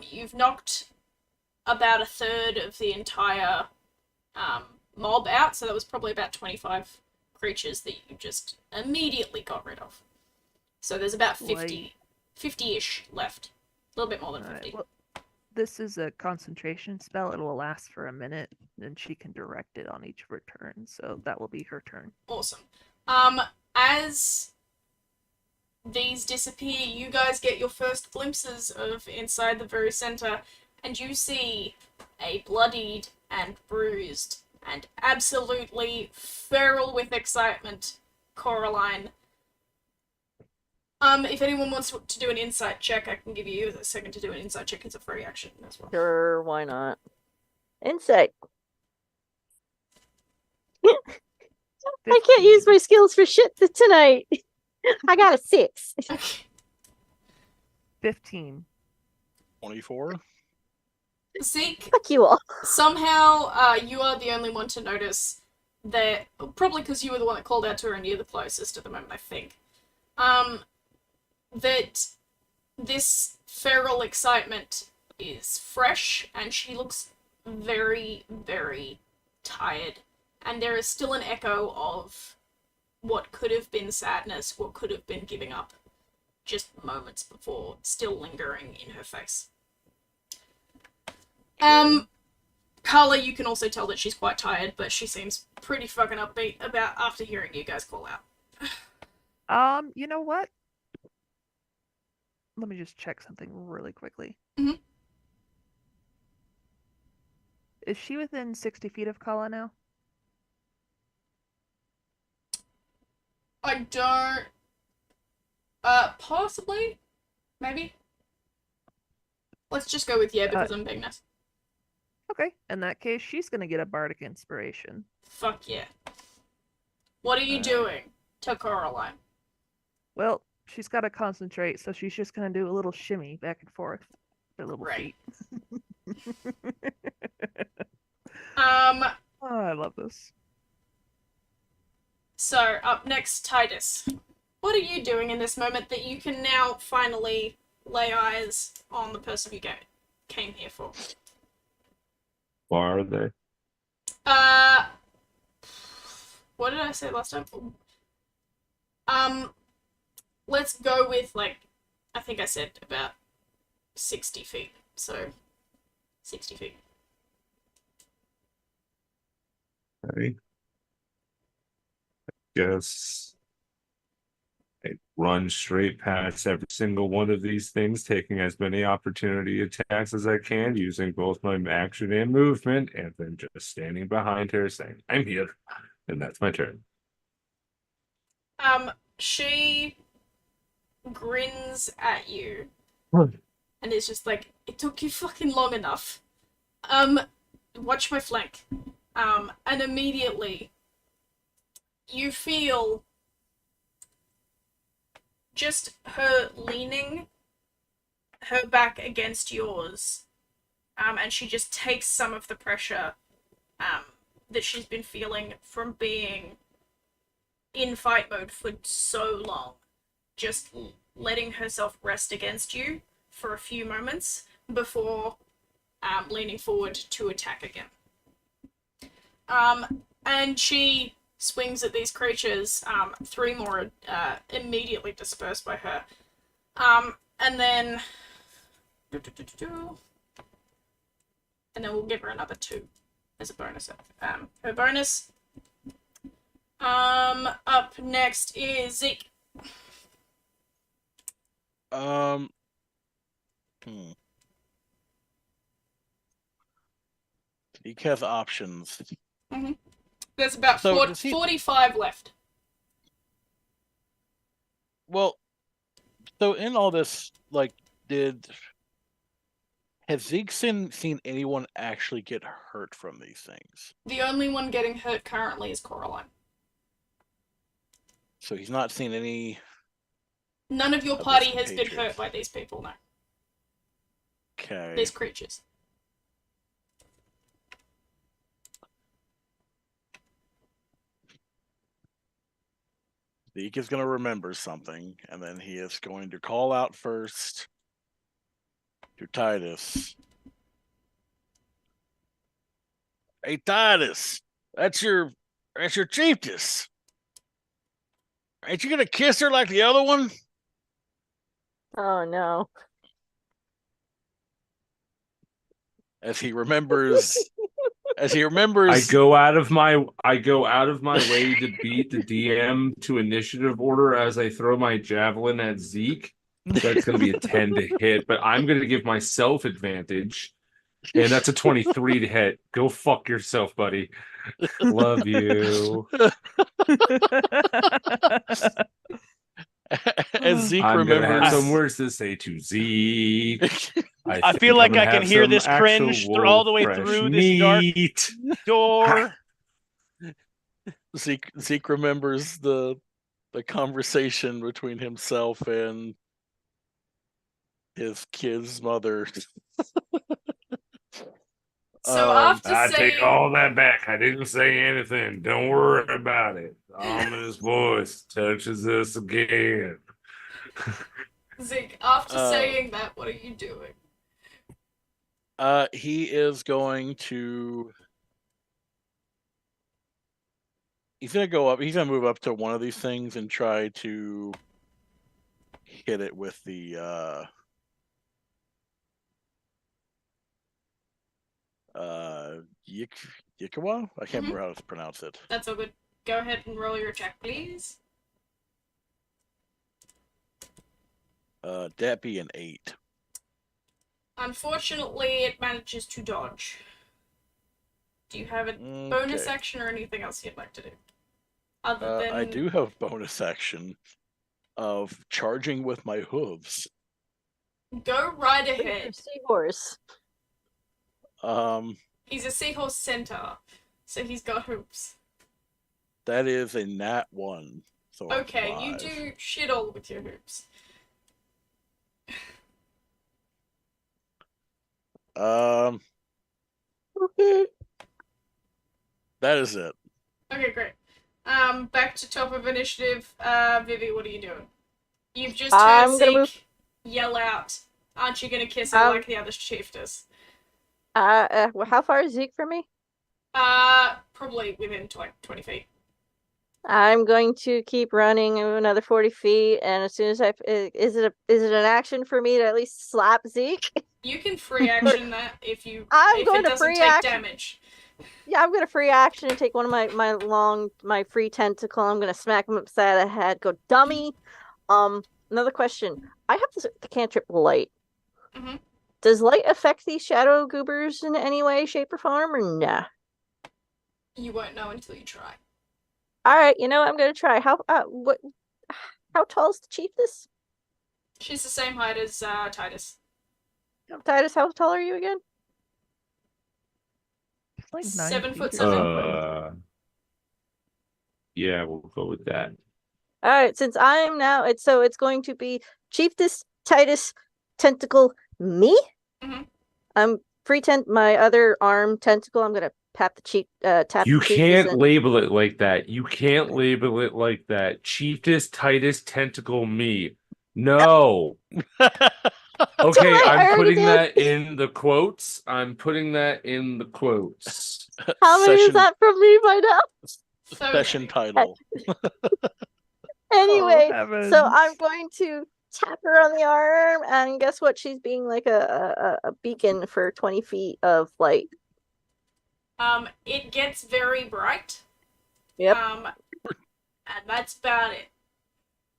You've knocked about a third of the entire, mob out, so that was probably about 25 creatures that you just immediately got rid of. So there's about 50-ish left. A little bit more than 50. Alright, well, this is a concentration spell. It will last for a minute, and she can direct it on each of her turns, so that will be her turn. Awesome. As these disappear, you guys get your first glimpses of inside the very center, and you see a bloodied and bruised and absolutely feral with excitement, Coraline. If anyone wants to do an insight check, I can give you a second to do an insight check. It's a free action as well. Sure, why not? Insight. I can't use my skills for shit tonight. I got a 6. Okay. 15. 24. Zeke, Fuck you all. somehow you are the only one to notice that, probably because you were the one that called out to her and you're the closest at the moment, I think, that this feral excitement is fresh and she looks very, very tired. And there is still an echo of what could have been sadness, what could have been giving up just moments before, still lingering in her face. Carla, you can also tell that she's quite tired, but she seems pretty fucking upbeat about after hearing you guys call out. You know what? Let me just check something really quickly. Mhm. Is she within 60 feet of Kala now? I don't... possibly? Maybe? Let's just go with yeah, because I'm being nice. Okay, in that case, she's gonna get a bardic inspiration. Fuck yeah. What are you doing to Coraline? Well, she's got to concentrate, so she's just gonna do a little shimmy back and forth. Her little Right. feet. Um, Oh, I love this. so up next, Titus. What are you doing in this moment that you can now finally lay eyes on the person you came here for? Far are they? What did I say last time? Let's go with, like, I think I said about 60 feet. So, 60 feet. Okay. I guess I run straight past every single one of these things, taking as many opportunity attacks as I can, using both my action and movement, and then just standing behind her saying, I'm here. And that's my turn. She grins at you and is just like, it took you fucking long enough. Watch my flank. And immediately you feel just her leaning her back against yours. And she just takes some of the pressure that she's been feeling from being in fight mode for so long, just letting herself rest against you for a few moments before leaning forward to attack again. And she swings at these creatures. 3 more immediately dispersed by her. And then... And then we'll give her another 2 as a bonus. Her bonus... up next is Zeke. He has options. Mm-hmm. There's about So 45 left. Well, so in all this, like, has Zeke seen anyone actually get hurt from these things? The only one getting hurt currently is Coraline. So he's not seen any. None of your party has been hurt by these people, no. Okay. These creatures. Zeke is going to remember something, and then he is going to call out first to Titus. Hey, Titus, that's your chiefess. Ain't you gonna kiss her like the other one? Oh no. As he remembers I go out of my way to beat the DM to initiative order as I throw my javelin at Zeke. That's going to be a 10 to hit, but I'm going to give myself advantage And that's a 23 to hit. Go fuck yourself, buddy. Love you. As Zeke I'm gonna have remembers, some words to say to Zeke. I think feel like I'm gonna I can have hear some this cringe actual all the way fresh through this dark meat. door. Zeke remembers the conversation between himself and his kid's mother. So after I saying take all that back. I didn't say anything. Don't worry about it. The ominous voice touches us again. Zeke, after saying that, what are you doing? He is going to. He's gonna go up. He's gonna move up to one of these things and try to hit it with the Yikawa? I can't remember how to pronounce it. That's all good. Go ahead and roll your attack, please. That be an 8. Unfortunately, it manages to dodge. Do you have a bonus Okay. action or anything else you'd like to do? Other than I do have bonus action of charging with my hooves. go right Look at ahead. your seahorse. He's a seahorse centaur, so he's got hoops. That is a nat 1. So I'm Okay, you 5. do shit all with your hoops. Okay. That is it. Okay, great. Back to top of initiative. Vivi, what are you doing? You've just heard I'm gonna Zeke yell out, "Aren't you gonna kiss her like the other chief does?" How far is Zeke from me? Probably within 20 feet. I'm going to keep running another 40 feet, and as soon as is it an action for me to at least slap Zeke? You can free action that if I'm going it to doesn't free take action. damage. Yeah, I'm gonna free action and take one of my free tentacle. I'm gonna smack him upside the head. Go dummy. Another question. I have the cantrip light. Mhm. Does light affect these shadow goobers in any way, shape, or form, or nah? You won't know until you try. All right, you know what? I'm gonna try. How tall is the chiefess? She's the same height as Titus. Titus, how tall are you again? It's like 9 7 feet foot or 7. something. Yeah, we'll go with that. All right, since I'm now, it's going to be chiefess, Titus, tentacle, me. Mhm. I'm my other arm tentacle. I'm gonna tap the tap. You the can't chiefess label it like that. You can't label it like that. Chiefess, Titus, tentacle, me. No. Okay, late, I I'm already putting did. that in the quotes. I'm putting that in the quotes. How many is Session- that from me by now? So Session many. title. Anyway, heavens. so I'm going to tap her on the arm, and guess what? She's being like a beacon for 20 feet of light. It gets very bright. Yep. And that's about it.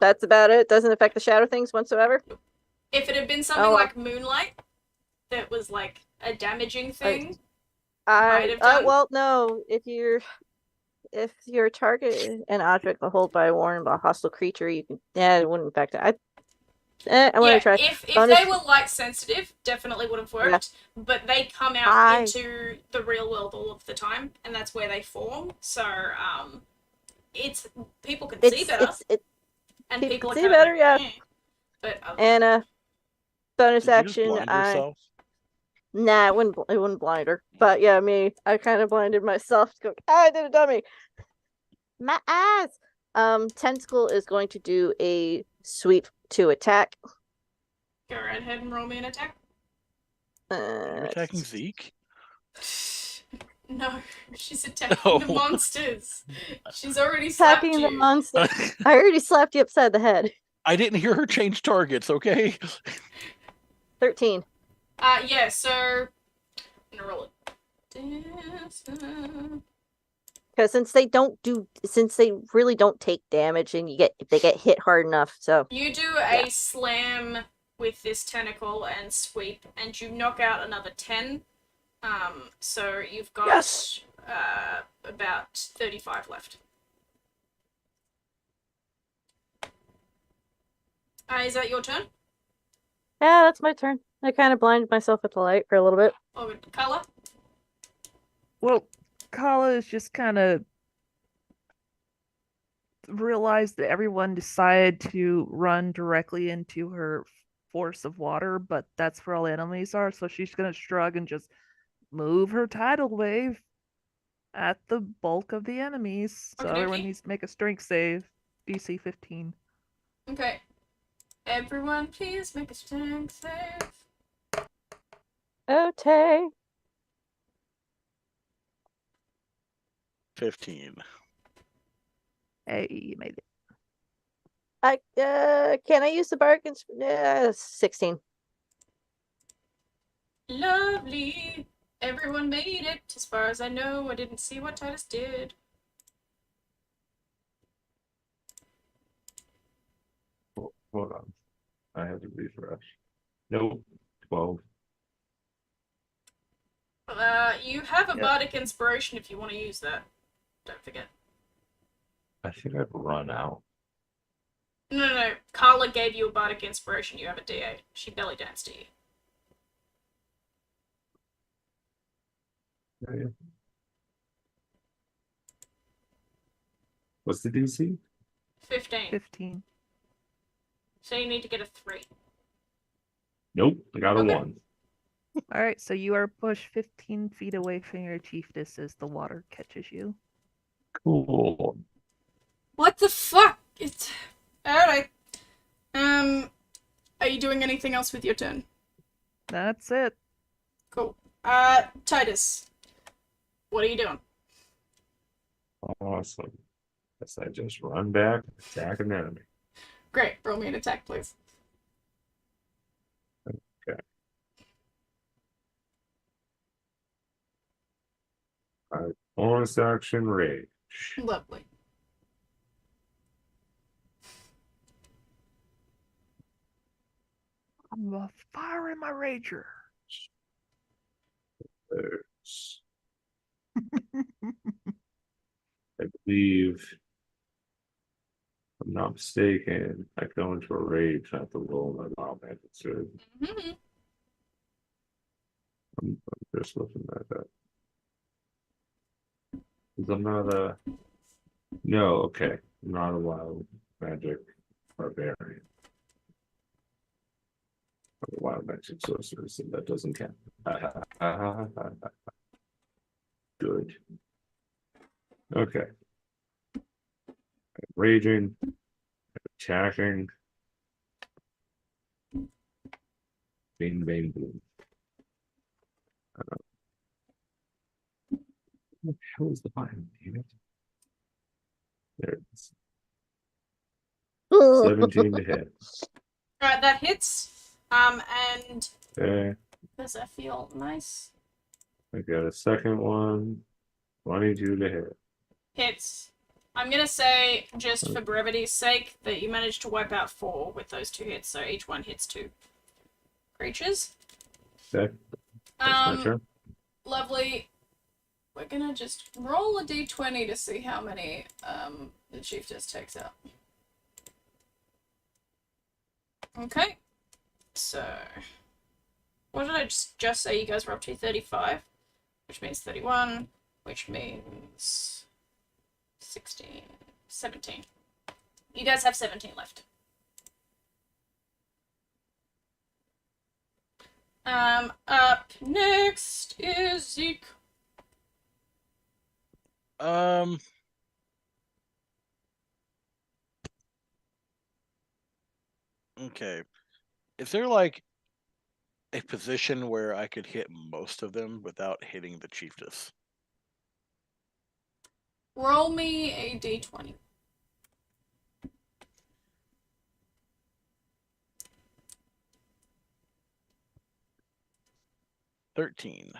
That's about it. Doesn't affect the shadow things whatsoever. If it had been something like moonlight, that was like a damaging thing. Might have done. Well, no. If your target an object hold by a warning by a hostile creature, you can. Yeah, it wouldn't affect it. I'm gonna try. If they were light sensitive, definitely would have worked. Yeah. But they come out into the real world all of the time, and that's where they form. So it's people can see better, and people can are see better. like, Yeah. eh. But And bonus Did you just action. blind yourself? Nah, it wouldn't blind her. But yeah, I kind of blinded myself. To go, I did a dummy. My eyes. Tentacle is going to do a sweep to attack. Go right ahead and roll me an attack. You're attacking Zeke? No, she's attacking the monsters. She's already slapped Attacking you. the monster. I already slapped you upside the head. I didn't hear her change targets, okay? 13. Yeah, so I'm gonna roll it. Because since they really don't take damage, and they get hit hard enough, so You do a slam with this tentacle and sweep, and you knock out another 10 So you've got Yes! about 35 left. Is that your turn? Yeah, that's my turn. I kind of blinded myself with the light for a little bit. Or Carla? Well, Kala is just kind of realized that everyone decided to run directly into her force of water, but that's where all the enemies are, so she's gonna shrug and just move her tidal wave at the bulk of the enemies. So everyone Okey-dokey. needs to make a strength save. DC 15. Okay. Everyone, please make a strength save. Okay. 15. Hey, you made it. Can I use the bargain? 16. Lovely. Everyone made it. As far as I know, I didn't see what Titus did. Hold on. I have to refresh. Nope. 12. You have a Yep. bardic inspiration if you want to use that. Don't forget. I think I've run out. No. Carla gave you a bardic inspiration. You have a D8. She belly danced to you. Yeah. What's the DC? 15. 15. So you need to get a 3. Nope. I got a Okay. 1. Alright, so you are pushed 15 feet away from your chiefess as the water catches you. Cool. What the fuck? It's... Alright. Are you doing anything else with your turn? That's it. Cool. Titus. What are you doing? Awesome. Guess I just run back, attack an enemy. Great. Roll me an attack, please. Bonus action rage. Lovely. I'm firing my rager. There's, I believe, if I'm not mistaken, I go into a rage, I have to roll my wild magic. So Mm-hmm. I'm just looking at that. 'Cause I'm not a. No, okay. I'm not a wild magic barbarian. I'm a wild magic sorcerer, so that doesn't count. Good. Okay. Raging, attacking. Bing, bang, boom. What the hell is the button? Damn it. There it is. 17 to hit. Alright, that hits. And Okay. does that feel nice? I got a second one. 22 to hit. Hits. I'm gonna say, just for brevity's sake, that you managed to wipe out 4 with those 2 hits, so each one hits 2 creatures. Okay. That's my turn. Lovely. We're gonna just roll a d20 to see how many the chiefess takes out. Okay. So, what did I just say you guys were up to? 35, which means 31, which means 16, 17. You guys have 17 left. Up next is Zeke. Okay. Is there like a position where I could hit most of them without hitting the chiefess? Roll me a d20. $13.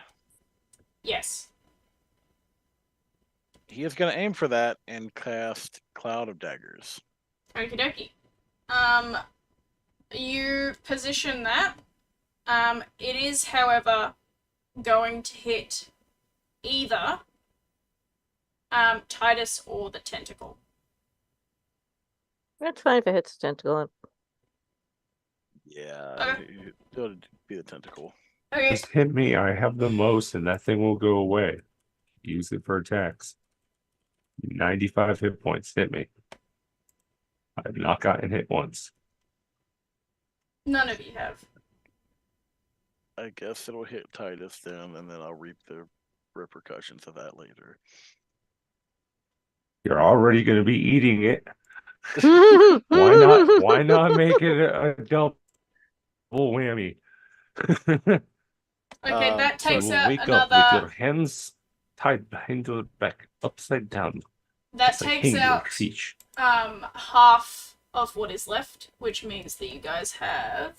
Yes. He is going to aim for that and cast Cloud of Daggers. Okie dokie. You position that. It is, however, going to hit either Titus or the tentacle. That's fine if it hits the tentacle. Yeah, Okay. it'll be the tentacle. Okay. Just hit me. I have the most, and that thing will go away. Use it for attacks. 95 hit points. Hit me. I've not gotten hit once. None of you have. I guess it'll hit Titus then, and then I'll reap the repercussions of that later. You're already going to be eating it. Why not? Why not make it a double whammy? Okay, that so You takes will out wake up with your another. hands tied behind your back, upside down. That As I takes hang your out feet. half of what is left, which means that you guys have.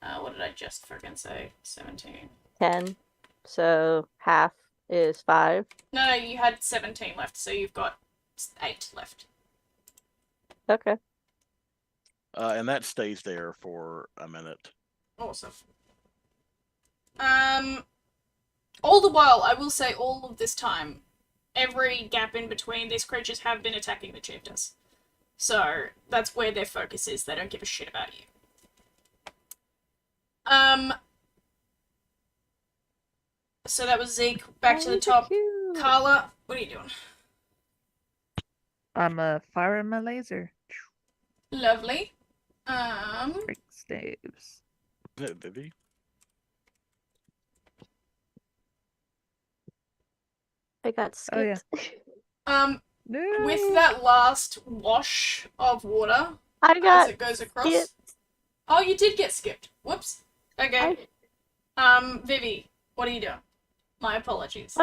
What did I just freaking say? 17. 10. So half is 5. No, you had 17 left, so you've got 8 left. Okay. And that stays there for a minute. Awesome. All the while, I will say, all of this time, every gap in between, these creatures have been attacking the chiefess. So that's where their focus is. They don't give a shit about you. So that was Zeke. Back to the top. Carla, what are you doing? I'm firing my laser. Lovely. Break staves. Vivi? I got skipped. Oh, yeah. With No. that last wash of water I as got it goes across. skipped. Oh, you did get skipped. Whoops. Okay. Vivi, what are you doing? My apologies.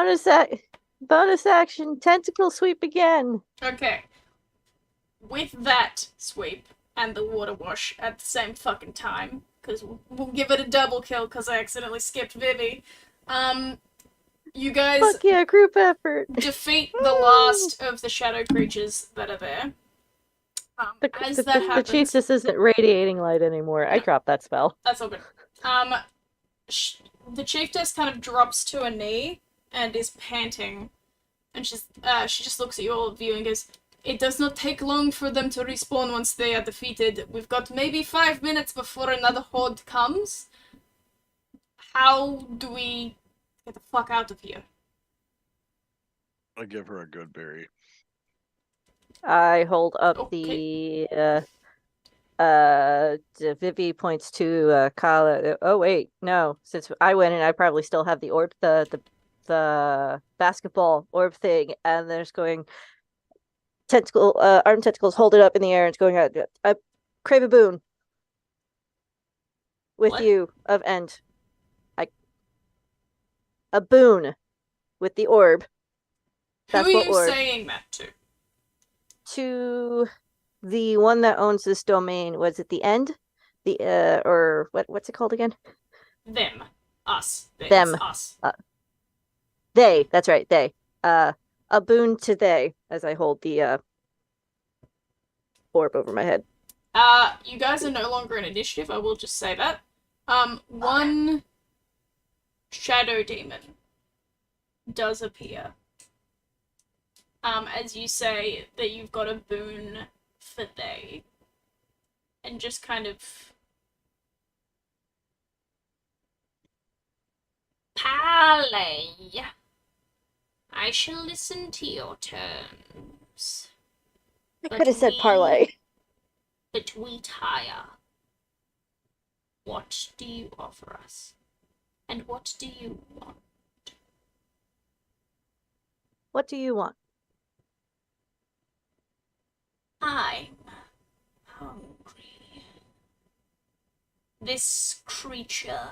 bonus action tentacle sweep again. Okay. With that sweep and the water wash at the same fucking time, because we'll give it a double kill because I accidentally skipped Vivi. You guys Fuck yeah, group effort. defeat the last of the shadow creatures that are there. As that The happens, chief just isn't radiating light anymore. I dropped that spell. that's all good. The chiefess kind of drops to a knee and is panting, and she just looks at you all of you and goes, "It does not take long for them to respawn once they are defeated. We've got maybe 5 minutes before another horde comes. How do we get the fuck out of here?" I give her a good berry. I hold up Okay. Vivi points to Kala. Oh wait, no. Since I went in, I probably still have the orb, the basketball orb thing, and there's going tentacle, arm tentacles, hold it up in the air, and it's going out. I crave a boon with What? you of end. A boon with the orb. That's Who are what you orb. saying that to? To the one that owns this domain. Was it the end? The or what's it called again? Them. Us. Them. It's us. They. That's right. They. A boon to they. As I hold the orb over my head. You guys are no longer in initiative, I will just say that. One shadow demon does appear. As you say that you've got a boon for they. And just kind of... Parley. I shall listen to your terms. I But could have said we- parlay. But we tire. What do you offer us? And what do you want? What do you want? I'm hungry. This creature,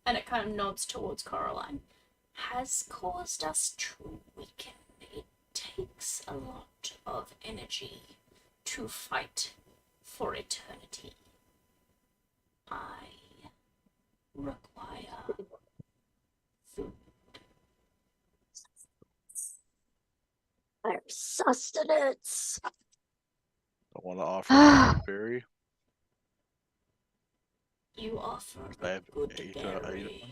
and it kind of nods towards Coraline, has caused us to weaken. It takes a lot of energy to fight for eternity. I require food. Our sustenance. I want to offer a good berry. You offer I a have good eight, berry. item.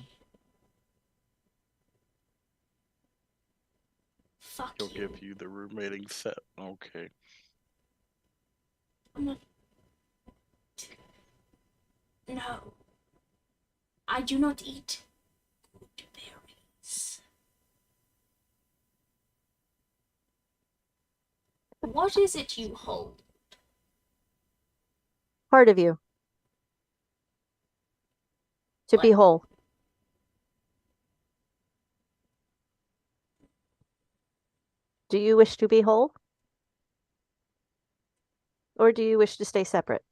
Fuck He'll you. give you the roommating set. Okay. I'm not... No. I do not eat good berries. What is it you hold? Part of you. To be What? whole. Do you wish to be whole? Or do you wish to stay separate?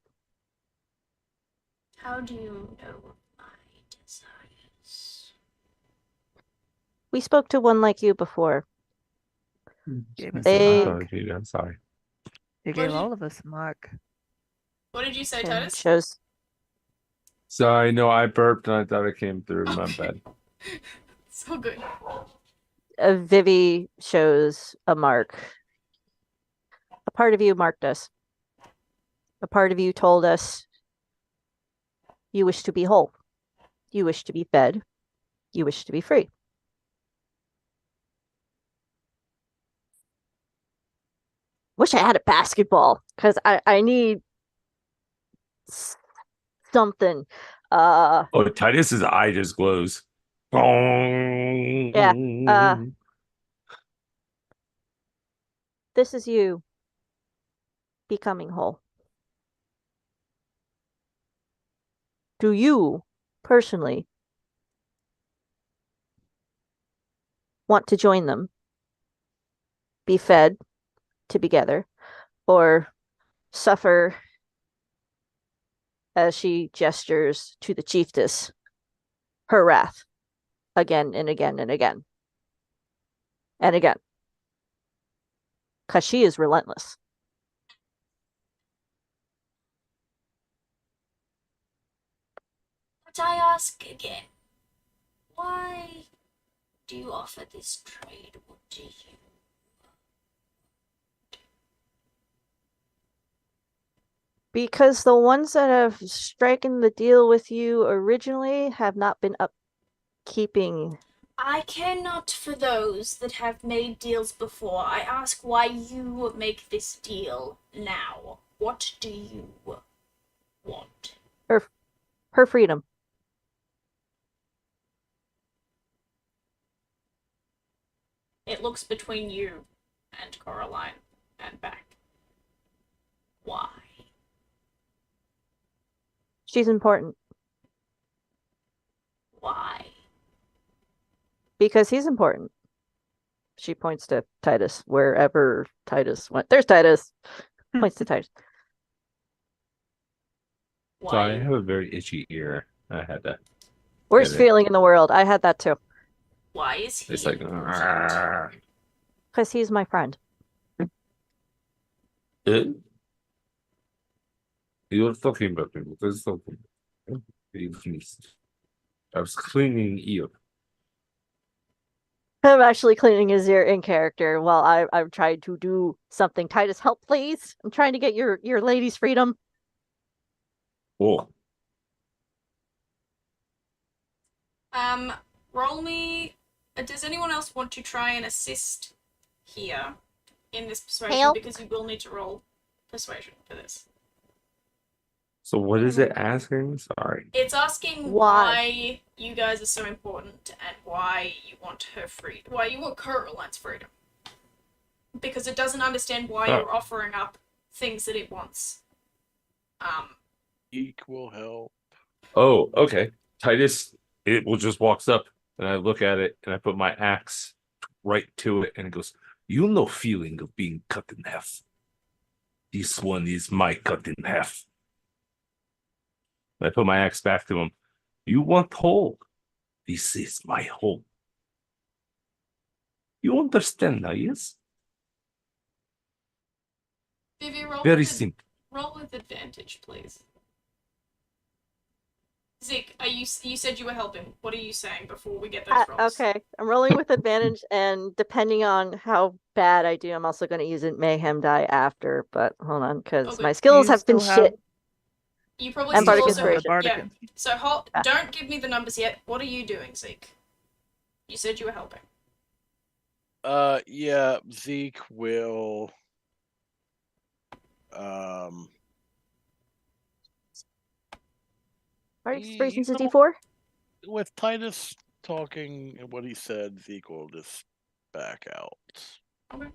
How do you know my desires? We spoke to one like you before. Gave us They- a I'm mark. sorry, dude. I'm sorry. They What gave did you- all of us a mark. What did you say, and Titus? shows Sorry, no, I burped and I thought it came through. My Okay. bad. So good. Vivi shows a mark. A part of you marked us. A part of you told us you wish to be whole. You wish to be fed. You wish to be free. Wish I had a basketball because I need something. Oh, Titus's eye just glows. Yeah. This is you becoming whole. Do you personally want to join them? Be fed together, or suffer as she gestures to the chiefess her wrath again and again and again and again, because she is relentless. But I ask again, why do you offer this trade? What do you? Because the ones that have stricken the deal with you originally have not been upkeeping. I care not for those that have made deals before. I ask why you make this deal now. What do you want? Her freedom. It looks between you and Coraline and back. Why? She's important Why? because he's important. She points to Titus wherever Titus went. There's Titus. Points to Titus. Why? Sorry, I have a very itchy ear. I had to. Worst Get it. feeling in the world. I had that too. Why is he It's like. important? Because he's my friend. You're talking about me. There's something. You've missed. I was cleaning ear. I'm actually cleaning his ear in character while I'm trying to do something. Titus, help, please. I'm trying to get your lady's freedom. Oh, Roll me. Does anyone else want to try and assist here in this persuasion? Help. Because you will need to roll persuasion for this. so what is it asking? Sorry. It's asking Why? why you guys are so important and why you want her free. Why you want Coraline's freedom. Because it doesn't understand why Oh. you're offering up things that it wants. Equal help. Oh, okay. Titus, it will just walks up and I look at it and I put my axe right to it and it goes, you no feeling of being cut in half. This one is my cut in half. And I put my axe back to him. You want whole? This is my home. You understand now, yes? Vivi, Very simple. roll with advantage, please. Zeke, you said you were helping. What are you saying before we get those rolls? Okay, I'm rolling with advantage, and depending on how bad I do, I'm also going to use a mayhem die after. But hold on, because Okay. my skills You have been still have- shit. You probably And still Bardic also Inspiration. The Bardic yeah. Inspiration. So Yeah. don't give me the numbers yet. What are you doing, Zeke? You said you were helping. Yeah, Zeke will um Bardic you Inspiration's a know, D4? with Titus talking and what he said, Zeke will just back out. Okay.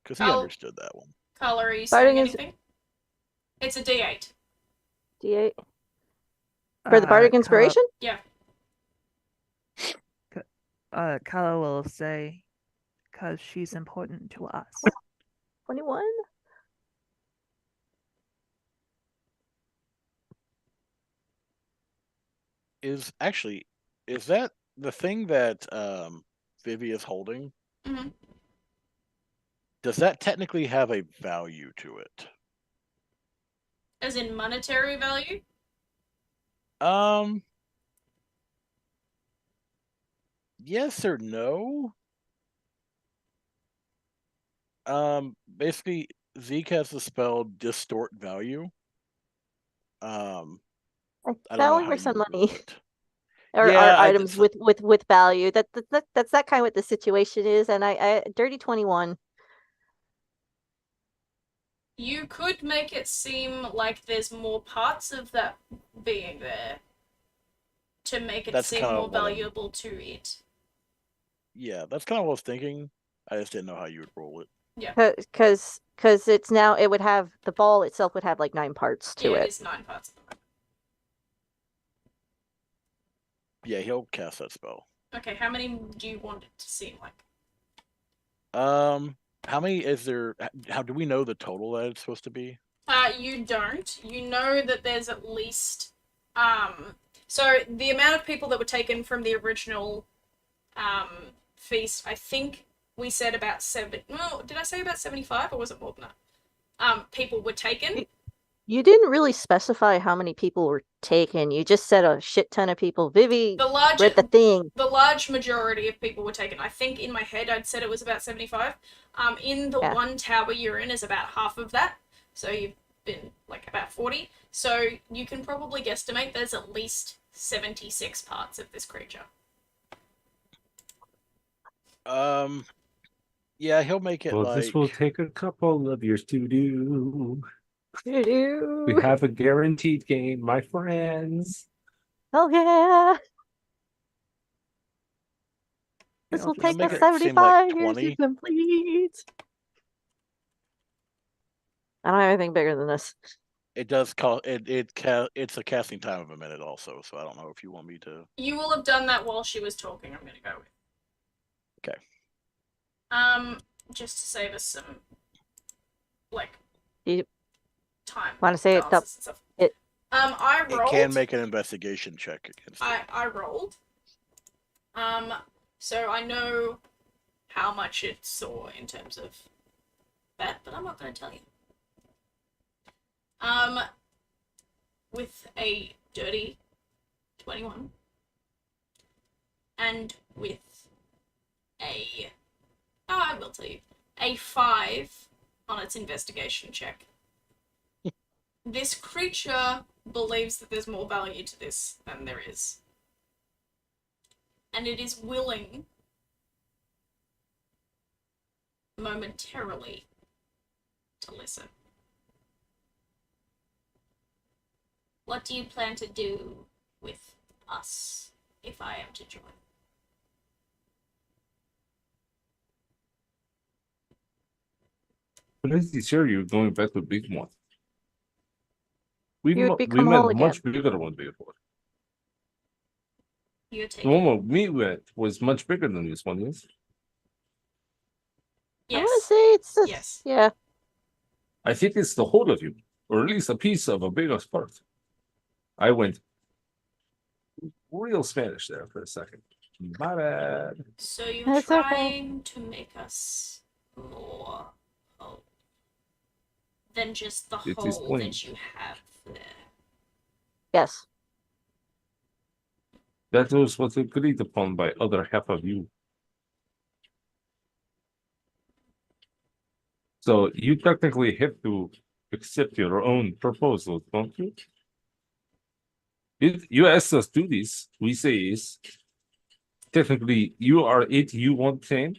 Because he I'll- understood that one. Carla, are you Bardic saying is- anything? It's a D8. D8. For the Bardic Inspiration? Yeah. Kala will say, because she's important to us. 21? Is that the thing that Vivi is holding? hmm Does that technically have a value to it? As in monetary value? Yes or no? Basically, Zeke has the spell Distort Value. I don't That know only how works you on roll money. it. Or Yeah, items with value. That's that kind of what the situation is, and I dirty 21. You could make it seem like there's more parts of that being there to make it That's seem kinda more what I'm- valuable to it. Yeah, that's kind of what I was thinking. I just didn't know how you would roll it. Because it's now it would have the ball itself would have like 9 parts to Yeah, it it. is 9 parts. Yeah, he'll cast that spell. Okay, how many do you want it to seem like? How many is there? How do we know the total that it's supposed to be? You don't. You know that there's at least so the amount of people that were taken from the original feast, I think we said about 7. No, did I say about 75 or was it more than that? People were taken. You didn't really specify how many people were taken. You just said a shit ton of people. Vivi read the thing. The large majority of people were taken. I think in my head I'd said it was about 75. In the one tower you're in is about half of that. So you've been like about 40. So you can probably guesstimate there's at least 76 parts of this creature. Yeah, he'll make it Well, this will take a couple of years to do. We have a guaranteed game, my friends. Oh yeah. You This know, will just take make us it seem 75 like years to 20. complete. I don't have anything bigger than this. It does call it's a casting time of a minute also, so I don't know if you want me to. You will have done that while she was talking, I'm gonna go with. Okay. Just to save us some like You time. want to say it? balances and stuff. I rolled. It can make an investigation check against it. I rolled. So I know how much it saw in terms of that, but I'm not going to tell you. With a dirty 21 and with I will tell you, a 5 on its investigation check. This creature believes that there's more value to this than there is. And it is willing momentarily to listen. What do you plan to do with us if I am to join? Pretty sure you're going back to big one. We You would we become met whole again. much bigger one before. You're The taking. one we went was much bigger than this one is. I want to Yes. say it's just, Yes. yeah. I think it's the whole of you, or at least a piece of a bigger part. I went real Spanish there for a second. My bad. So you're That's okay. trying to make us more whole than just the It hole is plain. that you have there. Yes. That was what's agreed upon by other half of you. So you technically have to accept your own proposal, don't you? You asked us to do this. We say yes. technically, you are 8, you want 10.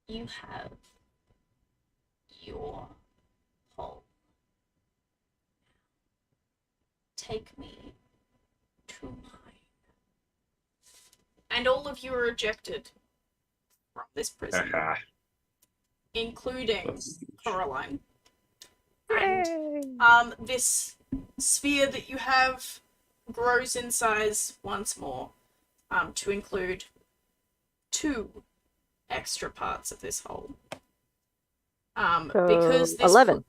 You have your hole. Take me to mine. And all of you are ejected from this prison, including Coraline. And this sphere that you have grows in size once more, to include 2 extra parts of this hole. Because this 11.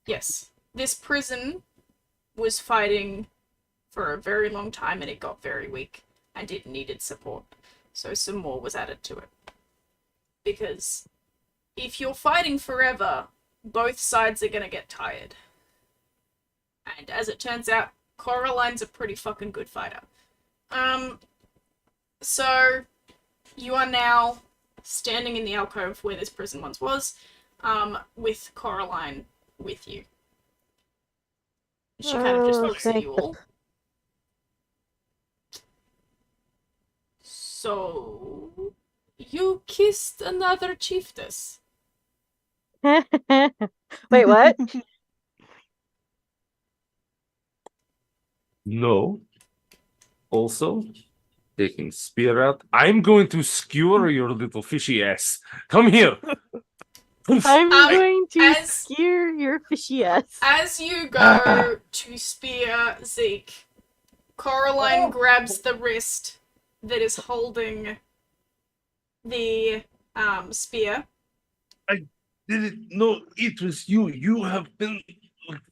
yes, this prison was fighting for a very long time and it got very weak and it needed support. So some more was added to it. Because if you're fighting forever, both sides are gonna get tired. And as it turns out, Coraline's a pretty fucking good fighter. So you are now standing in the alcove where this prison once was, with Coraline with you. She kind of just looks at you all. So, you kissed another chiefess. Wait, what? No. Also, taking spear out. I'm going to skewer your little fishy ass. Come here. I'm going to as- skewer your fishy ass. As you go to spear Zeke, Coraline grabs the wrist that is holding the spear. Didn't know it was you. You have been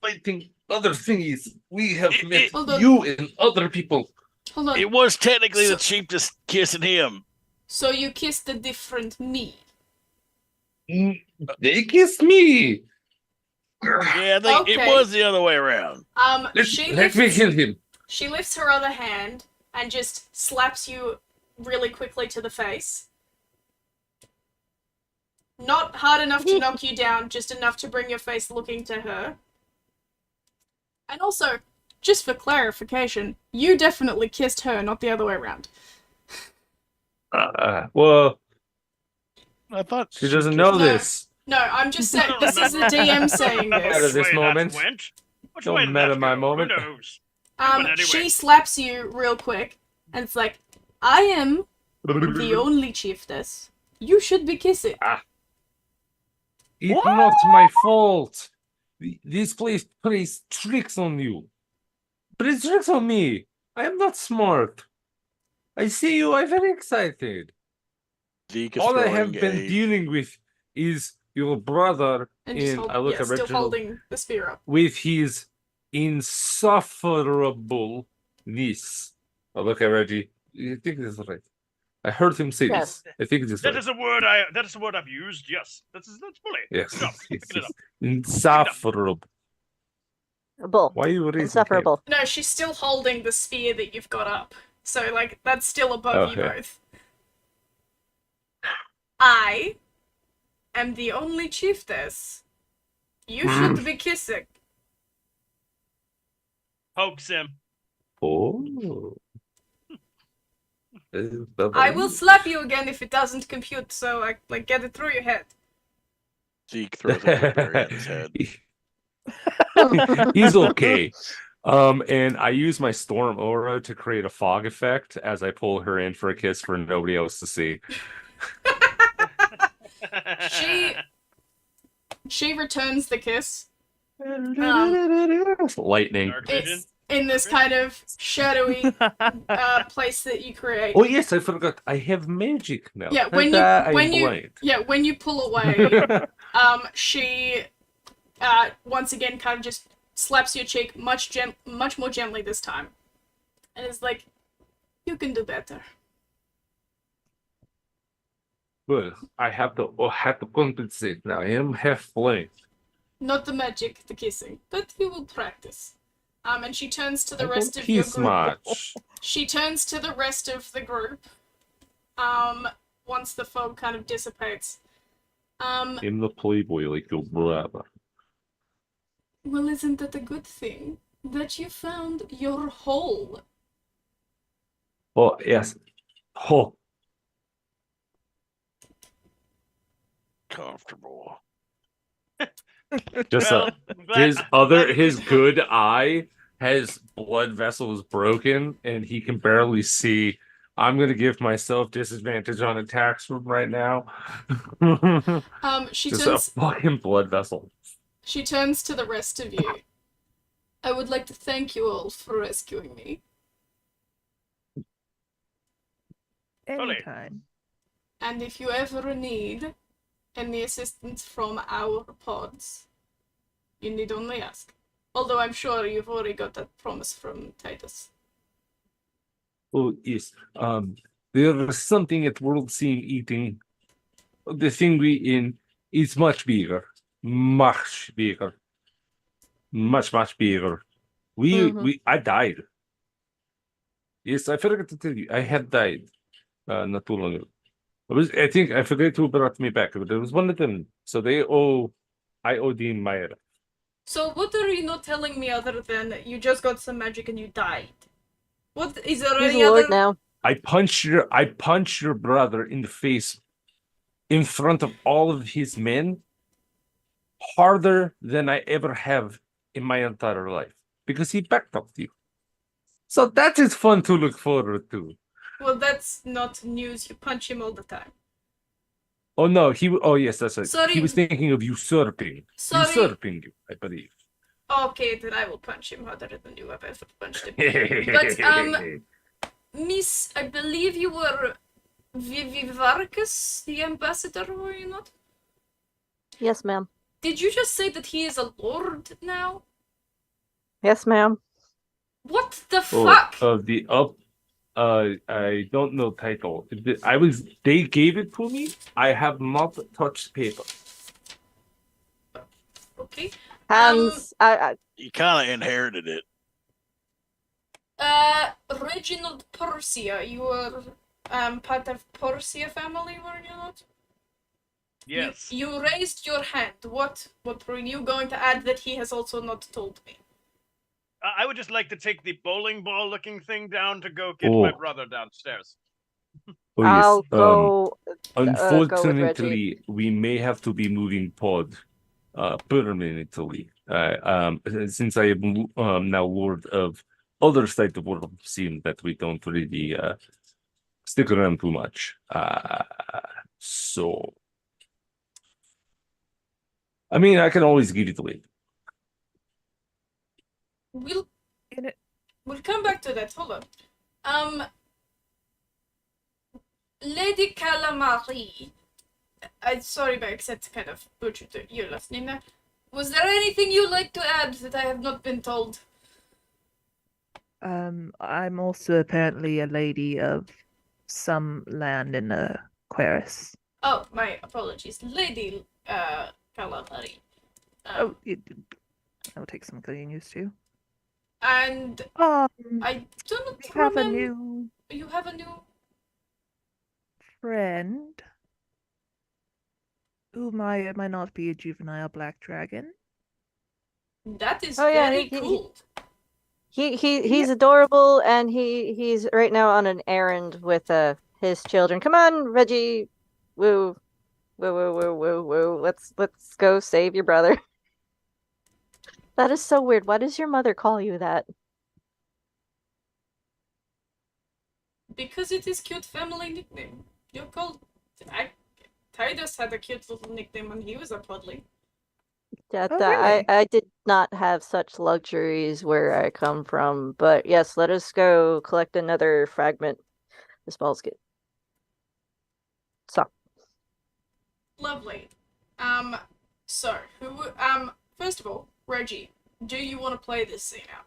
fighting other thingies. We have met Hold on. you and other people. Hold on. It was technically So- the chiefess kissing him. So you kissed a different me. They kissed me. Yeah, I think Okay. it was the other way around. Let me kill him. She lifts her other hand and just slaps you really quickly to the face. Not hard enough to knock you down, just enough to bring your face looking to her. And also, just for clarification, you definitely kissed her, not the other way around. Well, I thought she doesn't know No. this. No, I'm just saying, this is the DM saying Out of this. this moment. Which Don't way did matter that my go? moment. Who knows? But anyway. She slaps you real quick, and it's like, I am the only chiefess. You should be kissing. It's not my fault. This place plays tricks on you. Plays tricks on me. I am not smart. I see you. I'm very excited. Zeke is All I throwing have been a- dealing with is your brother And just I look at still Reginald holding the spear up. with his insufferableness. I look at Reggie. I think this is right. I heard him say Yes. this. I think it is That right. is a word I've used. Yes, that's fully. Yes. Good job. Yes, Picking it yes. up. Insufferable. Bull. Why are you raising Insufferable. No, she's still holding the spear that you've got up. So, like, that's still above you Okay. both. I am the only chiefess. You should be kissing. Pokes him. Oh. I will slap you again if it doesn't compute, so I get it through your head. Zeke throws a blueberry at his head. He's okay. And I use my storm aura to create a fog effect as I pull her in for a kiss for nobody else to see. She returns the kiss. Lightning. Dark vision. It's in this kind of shadowy place that you create. Oh yes, I forgot. I have magic now. Yeah, I'm blind. when you pull away, she once again kind of just slaps your cheek much more gently this time, and is like, "You can do better." Well, I have to compensate now. I am half blind. Not the magic, the kissing, but you will practice. And she turns to the I rest don't of your kiss group. much. She turns to the rest of the group. Once the fog kind of dissipates. I'm the playboy like your brother. Well, isn't that a good thing? That you found your hole. Oh, yes. Oh, Comfortable. just Well, I'm glad, I'm glad it his didn't go. good eye has blood vessels broken and he can barely see. I'm gonna give myself disadvantage on attacks from right now. She Just a turns fucking blood vessel. she turns to the rest of you. I would like to thank you all for rescuing me. Totally. Anytime. And if you ever need any assistance from our pods, you need only ask. Although I'm sure you've already got that promise from Titus. Oh, yes. There is something at World Scene Eating. The thing we in is much bigger. Much bigger. Much bigger. I died. Yes, I forgot to tell you. I had died not too long ago. I forget who brought me back, but there was one of them. So I owe them my life. So what are you not telling me other than you just got some magic and you died? What is there He's a any lord other? now. I punched your brother in the face in front of all of his men harder than I ever have in my entire life because he backtalked you. So that is fun to look forward to. Well, that's not news. You punch him all the time. Oh no, oh yes, that's right. Sorry. He was thinking of Sorry. usurping you, I believe. Okay, then I will punch him harder than you have ever punched him. But Miss, I believe you were Vivarchus, the ambassador, were you not? Yes, ma'am. Did you just say that he is a lord now? Yes, ma'am. What the Oh, fuck? I don't know title. They gave it to me. I have not touched paper. Okay. Hands. You kind of inherited it. Reginald Porcia, you were part of Porcia family, were you not? Yes. You raised your hand. What were you going to add that he has also not told me? I would just like to take the bowling ball looking thing down to go get my brother downstairs. Oh yes. I'll go. Go with Reggie. Unfortunately, we may have to be moving pod permanently. Since I am now lord of other side of world scene that we don't really stick around too much. So I mean I can always give it away. We'll In it. we'll come back to that. Hold on. Lady Calamari. I'm sorry, my accent kind of butchered your last name there. Was there anything you'd like to add that I have not been told? I'm also apparently a lady of some land in Aquarius. Oh, my apologies. Lady Calamari. That'll take some getting used to. And I I do not have a remember. new You have a new friend who might not be a juvenile black dragon. That is Oh, yeah, very cool. He's adorable, and he's right now on an errand with his children. Come on, Reggie. Woo. Woo woo woo woo woo. Let's go save your brother. That is so weird. Why does your mother call you that? Because it is cute family nickname. You're called. Titus had a cute little nickname when he was a podling. Really? I did not have such luxuries where I come from, but yes, let us go collect another fragment. This ball's good. So. Lovely. So first of all, Reggie, do you want to play this scene out?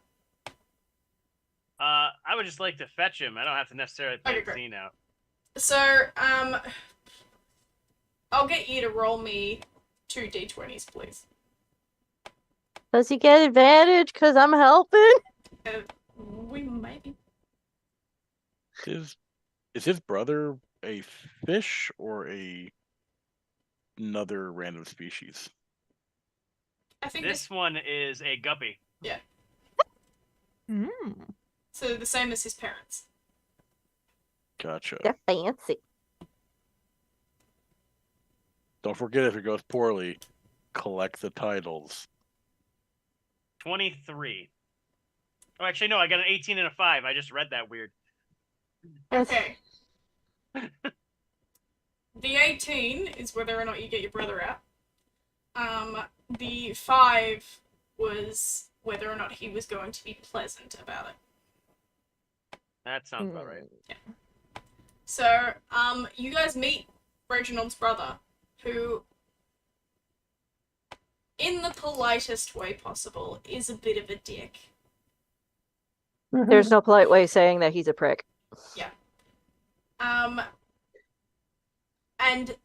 I would just like to fetch him. I don't have to necessarily play the scene out. So, I'll get you to roll me 2 d20s, please. Does he get advantage because I'm helping? We might be. Is his brother a fish or another random species? I think This one is a guppy. Mm. so the same as his parents. Gotcha. They're fancy. Don't forget, if it goes poorly, collect the titles. 23. Oh, actually, no, I got an 18 and a 5. I just read that weird. Okay. The 18 is whether or not you get your brother out. The 5 was whether or not he was going to be pleasant about it. That sounds about right. So, you guys meet Reginald's brother, who, in the politest way possible, is a bit of a dick. There's no polite way of saying that he's a prick. And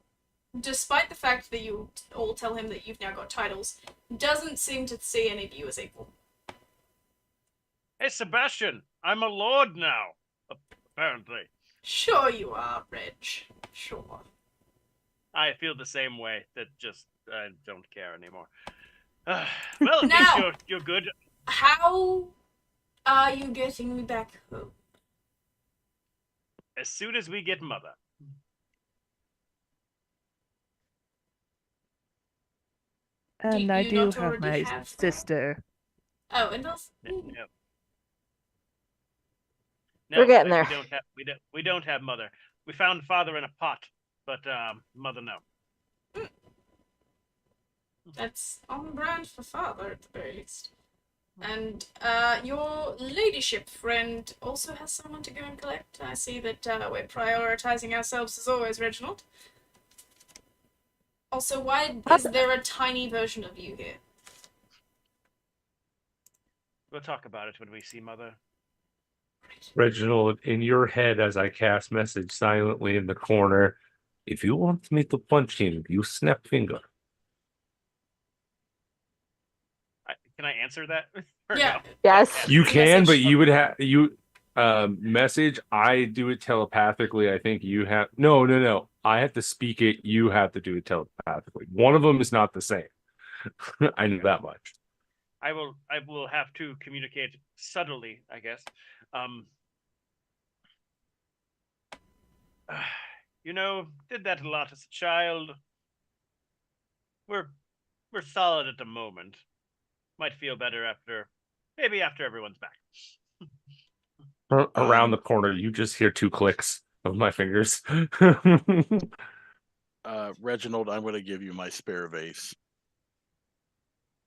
despite the fact that you all tell him that you've now got titles, doesn't seem to see any of you as equal. Hey, Sebastian, I'm a lord now, apparently. Sure you are, Reg. Sure. I feel the same way. That just I don't care anymore. Well, at Now- least you're good. How are you getting me back home? As soon as we get mother. And I you do not have already my have her? sister. Oh, and also... No. We're getting we there. We don't have mother. We found father in a pot, but mother no. That's on brand for father, at the very least. And your ladyship friend also has someone to go and collect. I see that we're prioritizing ourselves as always, Reginald. Also, why is there a tiny version of you here? We'll talk about it when we see mother. Reginald, in your head, as I cast message silently in the corner, if you want me to punch him, you snap finger. Can I answer that? Or Yeah. no? Yes. You can, but Message. you would have message. I do it telepathically. I think you have no. I have to speak it. You have to do it telepathically. One of them is not the same. I know that much. I will have to communicate subtly, I guess. Did that a lot as a child. We're solid at the moment. Might feel better after everyone's back. Around the corner, you just hear 2 clicks of my fingers. Reginald, I'm going to give you my spare vase.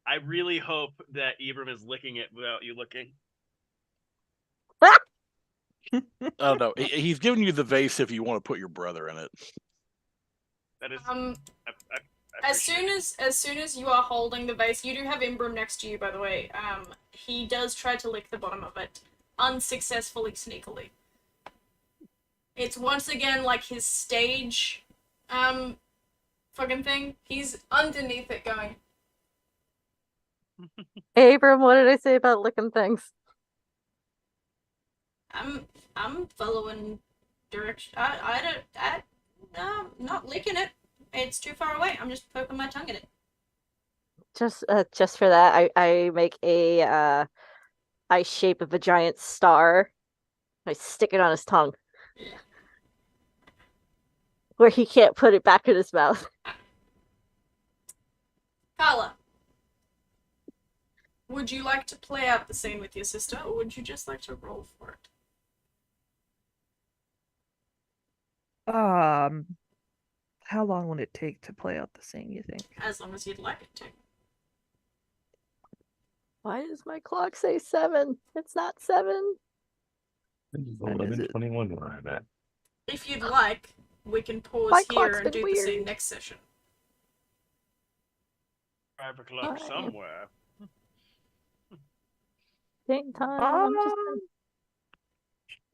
I really hope that Ibram is licking it without you looking. Oh no, he's giving you the vase if you want to put your brother in it. That is. Um, I as soon as you are holding the vase, you do have Imbram next to you, by the way. He does try to lick the bottom of it, unsuccessfully, sneakily. It's once again like his stage, fucking thing. He's underneath it going, Abram, what did I say about licking things? I'm following direction. I'm not licking it. It's too far away. I'm just poking my tongue at it. Just for that, I make a eye shape of a giant star. I stick it on his tongue, where he can't put it back in his mouth. Carla, would you like to play out the scene with your sister, or would you just like to roll for it? How long would it take to play out the scene, you think? As long as you'd like it to. Why does my clock say 7? It's not 7. When is 11:21 where I'm at. If you'd like, we can pause My here clock's and been do weird. the scene next session. 5 o'clock Fine. somewhere. Same time. I'm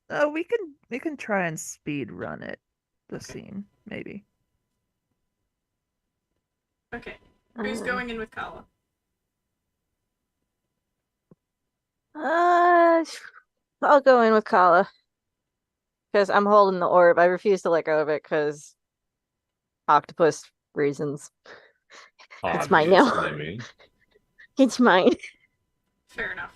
just We can try and speed run it, the scene, maybe. Okay. Who's going in with Carla? I'll go in with Kala. Because I'm holding the orb. I refuse to let go of it because octopus reasons. It's mine now. Obviously, It's mine. Fair enough.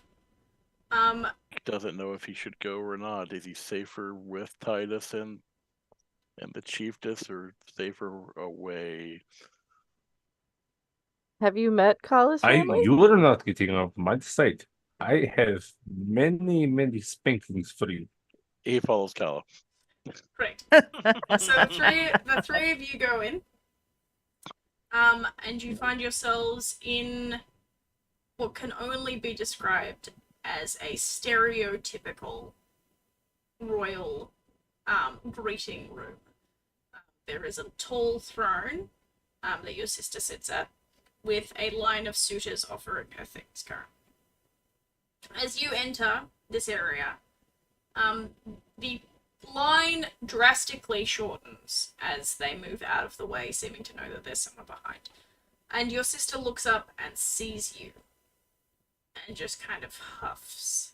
Doesn't know if he should go or not. Is he safer with Titus and the chiefess, or safer away? Have you met Kala's family? You are not getting out of my sight. I have many, many spankings for you. He follows Kala. Great. So the three of you go in. And you find yourselves in what can only be described as a stereotypical royal greeting room. There is a tall throne that your sister sits at, with a line of suitors offering her things currently. As you enter this area, the line drastically shortens as they move out of the way, seeming to know that there's someone behind. And your sister looks up and sees you, and just kind of huffs.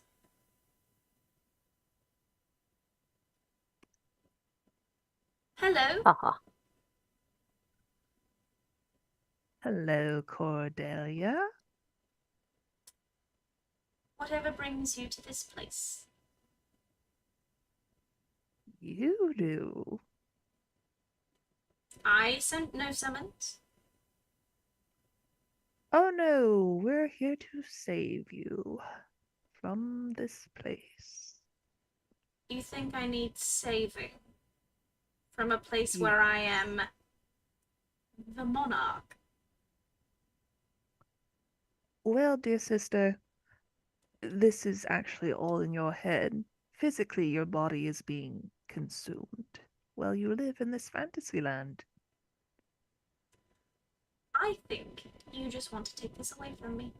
Hello. Haha. Hello, Cordelia. Whatever brings you to this place? You do. I sent no summons. Oh no, we're here to save you from this place. You think I need saving from a place Yeah. where I am the monarch? Well, dear sister, this is actually all in your head. Physically, your body is being consumed while you live in this fantasy land. I think you just want to take this away from me.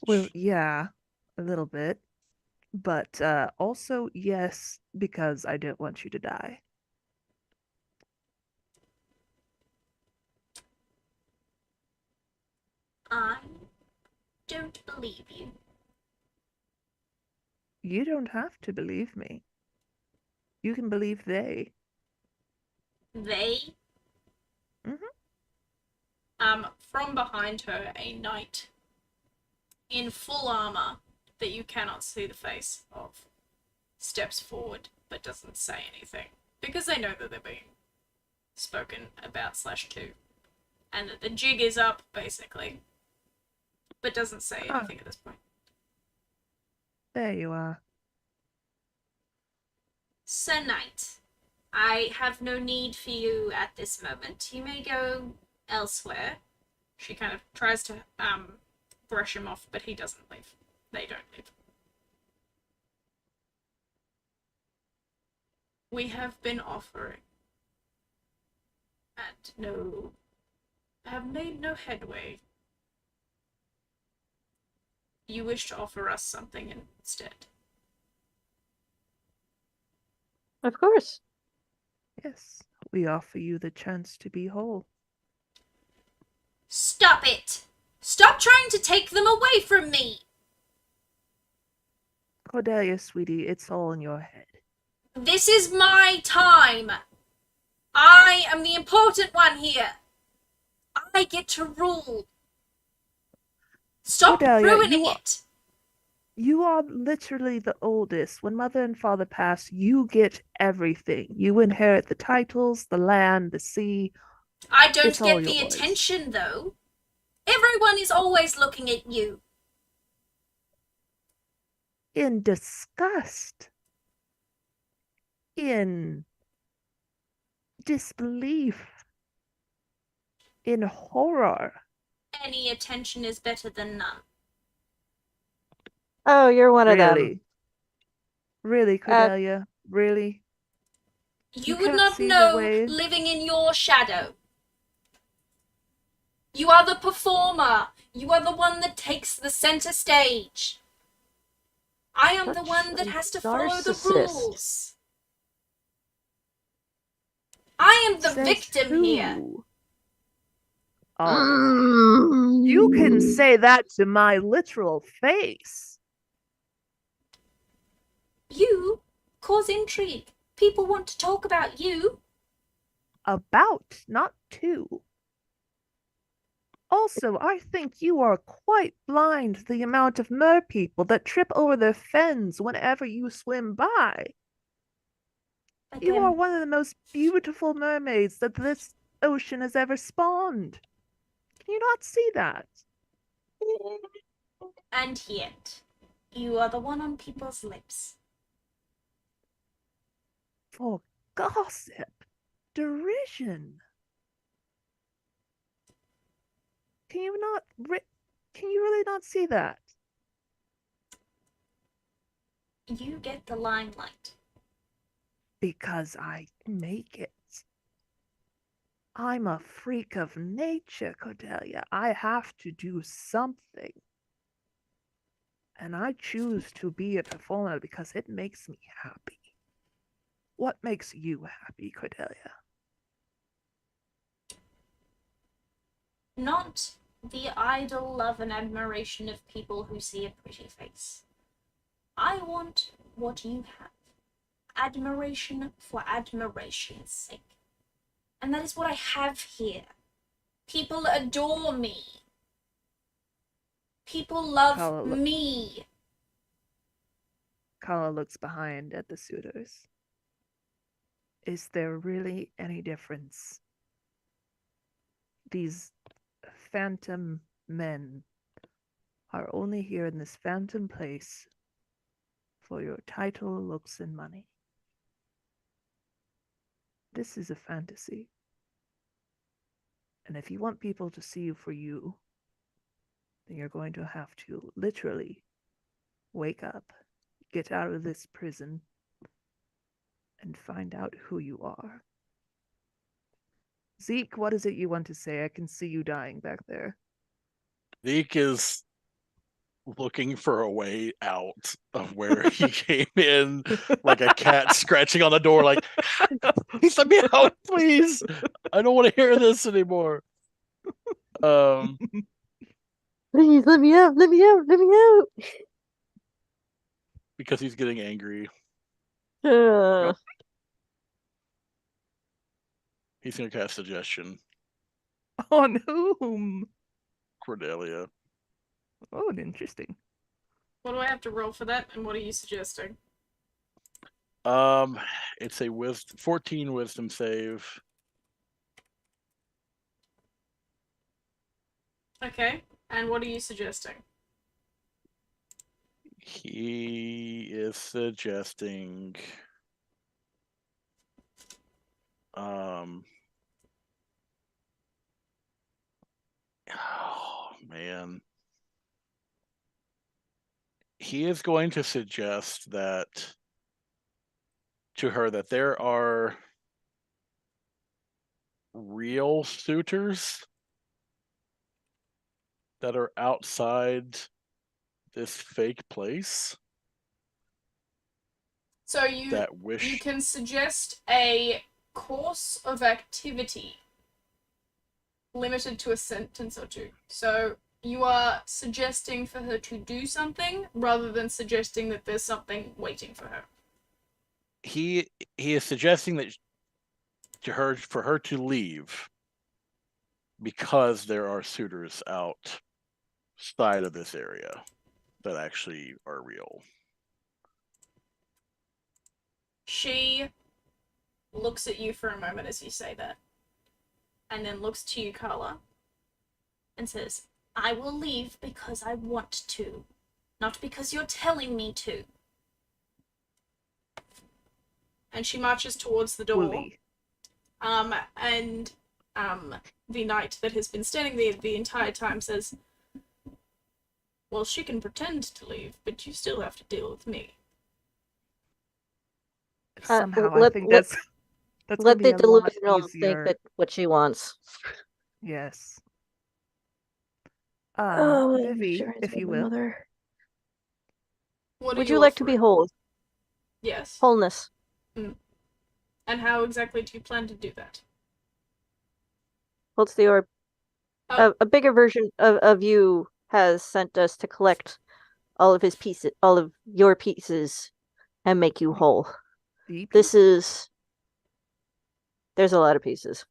Well, yeah, a little bit. But also, yes, because I don't want you to die. I don't believe you. You don't have to believe me. You can believe they. They? From behind her, a knight in full armor that you cannot see the face of steps forward but doesn't say anything, because they know that they're being spoken about /to, and that the jig is up, basically, but doesn't say anything at this point. There you are. Sir Knight, I have no need for you at this moment. You may go elsewhere. She kind of tries to brush him off, but he doesn't leave. They don't leave. We have been offering, and have made no headway. You wish to offer us something instead. Of course. Yes, we offer you the chance to be whole. Stop it! Stop trying to take them away from me! Cordelia, sweetie, it's all in your head. This is my time! I am the important one here! I get to rule! Stop Cordelia, ruining it! You are literally the oldest. When mother and father pass, you get everything. You inherit the titles, the land, the sea. I don't It's all get the yours. attention, though. Everyone is always looking at you. In disgust. In disbelief. In horror. Any attention is better than none. Oh, you're one of them. Really? Really, Cordelia? Really? You You would can't not see the know way- living in your shadow. You are the performer. You are the one that takes the center stage. I am the Such one a that has to follow the narcissist. rules. I am the Says victim here. who? Oh, you can say that to my literal face. You cause intrigue. People want to talk about you. About, not to. Also, I think you are quite blind to the amount of mer people that trip over their fins whenever you swim by. But You then, are one of the most beautiful mermaids that this ocean has ever spawned. Can you not see that? and yet, you are the one on people's lips. For gossip, derision. Can you not? Can you really not see that? You get the limelight. Because I make it. I'm a freak of nature, Cordelia. I have to do something. And I choose to be a performer because it makes me happy. What makes you happy, Cordelia? Not the idle love and admiration of people who see a pretty face. I want what you have. Admiration for admiration's sake. And that is what I have here. People adore me. People love Kala me. looks behind at the suitors. Is there really any difference? These phantom men are only here in this phantom place for your title, looks, and money. This is a fantasy. And if you want people to see you for you, then you're going to have to literally wake up, get out of this prison, and find out who you are. Zeke, what is it you want to say? I can see you dying back there. Zeke is looking for a way out of where he came in, like a cat scratching on the door, like, please let me out, please. I don't want to hear this anymore. Please let me out, let me out, let me out. Because he's getting angry. He's gonna cast suggestion. On whom? Cordelia. Oh, interesting. What do I have to roll for that, and what are you suggesting? It's a 14 wisdom save. Okay, and what are you suggesting? He is suggesting oh man. He is going to suggest that to her that there are real suitors that are outside this fake place So you that wish you can suggest a course of activity limited to a sentence or two. So you are suggesting for her to do something rather than suggesting that there's something waiting for her. he is suggesting that for her to leave because there are suitors outside of this area that actually are real. She looks at you for a moment as you say that, and then looks to you, Carla, and says, I will leave because I want to, not because you're telling me to. And she marches towards the door. Fully. And the knight that has been standing there the entire time says, well, she can pretend to leave, but you still have to deal with me. Somehow, I let- think let- that's Let gonna the be a lot delusional think easier. that what she wants. Yes. Oh, I'm Vivi, sure it's if you my will. mother. What Would are you like to be offering? whole? Yes. Wholeness. And how exactly do you plan to do that? Holds the orb. Oh. A bigger version of you has sent us to collect all of his pieces, all of your pieces, and make you whole. This is. There's a lot of pieces.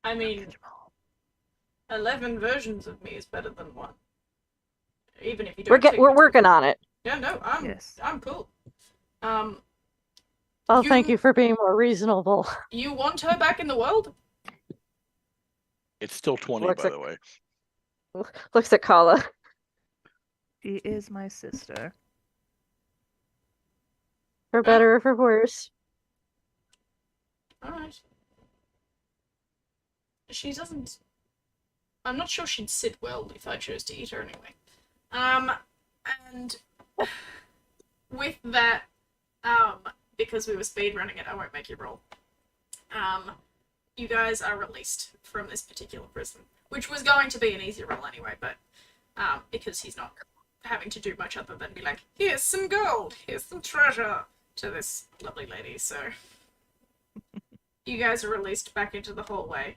I mean, 11 versions of me is better than one. Even if you We're don't take we're me to working the- on it. Yeah, no, Yes. I'm cool. Oh, thank you for being more reasonable. You want her back in the world? It's still 20, Looks by like- the way. Looks at Kala. She is my sister. For better or for worse. Alright. She doesn't... I'm not sure she'd sit well if I chose to eat her anyway. And with that, because we were speedrunning it, I won't make you roll. You guys are released from this particular prison, which was going to be an easy roll anyway, but because he's not having to do much other than be like, here's some gold, here's some treasure to this lovely lady, so you guys are released back into the hallway.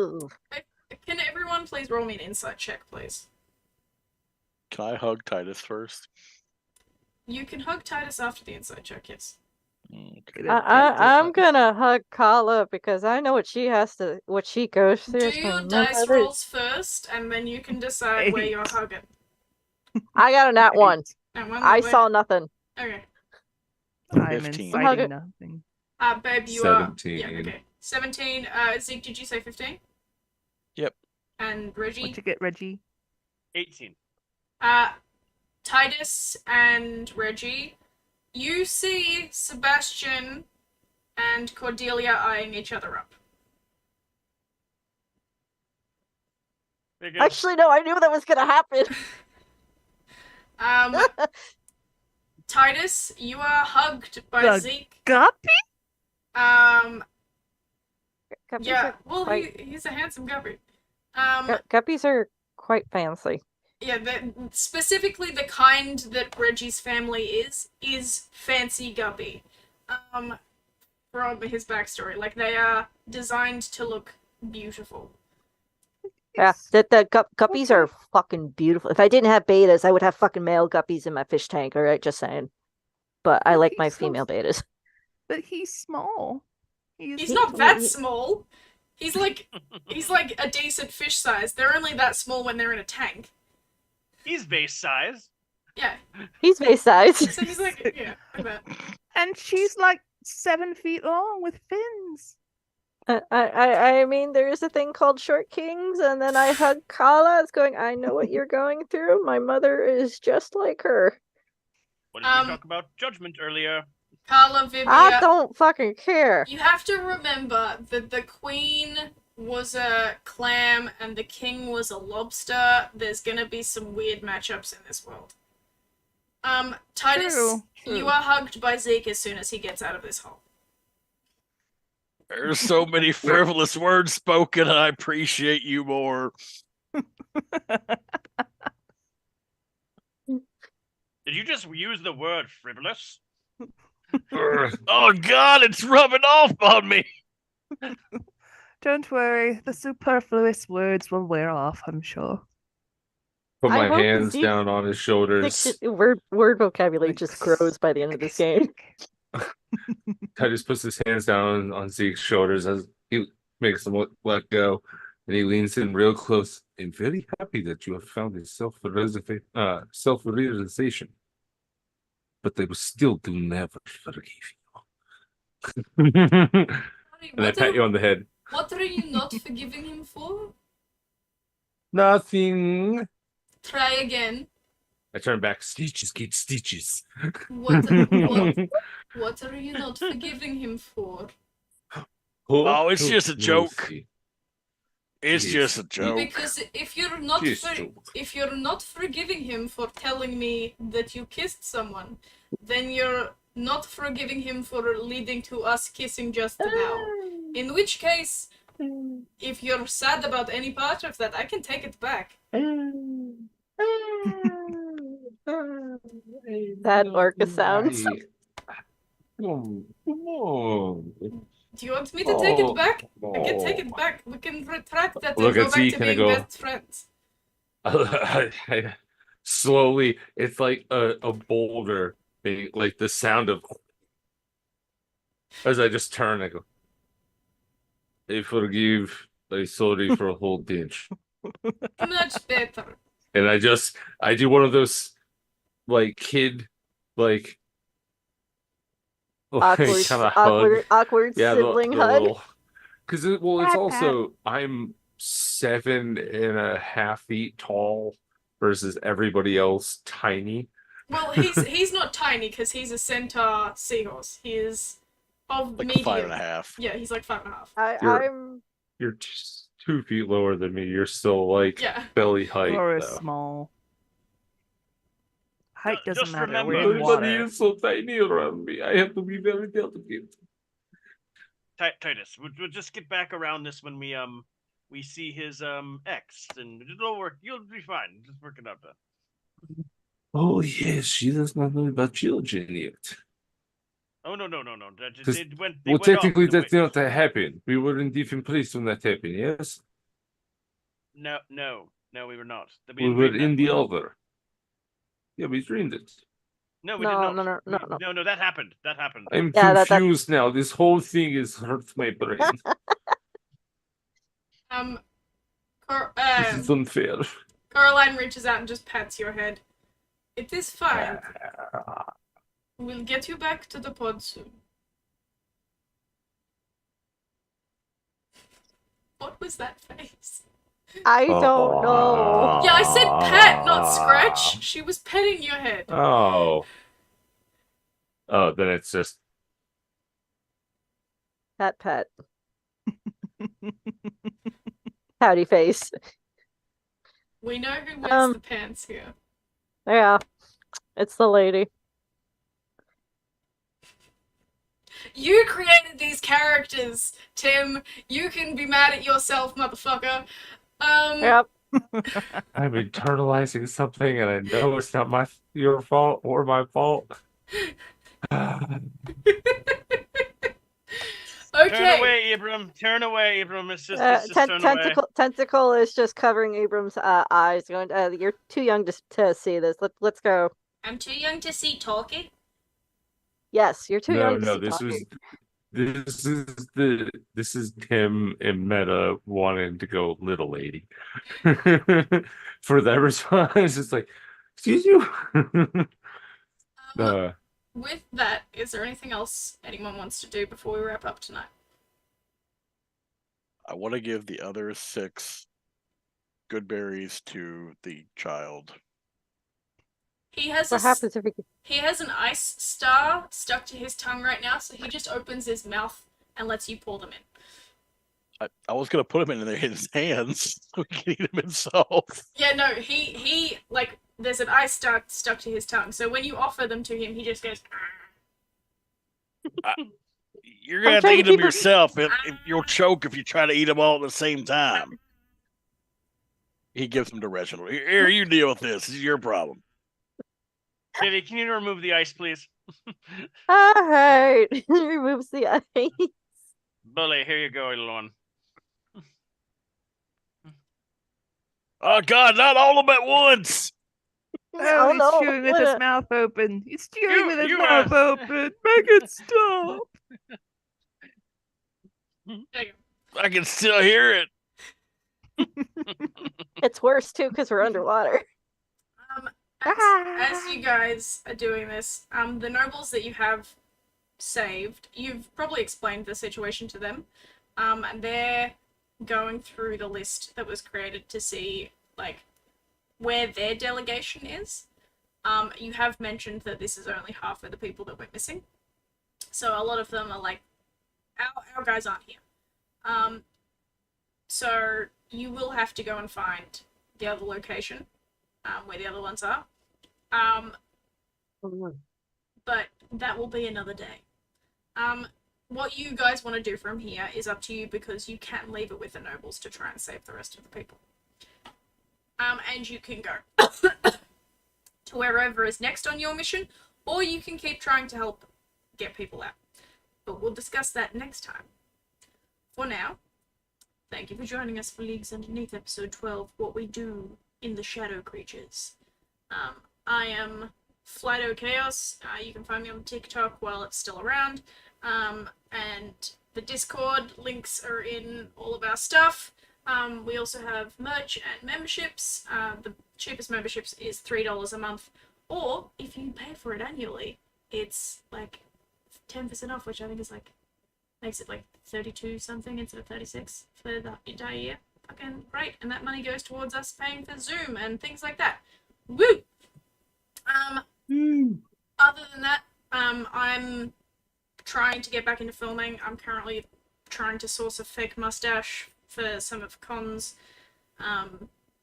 Ooh. Can everyone please roll me an insight check, please? Can I hug Titus first? You can hug Titus after the insight check, yes. Okay. I'm gonna hug Kala because I know what she goes through. Do It's your my dice mother- rolls first, and then you can decide where you're 8. hugging. I got a nat 1. And one I that way- saw nothing. Okay. I'm 15. inciting Hug it. nothing. Babe, you 17. are... Yeah, okay. 17. Zeke, did you say 15? Yep. And Reggie? What'd you get, Reggie? 18. Titus and Reggie, you see Sebastian and Cordelia eyeing each other up. Very good. Actually, no, I knew that was gonna happen. Titus, you are hugged by The Zeke. Guppy? Guppies Yeah, are well, quite, he's a handsome guppy. guppies are quite fancy. Yeah, specifically the kind that Reggie's family is fancy guppy. From his backstory, like they are designed to look beautiful. Yeah, the guppies are fucking beautiful. If I didn't have betas, I would have fucking male guppies in my fish tank. All right, just saying. But I But like my he's so female betas. But he's small. He's not that small. He's like a decent fish size. They're only that small when they're in a tank. He's base size. Yeah. He's base size. So he's like, yeah, like that. And she's like 7 feet long with fins. I mean, there's a thing called short kings, and then I hug Kala. It's going, I know what you're going through. My mother is just like her. What did we talk about judgment earlier? Carla Vivia. I don't fucking care. You have to remember that the queen was a clam and the king was a lobster. There's gonna be some weird matchups in this world. Titus, True. you are hugged by Zeke as soon as he gets out of this hole. There's so many frivolous words spoken, and I appreciate you more. Did you just use the word frivolous? Oh God, it's rubbing off on me. Don't worry, the superfluous words will wear off, I'm sure. Put I my hope hands Zeke down on his shoulders. Word vocabulary just grows by the end of this game. Titus puts his hands down on Zeke's shoulders as he makes them let go, and he leans in real close. I'm very happy that you have found a self-realization, but I will still do never forgive you. And I pat you on the head. What are you not forgiving him for? Nothing. Try again. I turn back. Stitches get stitches. What are you not forgiving him for? Oh, it's just a joke. Lucy. It's Jeez. just a joke. Because if you're not Just joke. if you're not forgiving him for telling me that you kissed someone, then you're not forgiving him for leading to us kissing just now. In which case, if you're sad about any part of that, I can take it back. That orca sounds. Come on. Do you want me to take Oh, it back? I can take no. it back. We can retract that Look and go at back Zeke to and I being go- best friends. Slowly, it's like a boulder being like the sound of as I just turn. I go, I forgive Like, sorry for a whole ditch. Much better. And I do one of those, like, kid, like Awkward, kind of hug. awkward Yeah, sibling the hug. little, because it's Pat, also, I'm 7.5 feet tall versus everybody else tiny. Well, he's not tiny because he's a centaur seahorse. He is of Like medium. 5.5. Yeah, he's like 5.5. I'm You're just 2 feet lower than me. You're still like Yeah. belly height, Laura's though. small. Height doesn't Just matter. remember- We're in Everybody water. is so tiny around me. I have to be very delicate. Titus, we'll just get back around this when we see his ex, and it'll work. You'll be fine. Just work it out then. Oh yes, she does not know about children yet. Oh no. Because- They went. Well, went off technically, the that way- did not happen. We were in different place when that happened. Yes, No, we were not. we were in the other. Yeah, we dreamed it. No, we No, did not. no, no, no. No, that happened. That happened. I'm Yeah, that- confused now. This whole thing is hurt my brain. This is unfair. Caroline reaches out and just pats your head. It is fine. We'll get you back to the pod soon. What was that face? I don't know. Yeah, I said pat, not scratch. She was petting your head. Oh. Oh, then it's just Pat. Howdy face. We know who wears the Um, pants here. Yeah, it's the lady. You created these characters, Tim. You can be mad at yourself, motherfucker. Yep. I'm internalizing something, and I know it's not your fault or my fault. Okay. Turn away, Abram. Turn away, Abram. It's just turn away. Tentacle is just covering Abram's eyes. Going, you're too young to see this. Let's go. I'm too young to see talking. Yes, you're too No, young. no, to see talking. this is Tim and Meta wanting to go little lady. For that response, it's like, excuse you. With that, is there anything else anyone wants to do before we wrap up tonight? I want to give the other 6 good berries to the child. He has What happens if he has an ice star stuck to his tongue right now, so he just opens his mouth and lets you pour them in. I was gonna put him in his hands so he can eat him himself. Yeah, no, he like there's an ice star stuck to his tongue, so when you offer them to him, he just goes. You're gonna have to eat them yourself. You'll choke if you try to eat them all at the same time. He gives them to Reginald. Here, you deal with this. This is your problem. Kitty, can you remove the ice, please? All right, removes the ice. Bully, here you go, little one. Oh God, not all of them at once. Oh, he's no, chewing with what his a- mouth open. He's chewing with his you mouth open. Make it stop. I can still hear it. It's worse too because we're underwater. As you guys are doing this, the nobles that you have saved, you've probably explained the situation to them, and they're going through the list that was created to see, like, where their delegation is. You have mentioned that this is only half of the people that went missing, so a lot of them are like, our guys aren't here. So you will have to go and find the other location, where the other ones are. But that will be another day. What you guys want to do from here is up to you, because you can leave it with the nobles to try and save the rest of the people. And you can go to wherever is next on your mission, or you can keep trying to help get people out. But we'll discuss that next time. For now, thank you for joining us for Leagues Underneath episode 12, What We Do in the Shadow Creatures. I am Flido Chaos. You can find me on TikTok while it's still around. And the Discord links are in all of our stuff. We also have merch and memberships. The cheapest memberships is $3 a month, or if you pay for it annually, it's like 10% off, which I think is like makes it like 32 something instead of 36 for the entire year. Fucking great, and that money goes towards us paying for Zoom and things like that. Woo! Other than that, I'm trying to get back into filming. I'm currently trying to source a fake mustache for some of Con's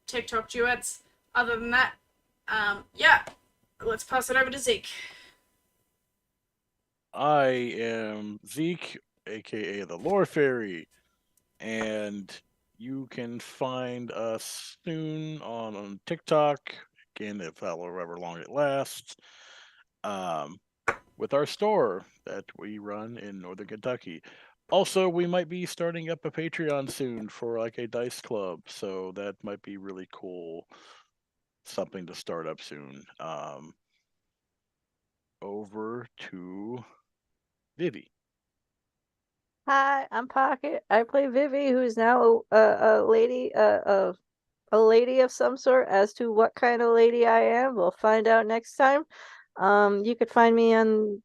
TikTok duets. Other than that, yeah, let's pass it over to Zeke. I am Zeke, aka the Lore Fairy, and you can find us soon on TikTok. Again, if however long it lasts. With our store that we run in Northern Kentucky. Also, we might be starting up a Patreon soon for like a dice club, so that might be really cool. Something to start up soon. Over to Vivi. Hi, I'm Pocket. I play Vivi, who's now a lady, a lady of some sort. As to what kind of lady I am, we'll find out next time. You could find me on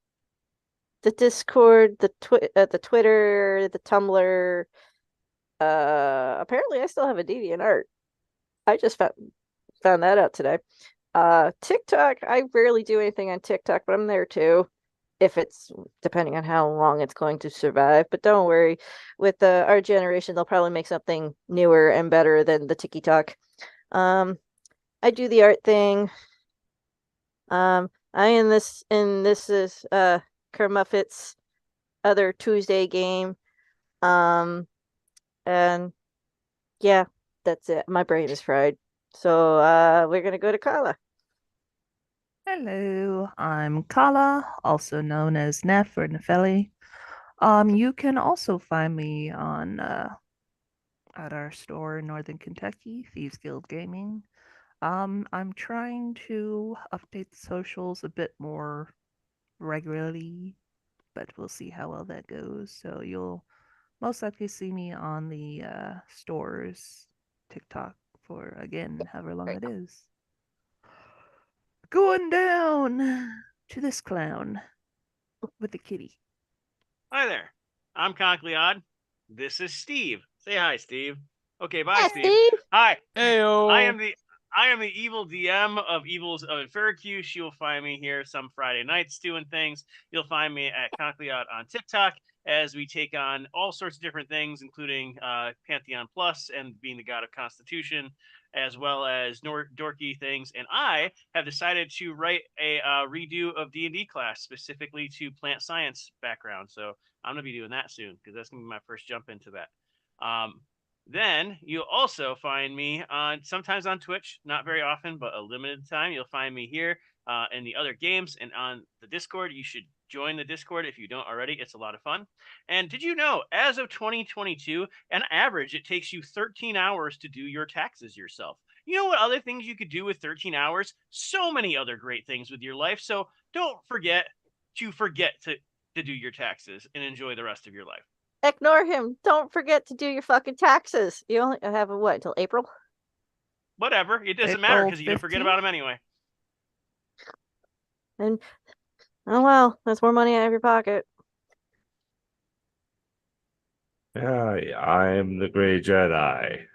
the Discord, the Twitter, the Tumblr. Apparently I still have a DeviantArt. I just found that out today. TikTok, I rarely do anything on TikTok, but I'm there too. If it's depending on how long it's going to survive. But don't worry, with our generation, they'll probably make something newer and better than the TikTok. I do the art thing. I in this is Kermuffet's other Tuesday game. And yeah, that's it. My brain is fried. So we're gonna go to Kala. Hello, I'm Kala, also known as Neff or Nefeli. You can also find me on at our store in Northern Kentucky, Thieves Guild Gaming. I'm trying to update the socials a bit more regularly, but we'll see how well that goes. So you'll most likely see me on the store's TikTok for again, however long it is. Going down to this clown with the kitty. Hi there. I'm Conkleod. This is Steve. Say hi, Steve. Okay, bye, Hi, Steve. Steve. Hi. Heyo. I am the evil DM of Evils of Infericuse. You'll find me here some Friday nights doing things. You'll find me at Conkleod on TikTok as we take on all sorts of different things, including Pantheon Plus and being the god of Constitution, as well as dorky things. And I have decided to write a redo of D&D class specifically to plant science background. So I'm going to be doing that soon because that's going to be my first jump into that. Then you'll also find me sometimes on Twitch, not very often, but a limited time. You'll find me here in the other games and on the Discord. You should join the Discord if you don't already. It's a lot of fun. And did you know, as of 2022, on average, it takes you 13 hours to do your taxes yourself. You know what other things you could do with 13 hours? So many other great things with your life. So don't forget to do your taxes and enjoy the rest of your life. Ignore him. Don't forget to do your fucking taxes. You only have what until April? Whatever. It doesn't matter April because you don't forget about them anyway. And oh well, that's more money out of your pocket. I am the Grey Jedi.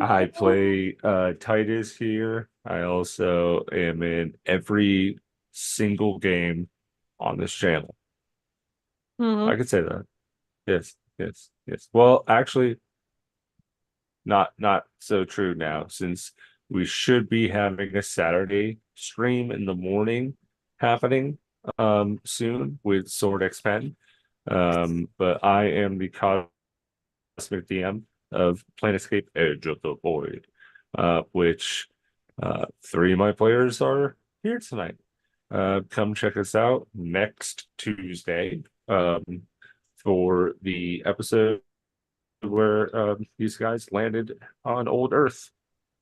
I play Titus here. I also am in every single game on this channel. I could say that. Yes, yes, yes. Well, actually, not so true now, since we should be having a Saturday stream in the morning happening soon with Sword X Pen. But I am the cosmic DM of Planescape Edge of the Void, which 3 of my players are here tonight. Come check us out next Tuesday for the episode where these guys landed on old Earth.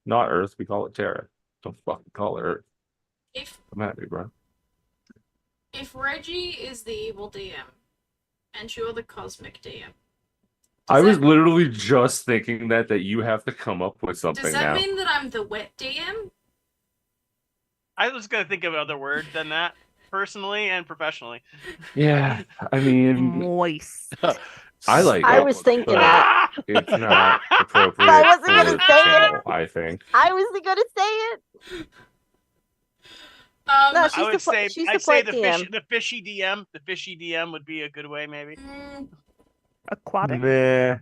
Not Earth, we call it Terra. Don't fucking call it Earth. I'm happy, bro. If Reggie is the evil DM and you're the cosmic DM, I was that- literally just thinking that you have to come up with Does something that now. mean that I'm the wet DM? I was gonna think of another word than that, personally and professionally. Yeah, I mean, Moist. I like I it, was thinking but that. it's not appropriate I wasn't gonna for say it. channel, I think. I was gonna say it. No, I she's would say she's I'd the say plant DM. the fishy DM. The fishy DM would be a good way, maybe. Aquatic. Nah.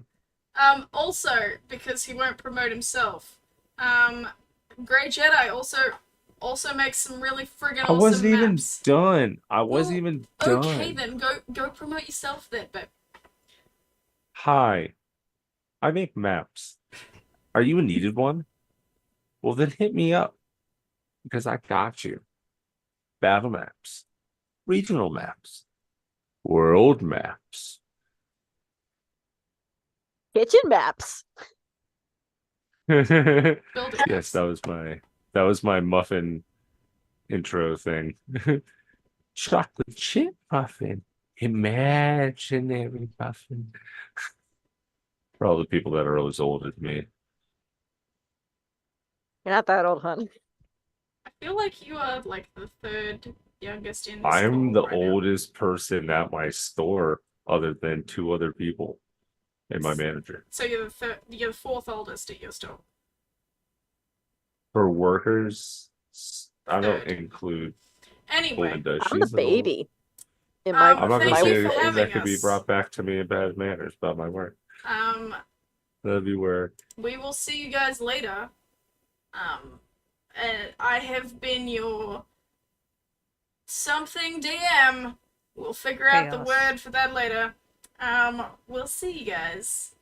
Also, because he won't promote himself, Grey Jedi also makes some really friggin' I awesome wasn't even maps. done. I wasn't Well, even done. Okay then, go promote yourself then, but Hi, I make maps. Are you a needed one? Well, then hit me up because I got you. Battle maps, regional maps, world maps. Kitchen maps. build it. Yes, that was my muffin intro thing. Chocolate chip muffin, imaginary muffin. For all the people that are as old as me. You're not that old, hon. I feel like you are like the third youngest in this I'm call the right now. oldest person at my store, other than two other people and my manager. So you're the fourth oldest at your store. For workers, I don't Third. include Anyway, Belinda. I'm the She's an old. baby. In my I'm not gonna Thank you say for anything having that could be us. brought back to me in bad manners about my work. That'd be where. We will see you guys later. And I have been your something DM. We'll figure out the Chaos. word for that later. We'll see you guys.